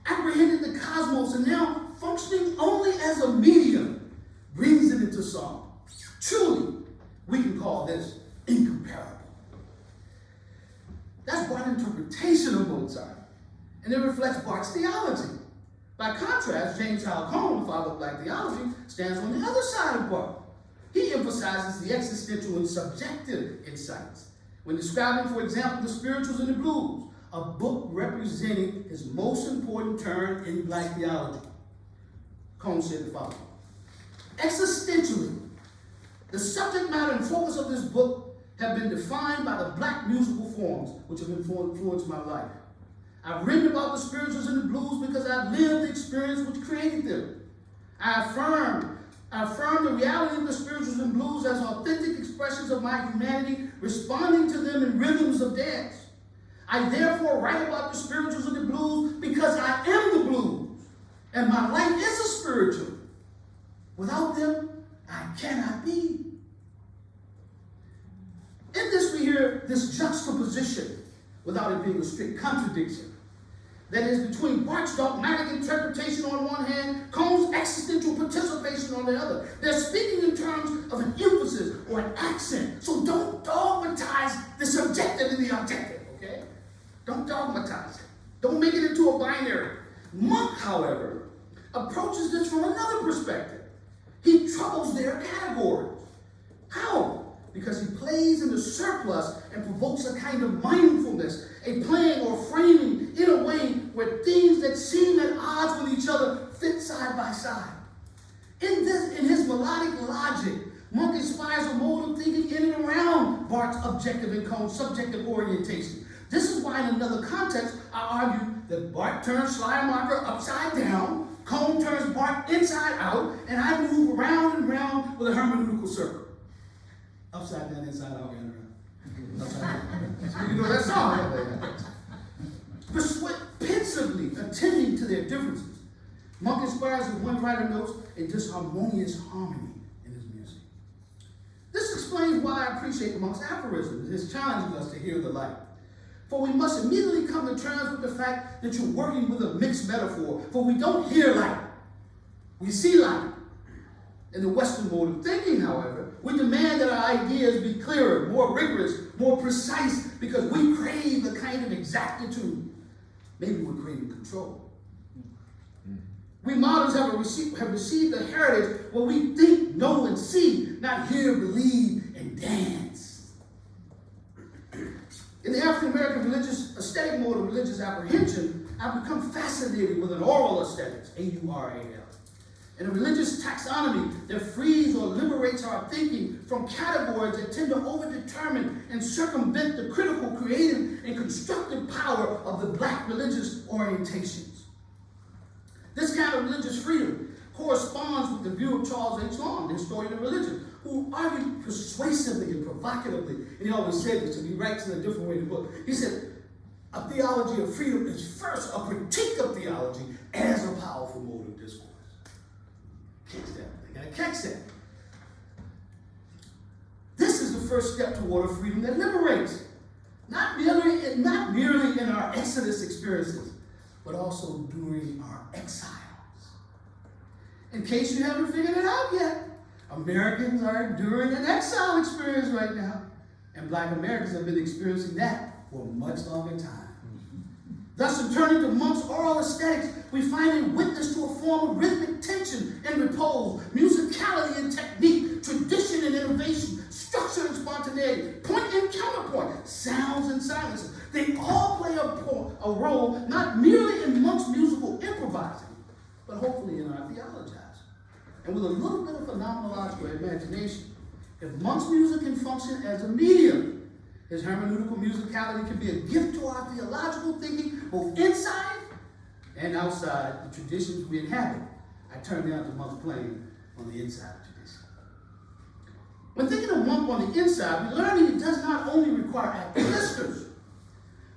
apprehended the cosmos and now, functioning only as a medium, brings it into song. Truly, we can call this incomparable. That's Barth's interpretation of Mozart, and it reflects Barth's theology. By contrast, James Howell Cone, the father of Black theology, stands on the other side of Barth. He emphasizes the existential and subjective insights when describing, for example, the spirituals and the blues, a book representing his most important turn in Black theology. Cone said the following: existentially, the subject matter and focus of this book have been defined by the Black musical forms which have influenced my life. I've written about the spirituals and the blues because I've lived the experience which created them. I affirm the reality of the spirituals and blues as authentic expressions of my humanity, responding to them in rhythms of dance. I therefore write about the spirituals and the blues because I am the blues, and my life is a spiritual. Without them, I cannot be. In this, we hear this juxtaposition, without it being a strict contradiction, that is between Barth's dogmatic interpretation on one hand, Cone's existential participation on the other. They're speaking in terms of an emphasis or an accent. So don't dogmatize the subjective and the objective, okay? Don't dogmatize it. Don't make it into a binary. Monk, however, approaches this from another perspective. He troubles their categories. How? Because he plays in the surplus and provokes a kind of mindfulness, a playing or framing in a way where things that seem at odds with each other fit side by side. In his melodic logic, Monk inspires a mode of thinking in and around Barth's objective and Cone's subjective orientation. This is why in another context, I argue that Barth turned Schleiermacher upside down Comb turns bark inside out, and I move around and round with a hermeneutical circle. Upside down, inside out, and around. Upside down. You know that song. Pensively attending to their differences. Monk inspires, as one writer notes, a disharmonious harmony in his music. This explains why I appreciate Monk's aphorism. It is challenging us to hear the light. For we must immediately come to terms with the fact that you're working with a mixed metaphor, for we don't hear light. We see light. In the Western mode of thinking, however, we demand that our ideas be clearer, more rigorous, more precise, because we crave the kind of exactitude. Maybe we're craving control. We moderns have received a heritage where we think, know, and see, not hear, believe, and dance. In the African American religious aesthetic mode of religious apprehension, I've become fascinated with an oral aesthetics, A-U-R-A-L. In a religious taxonomy that frees or liberates our thinking from categories that tend to overdetermine and circumvent the critical, creative, and constructive power of the Black religious orientations. This kind of religious freedom corresponds with the view of Charles H. Long, the historian of religion, who argued persuasively and provocatively, and he always said this, and he writes in a different way in the book. He said, a theology of freedom is first a critique of theology as a powerful mode of discourse. Catch that. They gotta catch that. This is the first step toward a freedom that liberates, not merely in our Exodus experiences, but also during our exiles. In case you haven't figured it out yet, Americans are enduring an exile experience right now, and Black Americans have been experiencing that for a much longer time. Thus, in turning to Monk's oral aesthetics, we find a witness to a form of rhythmic tension and repose, musicality and technique, tradition and innovation, structure and spontaneity, point and counterpoint, sounds and silences. They all play a role not merely in Monk's musical improvising, but hopefully in our theologizing. And with a little bit of phenomenological imagination, if Monk's music can function as a medium, his hermeneutical musicality can be a gift to our theological thinking, both inside and outside the traditions we inhabit. I turn now to Monk's playing on the inside of tradition. When thinking of Monk on the inside, we learn that he does not only require active listeners.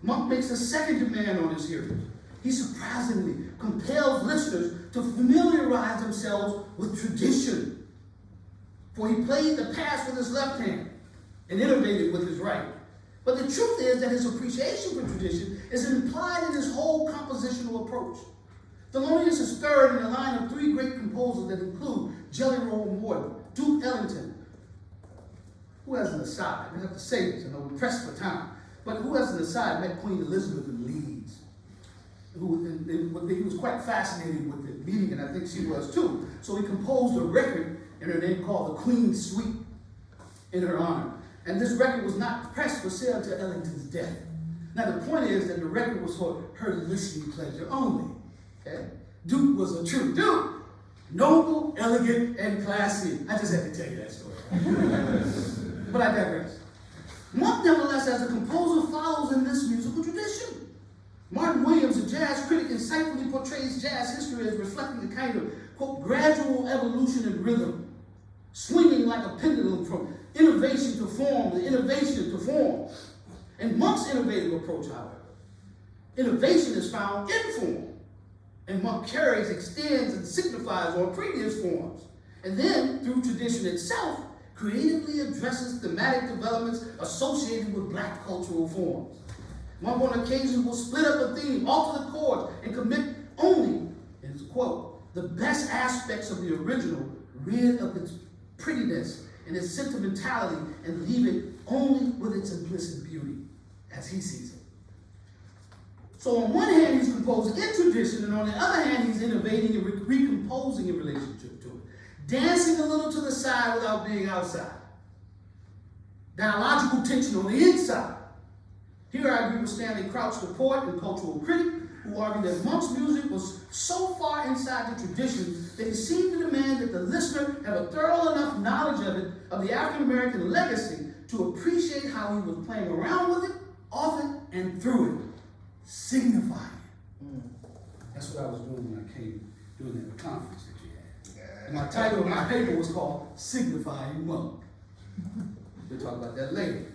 Monk makes a second demand on his hearers. He surprisingly compels listeners to familiarize themselves with tradition. For he played the past with his left hand and innovated with his right. But the truth is that his appreciation for tradition is implied in his whole compositional approach. Thelonious is third in a line of three great composers that include Jelly Roll Morton, Duke Ellington, who has an aside, I have to say this, I know we're pressed for time, but who has an aside met Queen Elizabeth in Leeds. He was quite fascinated with the meeting, and I think she was too. So he composed a record in her name called the Queen's Suite in her honor. And this record was not pressed for sale until Ellington's death. Now the point is that the record was for her listening pleasure only. Okay? Duke was a true Duke. Noble, elegant, and classy. I just had to tell you that story. But I digress. Monk, nevertheless, as a composer, follows in this musical tradition. Martin Williams, a jazz critic, insightfully portrays jazz history as reflecting a kind of, quote, gradual evolution in rhythm, swinging like a pendulum from innovation to form, to innovation to form. And Monk's innovative approach, however, innovation is found in form, and Monk carries, extends, and signifies on previous forms, and then, through tradition itself, creatively addresses thematic developments associated with Black cultural forms. Monk on occasion will split up a theme, alter the chords, and commit only, in his quote, the best aspects of the original, rid of its prettiness and its sentimentality, and leave it only with its implicit beauty, as he sees it. So on one hand, he's composing in tradition, and on the other hand, he's innovating and recomposing in relationship to it. Dancing a little to the side without being outside. Dialogical tension on the inside. Here I agree with Stanley Crouch, the poet and cultural critic, who argued that Monk's music was so far inside the tradition that he seemed to demand that the listener have a thorough enough knowledge of it, of the African-American legacy, to appreciate how he was playing around with it, off it, and through it, signifying it. That's what I was doing when I came during that conference that you had. And my title of my paper was called Signifying Monk. We'll talk about that later.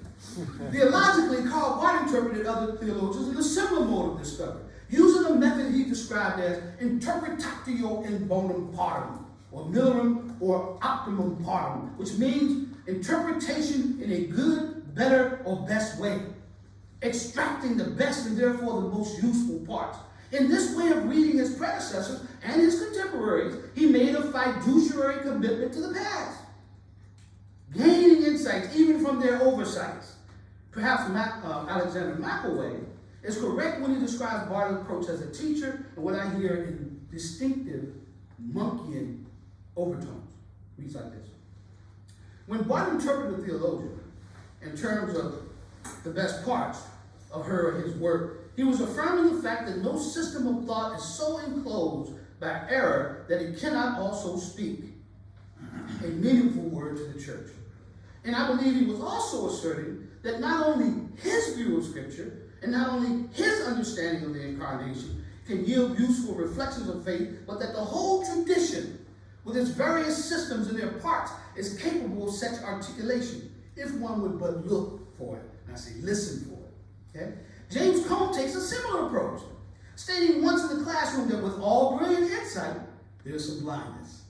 Theologically, Karl Barth interpreted other theologians in a similar mode of discovery, using a method he described as interpretatio in bonum partum, or millorum or optimum partum, which means interpretation in a good, better, or best way, extracting the best and therefore the most useful parts. In this way of reading his predecessors and his contemporaries, he made a fiduciary commitment to the past, gaining insights even from their oversights. Perhaps Alexander McElway is correct when he describes Barth's approach as a teacher and what I hear in distinctive Monkian overtones. Reads like this. When Barth interpreted a theologian in terms of the best parts of her or his work, he was affirming the fact that no system of thought is so enclosed by error that it cannot also speak a meaningful word to the church. And I believe he was also asserting that not only his view of Scripture and not only his understanding of the incarnation can yield useful reflections of faith, but that the whole tradition, with its various systems and their parts, is capable of such articulation, if one would but look for it. And I say listen for it. Okay? James Cone takes a similar approach, stating once in the classroom that with all brilliant insight, there's some blindness.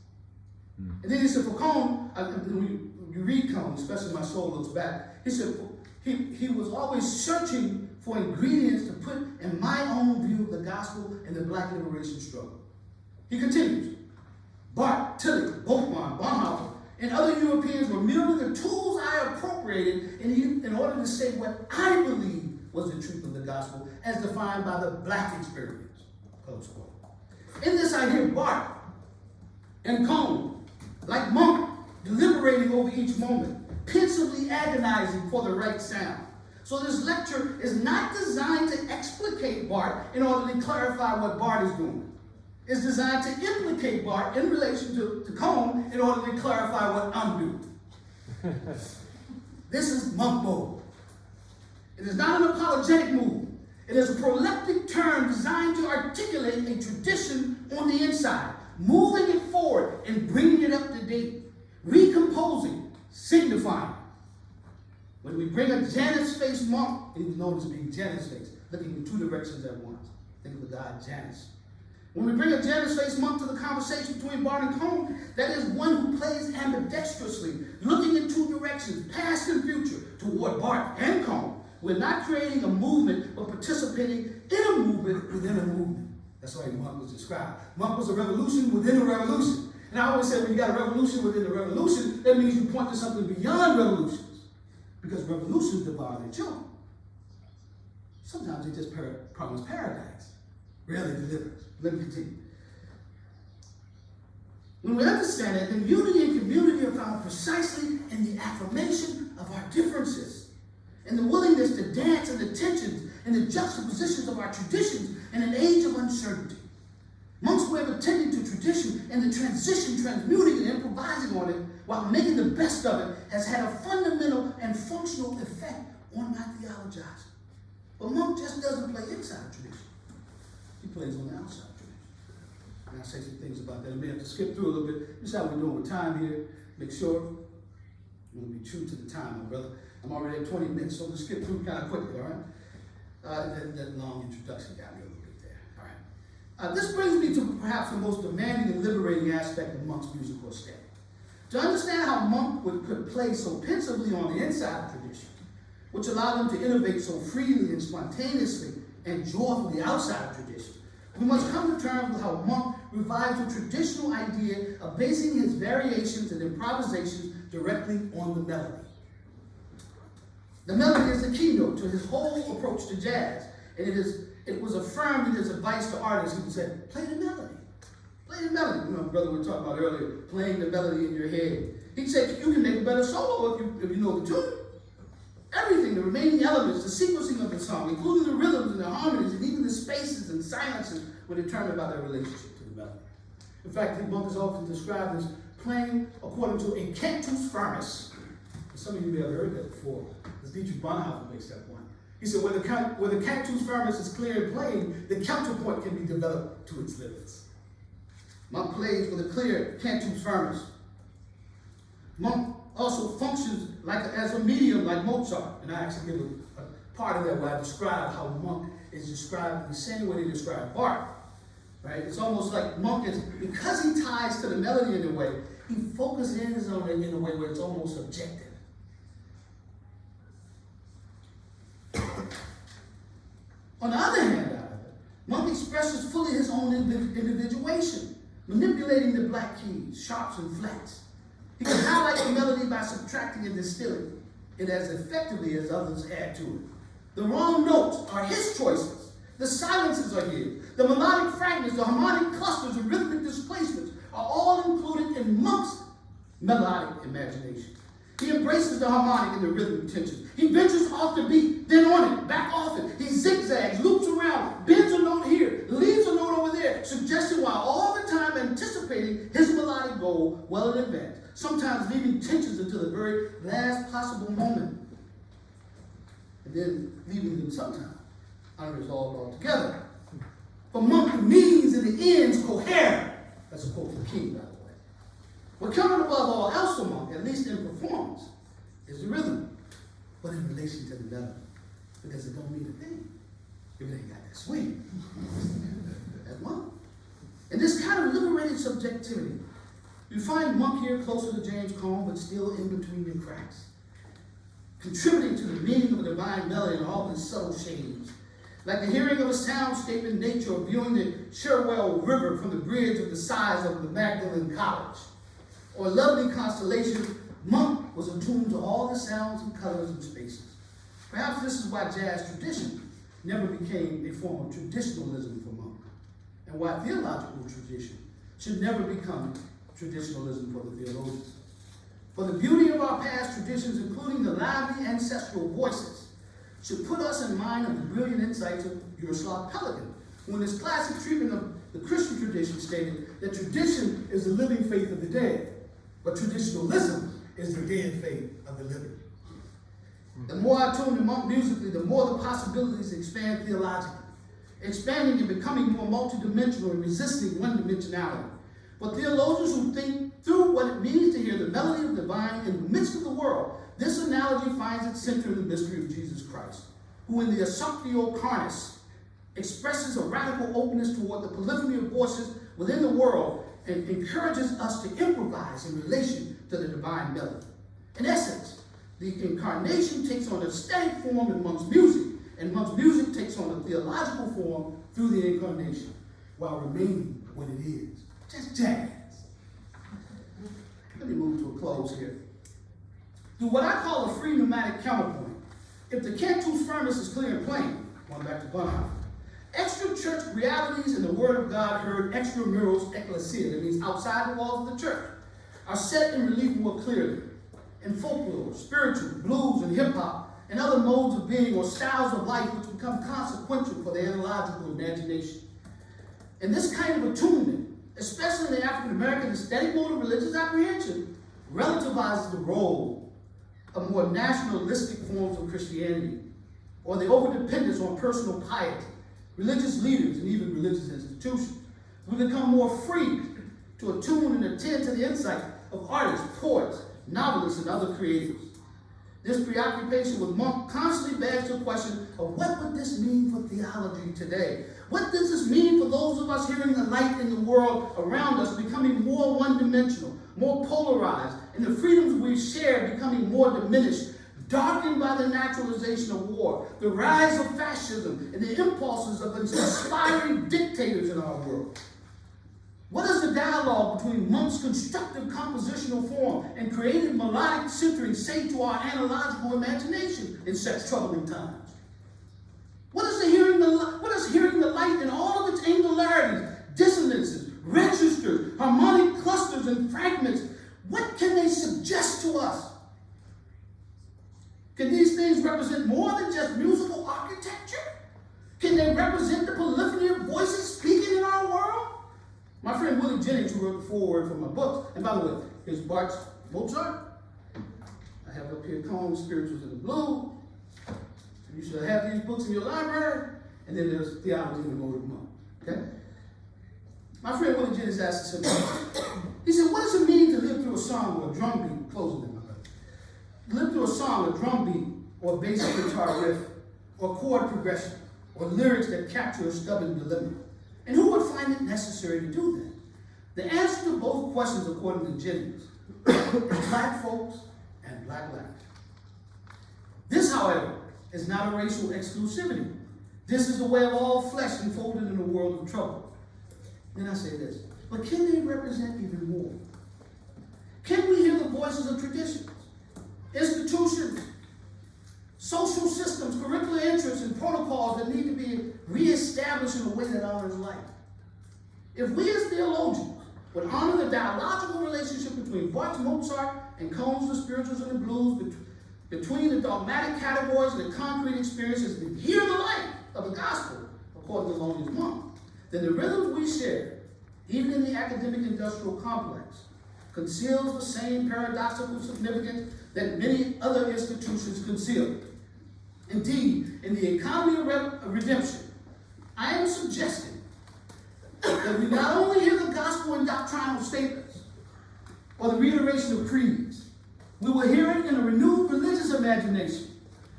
And then he said for Cone, when you read Cone, especially My Soul Looks Back, he said he was always searching for ingredients to put in my own view of the gospel and the black liberation struggle. He continues, Barth, Tillich, Bultmann, Bonhoeffer, and other Europeans were merely the tools I appropriated in order to say what I believe was the truth of the gospel as defined by the black experience. Close quote. In this I hear Barth and Cone, like Monk, deliberating over each moment, pensively agonizing for the right sound. So this lecture is not designed to explicate Barth in order to clarify what Barth is doing. It's designed to implicate Barth in relation to Cone in order to clarify what I'm doing. This is Monk mode. It is not an apologetic move. It is a proleptic term designed to articulate a tradition on the inside, moving it forward and bringing it up to date, recomposing, signifying. When we bring a Janus-faced monk, he was known as being Janus-faced, looking in two directions at once. Think of the god Janus. When we bring a Janus-faced monk to the conversation between Barth and Cone, that is one who plays ambidextrously, looking in two directions, past and future, toward Barth and Cone. We're not creating a movement, but participating in a movement within a movement. That's why Monk was described. Monk was a revolution within a revolution. And I always say when you got a revolution within a revolution, that means you point to something beyond revolutions. Because revolutions devour their children. Sometimes they just promise paradise. Rarely deliverance. Let me continue. When we understand that, then unity and community are found precisely in the affirmation of our differences, and the willingness to dance in the tensions and the juxtapositions of our traditions in an age of uncertainty. Monk's way of attending to tradition and the transition, transmuting and improvising on it while making the best of it has had a fundamental and functional effect on my theologizing. But Monk just doesn't play inside tradition. He plays on the outside tradition. And I'll say some things about that. I may have to skip through a little bit. This is how we're doing with time here. Make sure I'm going to be true to the time, my brother. I'm already at 20 minutes, so I'm going to skip through kind of quickly, all right? That long introduction got me a little bit there, all right? This brings me to perhaps the most demanding and liberating aspect of Monk's musical estate. To understand how Monk could play so pensively on the inside of tradition, which allowed him to innovate so freely and spontaneously and joyfully outside of tradition, we must come to terms with how Monk revived the traditional idea of basing his variations and improvisations directly on the melody. The melody is the keynote to his whole approach to jazz, and it was affirmed in his advice to artists. He said, play the melody. Play the melody. You know, brother we were talking about earlier, playing the melody in your head. He said, you can make a better solo if you know the tune. Everything, the remaining elements, the sequencing of the song, including the rhythms and the harmonies, and even the spaces and silences were determined by their relationship to the melody. In fact, Monk is often described as playing according to a cantus firmus. Some of you may have heard that before. Dietrich Bonhoeffer makes that point. He said, where the cantus firmus is clear and plain, the counterpoint can be developed to its limits. Monk plays with a clear cantus firmus. Monk also functions as a medium like Mozart, and I actually give a part of that where I describe how Monk is described in the same way they describe Bach. Right? It's almost like Monk is, because he ties to the melody in a way, he focuses on it in a way where it's almost objective. On the other hand, Monk expresses fully his own individuation, manipulating the black keys, sharps and flats. He can highlight the melody by subtracting and distilling it as effectively as others add to it. The wrong notes are his choices. The silences are his. The melodic fragments, the harmonic clusters, and rhythmic displacements are all included in Monk's melodic imagination. He embraces the harmonic and the rhythmic tension. He ventures off the beat, then on it, back off it. He zigzags, loops around, bends a note here, leaves a note over there, suggesting while all the time anticipating his melodic goal well in advance, sometimes leaving tensions until the very last possible moment, and then leaving them sometimes unresolved altogether. For Monk, the means and the ends cohere. That's a quote from King, by the way. What comes above all else for Monk, at least in performance, is the rhythm, but in relation to the melody, because it don't mean a thing if it ain't got that swing. That's Monk. And this kind of liberated subjectivity, you find Monk here closer to James Cone, but still in between the cracks, contributing to the meaning of a divine melody in all its subtle shades. Like the hearing of a soundscape in nature, or viewing the Cherwell River from the bridge of the sides of the Magdalen College, or lovely constellation, Monk was attuned to all the sounds and colors and spaces. Perhaps this is why jazz tradition never became a form of traditionalism for Monk, and why theological tradition should never become traditionalism for the theologians. For the beauty of our past traditions, including the lively ancestral voices, should put us in mind of the brilliant insights of Jaroslav Pelikan, who in his classic treatment of the Christian tradition stated that tradition is the living faith of the dead, but traditionalism is the dead faith of the living. The more I tune to Monk musically, the more the possibilities expand theologically, expanding and becoming more multidimensional and resisting one-dimensionality. For theologians who think through what it means to hear the melody of the divine in the midst of the world, this analogy finds its center in the mystery of Jesus Christ, who in the Assumptio Carnis expresses a radical openness toward the polyphony of voices within the world and encourages us to improvise in relation to the divine melody. In essence, the incarnation takes on a static form in Monk's music, and Monk's music takes on a theological form through the incarnation, while remaining what it is, just jazz. Let me move to a close here. Through what I call a free pneumatic counterpoint, if the cantus firmus is clear and plain, going back to Bonhoeffer, extra church realities in the Word of God heard extramuros ecclesia, that means outside the walls of the church, are set in relief more clearly in folklore, spiritual, blues, and hip-hop, and other modes of being or styles of life which become consequential for the analogical imagination. And this kind of attunement, especially in the African-American aesthetic mode of religious apprehension, relativizes the role of more nationalistic forms of Christianity, or the overdependence on personal piety, religious leaders, and even religious institutions. We become more free to attune and attend to the insight of artists, poets, novelists, and other creators. This preoccupation with Monk constantly begs the question of what would this mean for theology today? What does this mean for those of us hearing the light in the world around us becoming more one-dimensional, more polarized, and the freedoms we share becoming more diminished, darkened by the naturalization of war, the rise of fascism, and the impulses of inspiring dictators in our world? What does the dialogue between Monk's constructive compositional form and creative melodic centering say to our analogical imagination in such troubling times? What is hearing the light in all of its angularities, dissonances, registers, harmonic clusters, and fragments? What can they suggest to us? Can these things represent more than just musical architecture? Can they represent the polyphony of voices speaking in our world? My friend Willie Jennings, who wrote the foreword for my books, and by the way, here's Bach's Mozart. I have up here Cone's Spirituals in the Blue. You should have these books in your library. And then there's Theology in the Mode of Monk. Okay? My friend Willie Jennings asked us something. He said, what does it mean to live through a song or a drum beat, closing in my brother? Live through a song, a drum beat, or a bass guitar riff, or chord progression, or lyrics that capture a stubborn dilemma. And who would find it necessary to do that? The answer to both questions, according to Jennings, is black folks and black life. This, however, is not a racial exclusivity. This is the way of all flesh enfolded in a world of trouble. Then I say this, but can they represent even more? Can we hear the voices of traditions, institutions, social systems, curricular interests, and protocols that need to be reestablished in a way that honors life? If we as theologians would honor the dialogical relationship between Bach, Mozart, and Combs, the spirituals and the blues, between the dogmatic categories and the concrete experiences, and hear the light of the gospel, according to Thelonious Monk, then the rhythms we share, even in the academic industrial complex, conceals the same paradoxical significance that many other institutions conceal. Indeed, in the economy of redemption, I am suggesting that we not only hear the gospel in doctrinal statements or the reiteration of creeds, we will hear it in a renewed religious imagination.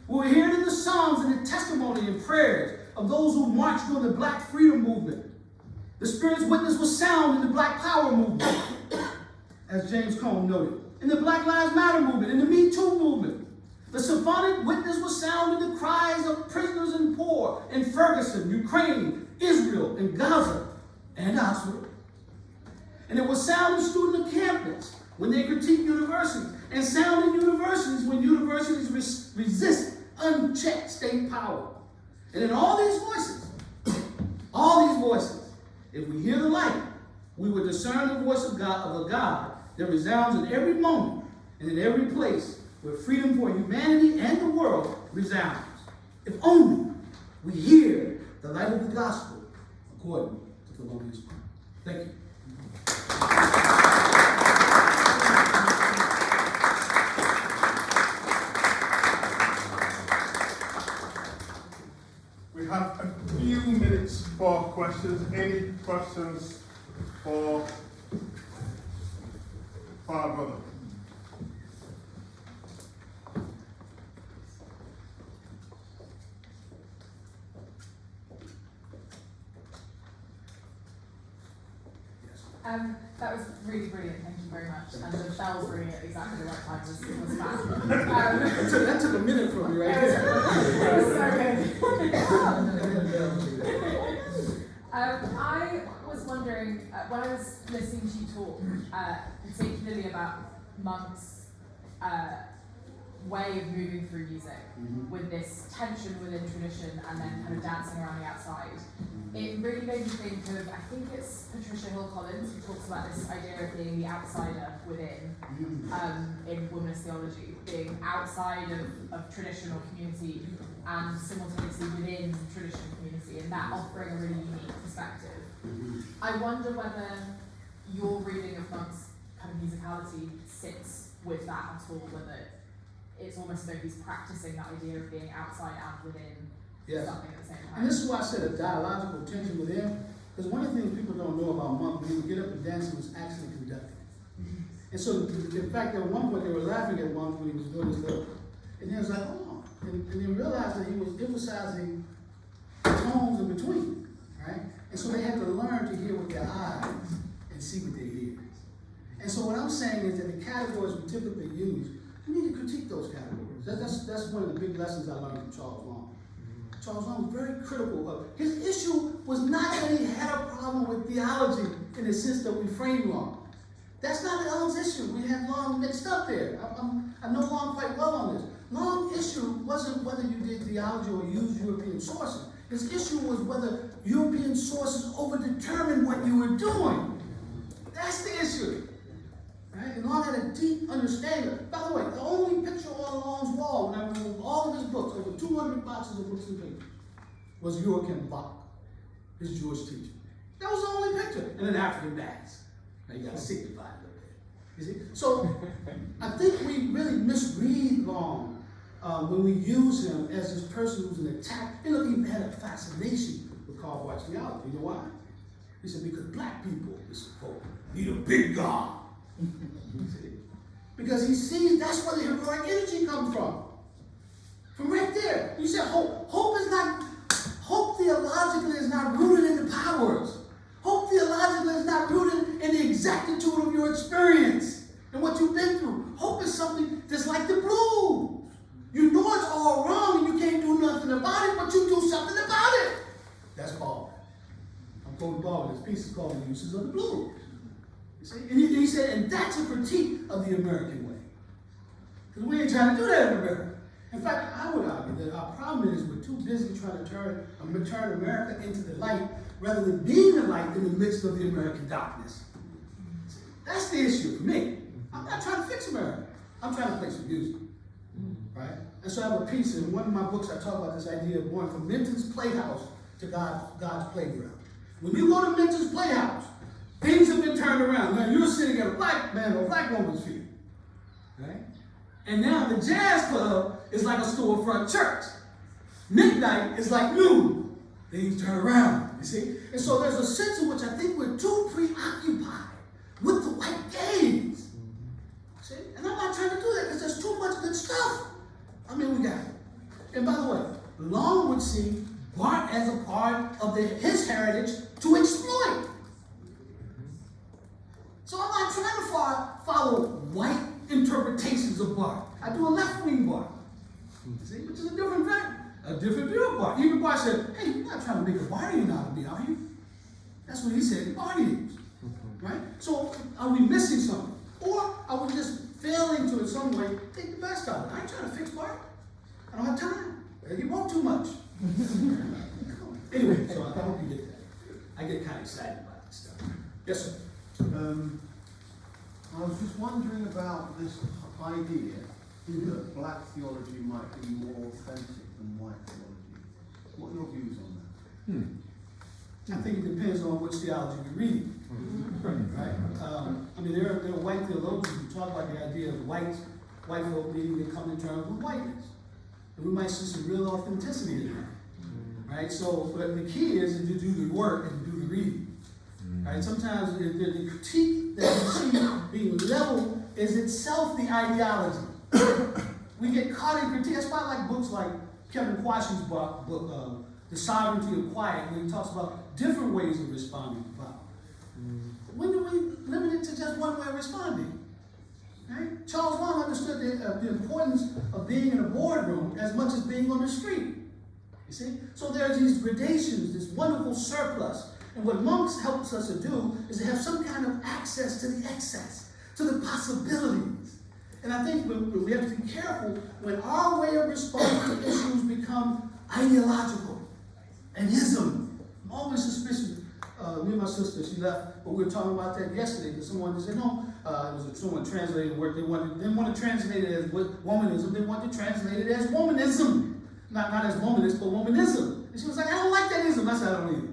We will hear it in the Psalms and the testimony and prayers of those who marched during the Black Freedom Movement. The Spirit's witness was sound in the Black Power movement, as James Cone noted, in the Black Lives Matter movement, in the Me Too movement. The symphonic witness was sound in the cries of prisoners and poor in Ferguson, Ukraine, Israel, and Gaza, and Oxford. And it was sound in student encampments when they critiqued universities, and sound in universities when universities resist unchecked state power. And in all these voices, if we hear the light, we will discern the voice of God, of a God that resounds in every moment and in every place where freedom for humanity and the world resounds. If only we hear the light of the gospel according to Thelonious Monk. Thank you. We have a few minutes for questions. Any questions for our brother? That was really brilliant, thank you very much. And the bells ringing at exactly the right time was fab. That took a minute from me right there. there. It was so good. I was wondering, when I was listening to you talk, particularly about Monk's way of moving through music, with this tension within tradition and then kind of dancing around the outside, it really made me think of, I think it's Patricia Hill Collins who talks about this idea of being the outsider within, in womanist theology, being outside of traditional community and simultaneously within traditional community, and that offering a really unique perspective. I wonder whether your reading of Monk's kind of musicality sits with that at all, whether it's almost as though he's practicing that idea of being outside and within something at the same time. And this is why I said a dialogical tension within, because one of the things people don't know about Monk, when he would get up and dance, he was actually conducting. And so, in fact, at one point they were laughing at Monk when he was doing his little, and he was like, oh, and they realized that he was emphasizing tones in between, right? And so they had to learn to hear with their eyes and see with their ears. And so what I'm saying is that the categories we typically use, we need to critique those categories. That's one of the big lessons I learned from Charles Long. Charles Long was very critical of, his issue was not that he had a problem with theology in the sense that we frame Long. That's not Long's issue. We have Long mixed up there. I know Long quite well on this. Long's issue wasn't whether you did theology or used European sources. His issue was whether European sources overdetermined what you were doing. That's the issue. Right? And Long had a deep understanding. By the way, the only picture on Long's wall, when I removed all of his books, over 200 boxes of books and papers, was Joachim Bach, his Jewish teacher. That was the only picture. And an African mask. Now you got to signify a little bit. You see? So I think we really misread Long when we use him as this person who's an attack. You know, he had a fascination with Karl Barth's theology. You know why? He said, because black people, this is quote, need a big God. Because he sees that's where the heroic energy comes from. From right there. You said hope. Hope theologically is not rooted in the powers. Hope theologically is not rooted in the exactitude of your experience and what you've been through. Hope is something that's like the blues. You know it's all wrong and you can't do nothing about it, but you do something about it. That's Baldwin. I'm quoting Baldwin. His piece is called The Uses of the Blues. You see? And he said, and that's a critique of the American way. Because we ain't trying to do that in America. In fact, I would argue that our problem is we're too busy trying to turn America into the light rather than being the light in the midst of the American darkness. That's the issue for me. I'm not trying to fix America. I'm trying to play some music. Right? And so I have a piece in one of my books. I talk about this idea of going from Minton's Playhouse to God's playground. When you go to Minton's Playhouse, things have been turned around. Now you're sitting at a black man or a black woman's feet. Right? And now the jazz club is like a storefront church. Midnight is like noon. Things turn around, you see? And so there's a sense in which I think we're too preoccupied with the white gaze. See? And I'm not trying to do that because there's too much good stuff. I mean, we got it. And by the way, Long would see Bart as a part of his heritage to exploit. So I'm not trying to follow white interpretations of Bart. I do a left-wing Bart. See, which is a different view of Bart. Even Bart said, hey, you're not trying to make a Bartian out of me, are you? That's what he said, the Bartians. Right? So are we missing something? Or are we just failing to, in some way, take the best out of it? I ain't trying to fix Bart. I don't have time. You want too much. Anyway, so I hope you get that. I get kind of excited about this stuff. Yes, sir. I was just wondering about this idea that black theology might be more authentic than white theology. What are your views on that? I think it depends on which theology you're reading. Right? I mean, there are white theologians who talk about the idea of white folk needing to come to terms with whiteness. And we might see some real authenticity in that. Right? So, but the key is to do the work and to do the reading. Right? Sometimes the critique that we see being leveled is itself the ideology. We get caught in critique. That's why I like books like Kevin Quashie's book, The Sovereignty of Quiet, where he talks about different ways of responding to power. When do we limit it to just one way of responding? Right? Charles Long understood the importance of being in a boardroom as much as being on the street. You see? So there's these gradations, this wonderful surplus. And what monks helps us to do is to have some kind of access to the excess, to the possibilities. And I think we have to be careful when our way of responding to issues become ideological and ism. I'm always suspicious. Me and my sister, she left, but we were talking about that yesterday because someone said, no, it was someone translated the word. They didn't want to translate it as womanism, they wanted to translate it as womanism. Not as womanist, but womanism. And she was like, I don't like that ism. I said, I don't either.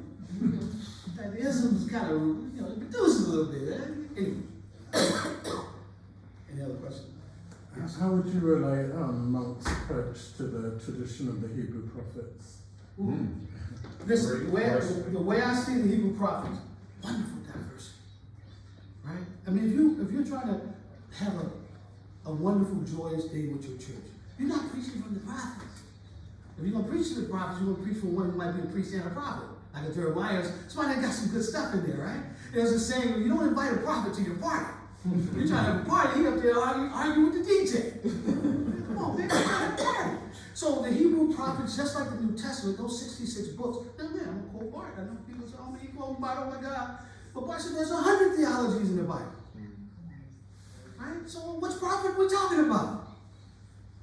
That ism is kind of, it reduces a little bit. Anyway. Any other questions? How would you relate Monk's approach to the tradition of the Hebrew prophets? Listen, the way I see the Hebrew prophets, wonderful diversity, right? I mean, if you're trying to have a wonderful, joyous day with your church, you're not preaching from the prophets. If you're going to preach to the prophets, you're going to preach from one who might be a priest and a prophet, like a Jeremiah. Somebody that got some good stuff in there, right? There's a saying, you don't invite a prophet to your party. You're trying to have a party, he up there arguing with the DJ. Come on, man, you're trying to have a party. So the Hebrew prophets, just like the New Testament, those 66 books, man, I'm going to quote Bart. I know people say, oh man, you quote Bart, oh my God. But Bart said there's 100 theologies in the Bible. Right? So which prophet are we talking about?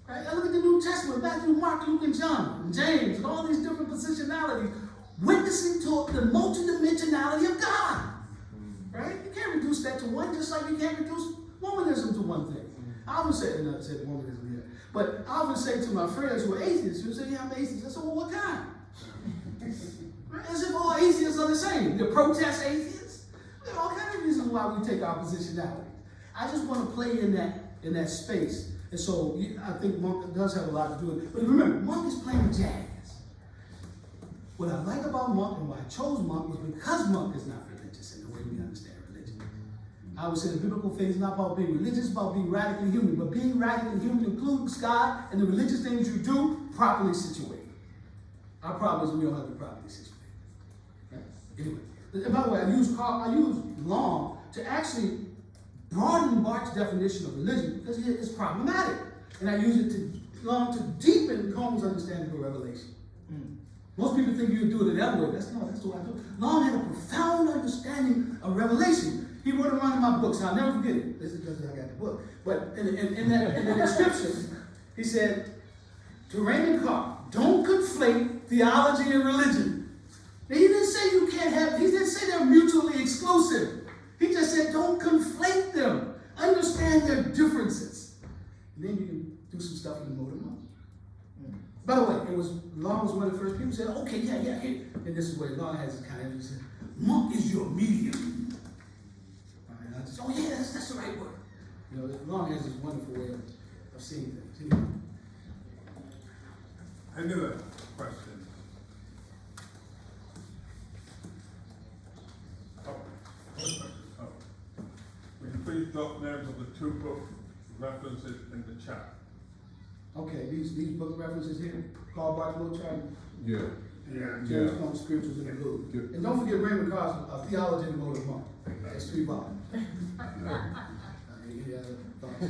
Right? I look at the New Testament, Matthew, Mark, Luke, and John, and James, and all these different positionalities, witnessing to the multidimensionality of God. Right? You can't reduce that to one, just like you can't reduce womanism to one thing. I often say, and I said womanism here, but I often say to my friends who are atheists, who say, yeah, I'm atheist. I said, well, what kind? Right? As if all atheists are the same. They're protest atheists. There are all kinds of reasons why we take our positionality. I just want to play in that space. And so I think Monk does have a lot to do with it. But remember, Monk is playing jazz. What I like about Monk and why I chose Monk was because Monk is not religious. practice and the way we understand religion. I would say the biblical faith is not about being religious, it's about being radically human. But being radically human includes God and the religious things you do properly situated. Our problem is we don't have it properly situated. Right? Anyway, and by the way, I use Long to actually broaden Bart's definition of religion because it's problematic. And I use it to deepen Combs' understanding of revelation. Most people think you do it that way. That's the way I do it. Long had a profound understanding of revelation. He wrote around in my books, and I'll never forget it. This is because I got the book. But in the description, he said, to Raymond Carr, don't conflate theology and religion. Now, he didn't say you can't have, he didn't say they're mutually exclusive. He just said don't conflate them. Understand their differences. And then you can do some stuff in the mode of monk. By the way, Long was one of the first people who said, okay, yeah. And this is where Long has his kind of, he said, monk is your medium. And I just, oh yeah, that's the right word. You know, Long has this wonderful way of seeing things. Anyway. Any other questions? Would you please drop names of the 2 book references in the chat? Okay, these book references here, Karl Barth's little chart. Yeah. James Combs' Spirituals in the Blue. Yeah. And don't forget Raymond Carr's Theology in the Mode of Monk. That's 3 volumes. Any other thoughts?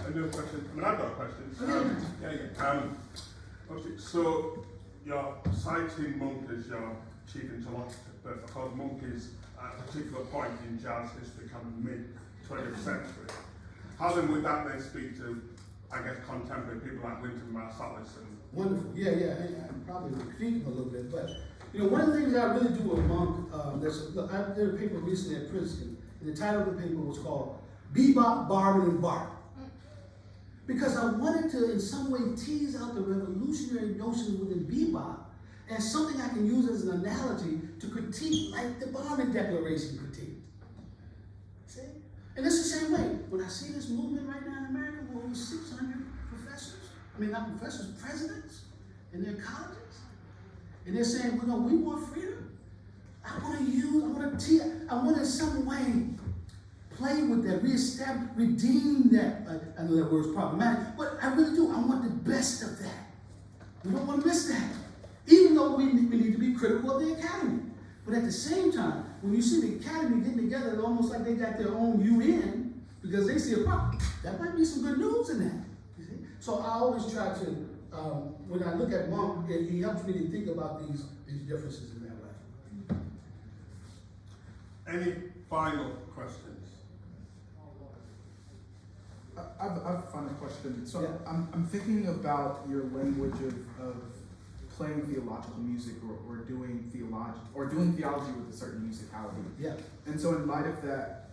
Any other questions? I mean, I've got questions. Okay, so you're citing Monk as your chief interlocutor, but of course Monk is at a particular point in jazz history, kind of mid-20th century. How then would that then speak to, I guess, contemporary people like Wynton Marsalis and... Wonderful, yeah, and probably critique him a little bit, but you know, one of the things I really do with Monk, I did a paper recently at Princeton, and the title of the paper was called Bebop, Barman, and Bart. Because I wanted to, in some way, tease out the revolutionary notions within bebop as something I can use as an analogy to critique, like the Barman Declaration critique. See? And it's the same way. When I see this movement right now in America, with over 600 presidents in their colleges, and they're saying, well, no, we want freedom. I want to in some way play with that, reestablish, redeem that. I know that word's problematic, but I really do. I want the best of that. We don't want to miss that. Even though we need to be critical of the academy. But at the same time, when you see the academy getting together, it's almost like they got their own UN because they see a problem. That might be some good news in that. You see? So I always try to, when I look at Monk, he helps me to think about these differences in that way. Any final questions? I have a final question. So yeah. I'm thinking about your language of playing theological music or doing theology with a certain musicality. Yeah. And so in light of that,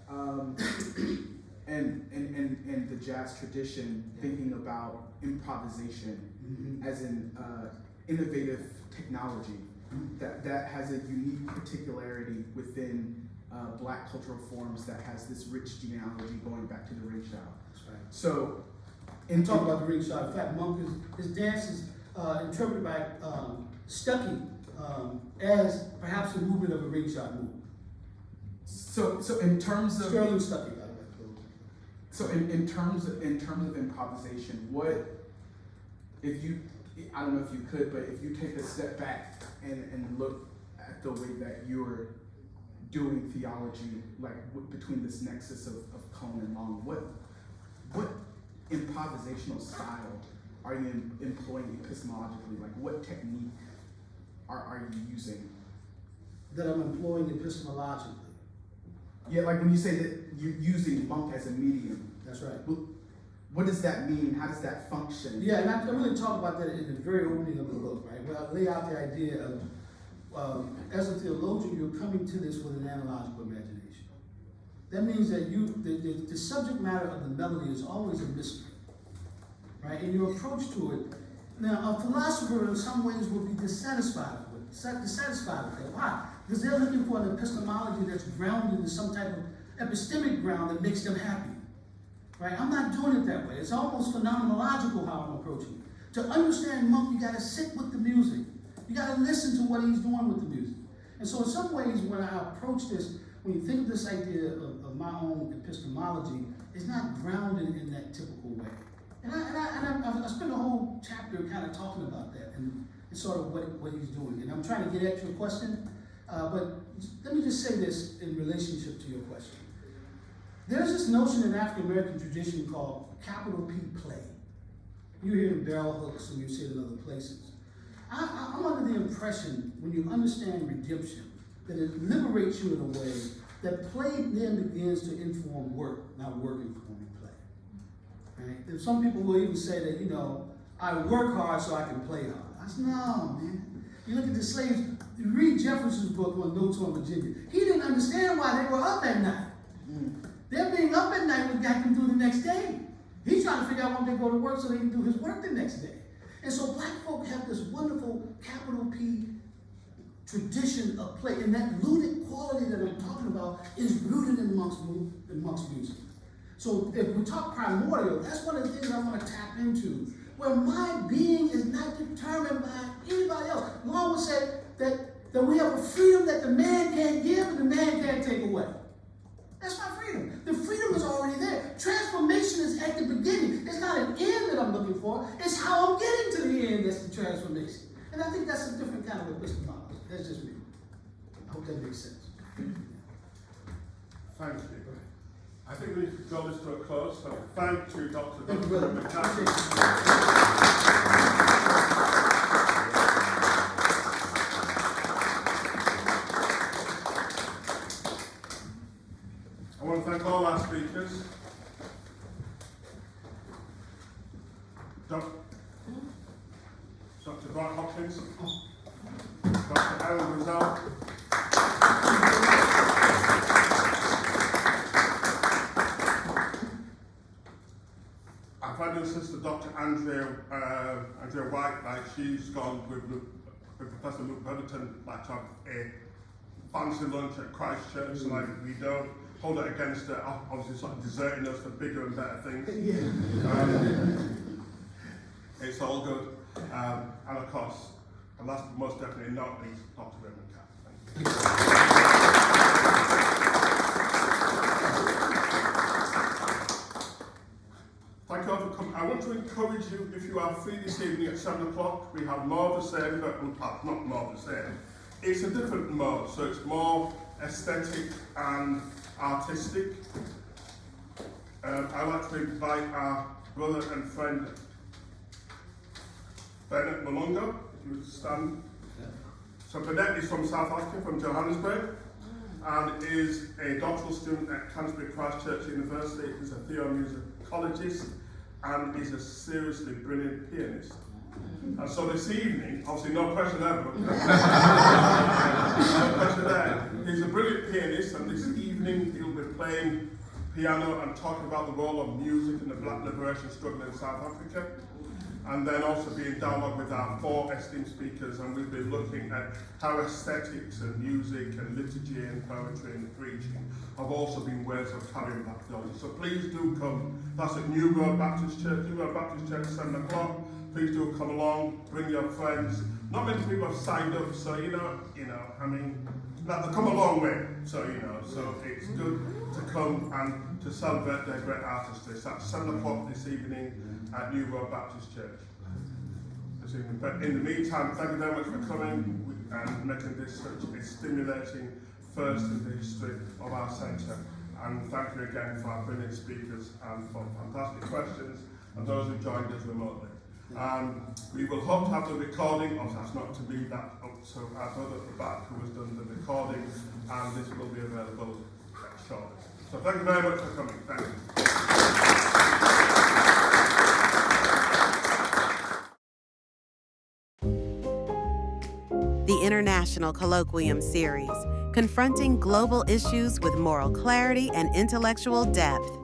and the jazz tradition, thinking about improvisation as an innovative technology that has a unique particularity within Black cultural forms that has this rich genealogy going back to the ring shot. That's right. So, and talk about the ring shot. In fact, Monk his dance is interpreted by Stuckey as perhaps a movement of a ring shot movement. So in terms of Sterling Stuckey, by the way. So in terms of improvisation, what if you? I don't know if you could, but if you take a step back and look at the way that you're doing theology, like between this nexus of Cone and Long, what improvisational style are you employing epistemologically? Like what technique are you using? That I'm employing epistemologically. Yeah, like when you say that you're using Monk as a medium. That's right. What does that mean? How does that function? Yeah, and I really talk about that in the very opening of the book, right? Where I lay out the idea of as a theologian, you're coming to this with an analogical imagination. That means that the subject matter of the melody is always a mystery, right? And your approach to it. Now, a philosopher in some ways will be dissatisfied with that. Why? Because they're looking for an epistemology that's grounded in some type of epistemic ground that makes them happy, right? I'm not doing it that way. It's almost phenomenological how I'm approaching it. To understand Monk, you got to sit with the music. You got to listen to what he's doing with the music. And so in some ways, when I approach this, when you think of this idea of my own epistemology, it's not grounded in that typical way. And I spent a whole chapter kind of talking about that and sort of what he's doing. And I'm trying to get at your question, but let me just say this in relationship to your question. There's this notion in African American tradition called capital P play. You hear it in barrel hooks and you see it in other places. I'm under the impression, when you understand redemption, that it liberates you in a way that play then begins to inform work, not work informing play. Right? And some people will even say that, you know, I work hard so I can play hard. I said, no, man. You look at the slaves, you read Jefferson's book on Notes on Virginia. He didn't understand why they were up at night. Their being up at night would get them through the next day. He's trying to figure out when they go to work so they can do his work the next day. And so black folk have this wonderful capital P tradition of play, and that looted quality that I'm talking about is rooted in amongst music. So if we talk primordial, that's one of the things I want to tap into, where my being is not determined by anybody else. One would say that we have a freedom that the man can't give and the man can't take away. That's my freedom. The freedom is already there. Transformation is at the beginning. It's not an end that I'm looking for. It's how I'm getting to the end that's the transformation. And I think that's a different kind of epistemology. That's just me. I hope that makes sense. Thank you. I think we need to draw this to a close. So thank you, Dr. I want to thank all our speakers. Dr. Dwight Hopkins, Dr. Grizzell, our friend and sister, Dr. Andrea White, like she's gone with Professor Luke Brotherton, like to have a fancy lunch at Christ Church, so like we don't hold it against her, obviously sort of deserting us for bigger and better things. It's all good. And of course, and last but most definitely not least, Dr. Raymond Carr. Thank you. Thank you all for coming. I want to encourage you, if you are free this evening at 7 o'clock, we have more of the same, but not more of the same. It's a different mode, so it's more aesthetic and artistic. I'd like to invite our brother and friend, Bennett Malunga, if you would stand. Yeah. So Bennett is from South Africa, from Johannesburg, and is a doctoral student at Canterbury Christ Church University. He's a theomusicologist, and is a seriously brilliant pianist. And so this evening, obviously no pressure there, but no pressure there. He's a brilliant pianist, and this evening he'll be playing piano and talking about the role of music in the Black liberation struggle in South Africa. And then also be in dialogue with our 4 esteemed speakers, and we'll be looking at how aesthetics and music and liturgy and poetry and preaching have also been ways of carrying Black theology. So please do come. That's at New Road Baptist Church, 7 o'clock. Please do come along, bring your friends. Not many people have signed up, so I mean, they've come a long way. So so it's good to come and to celebrate their great artistry. It's at 7 o'clock this evening at New Road Baptist Church. This evening. But in the meantime, thank you very much for coming and making this such a stimulating first in the history of our centre. And thank you again for our brilliant speakers and for fantastic questions and those who joined us remotely. We will hope to have the recording, or that's not to be that up, so our brother at the back who has done the recording, and this will be available shortly. So thank you very much for coming. Thank you. The International Colloquium Series, confronting global issues with moral clarity and intellectual depth.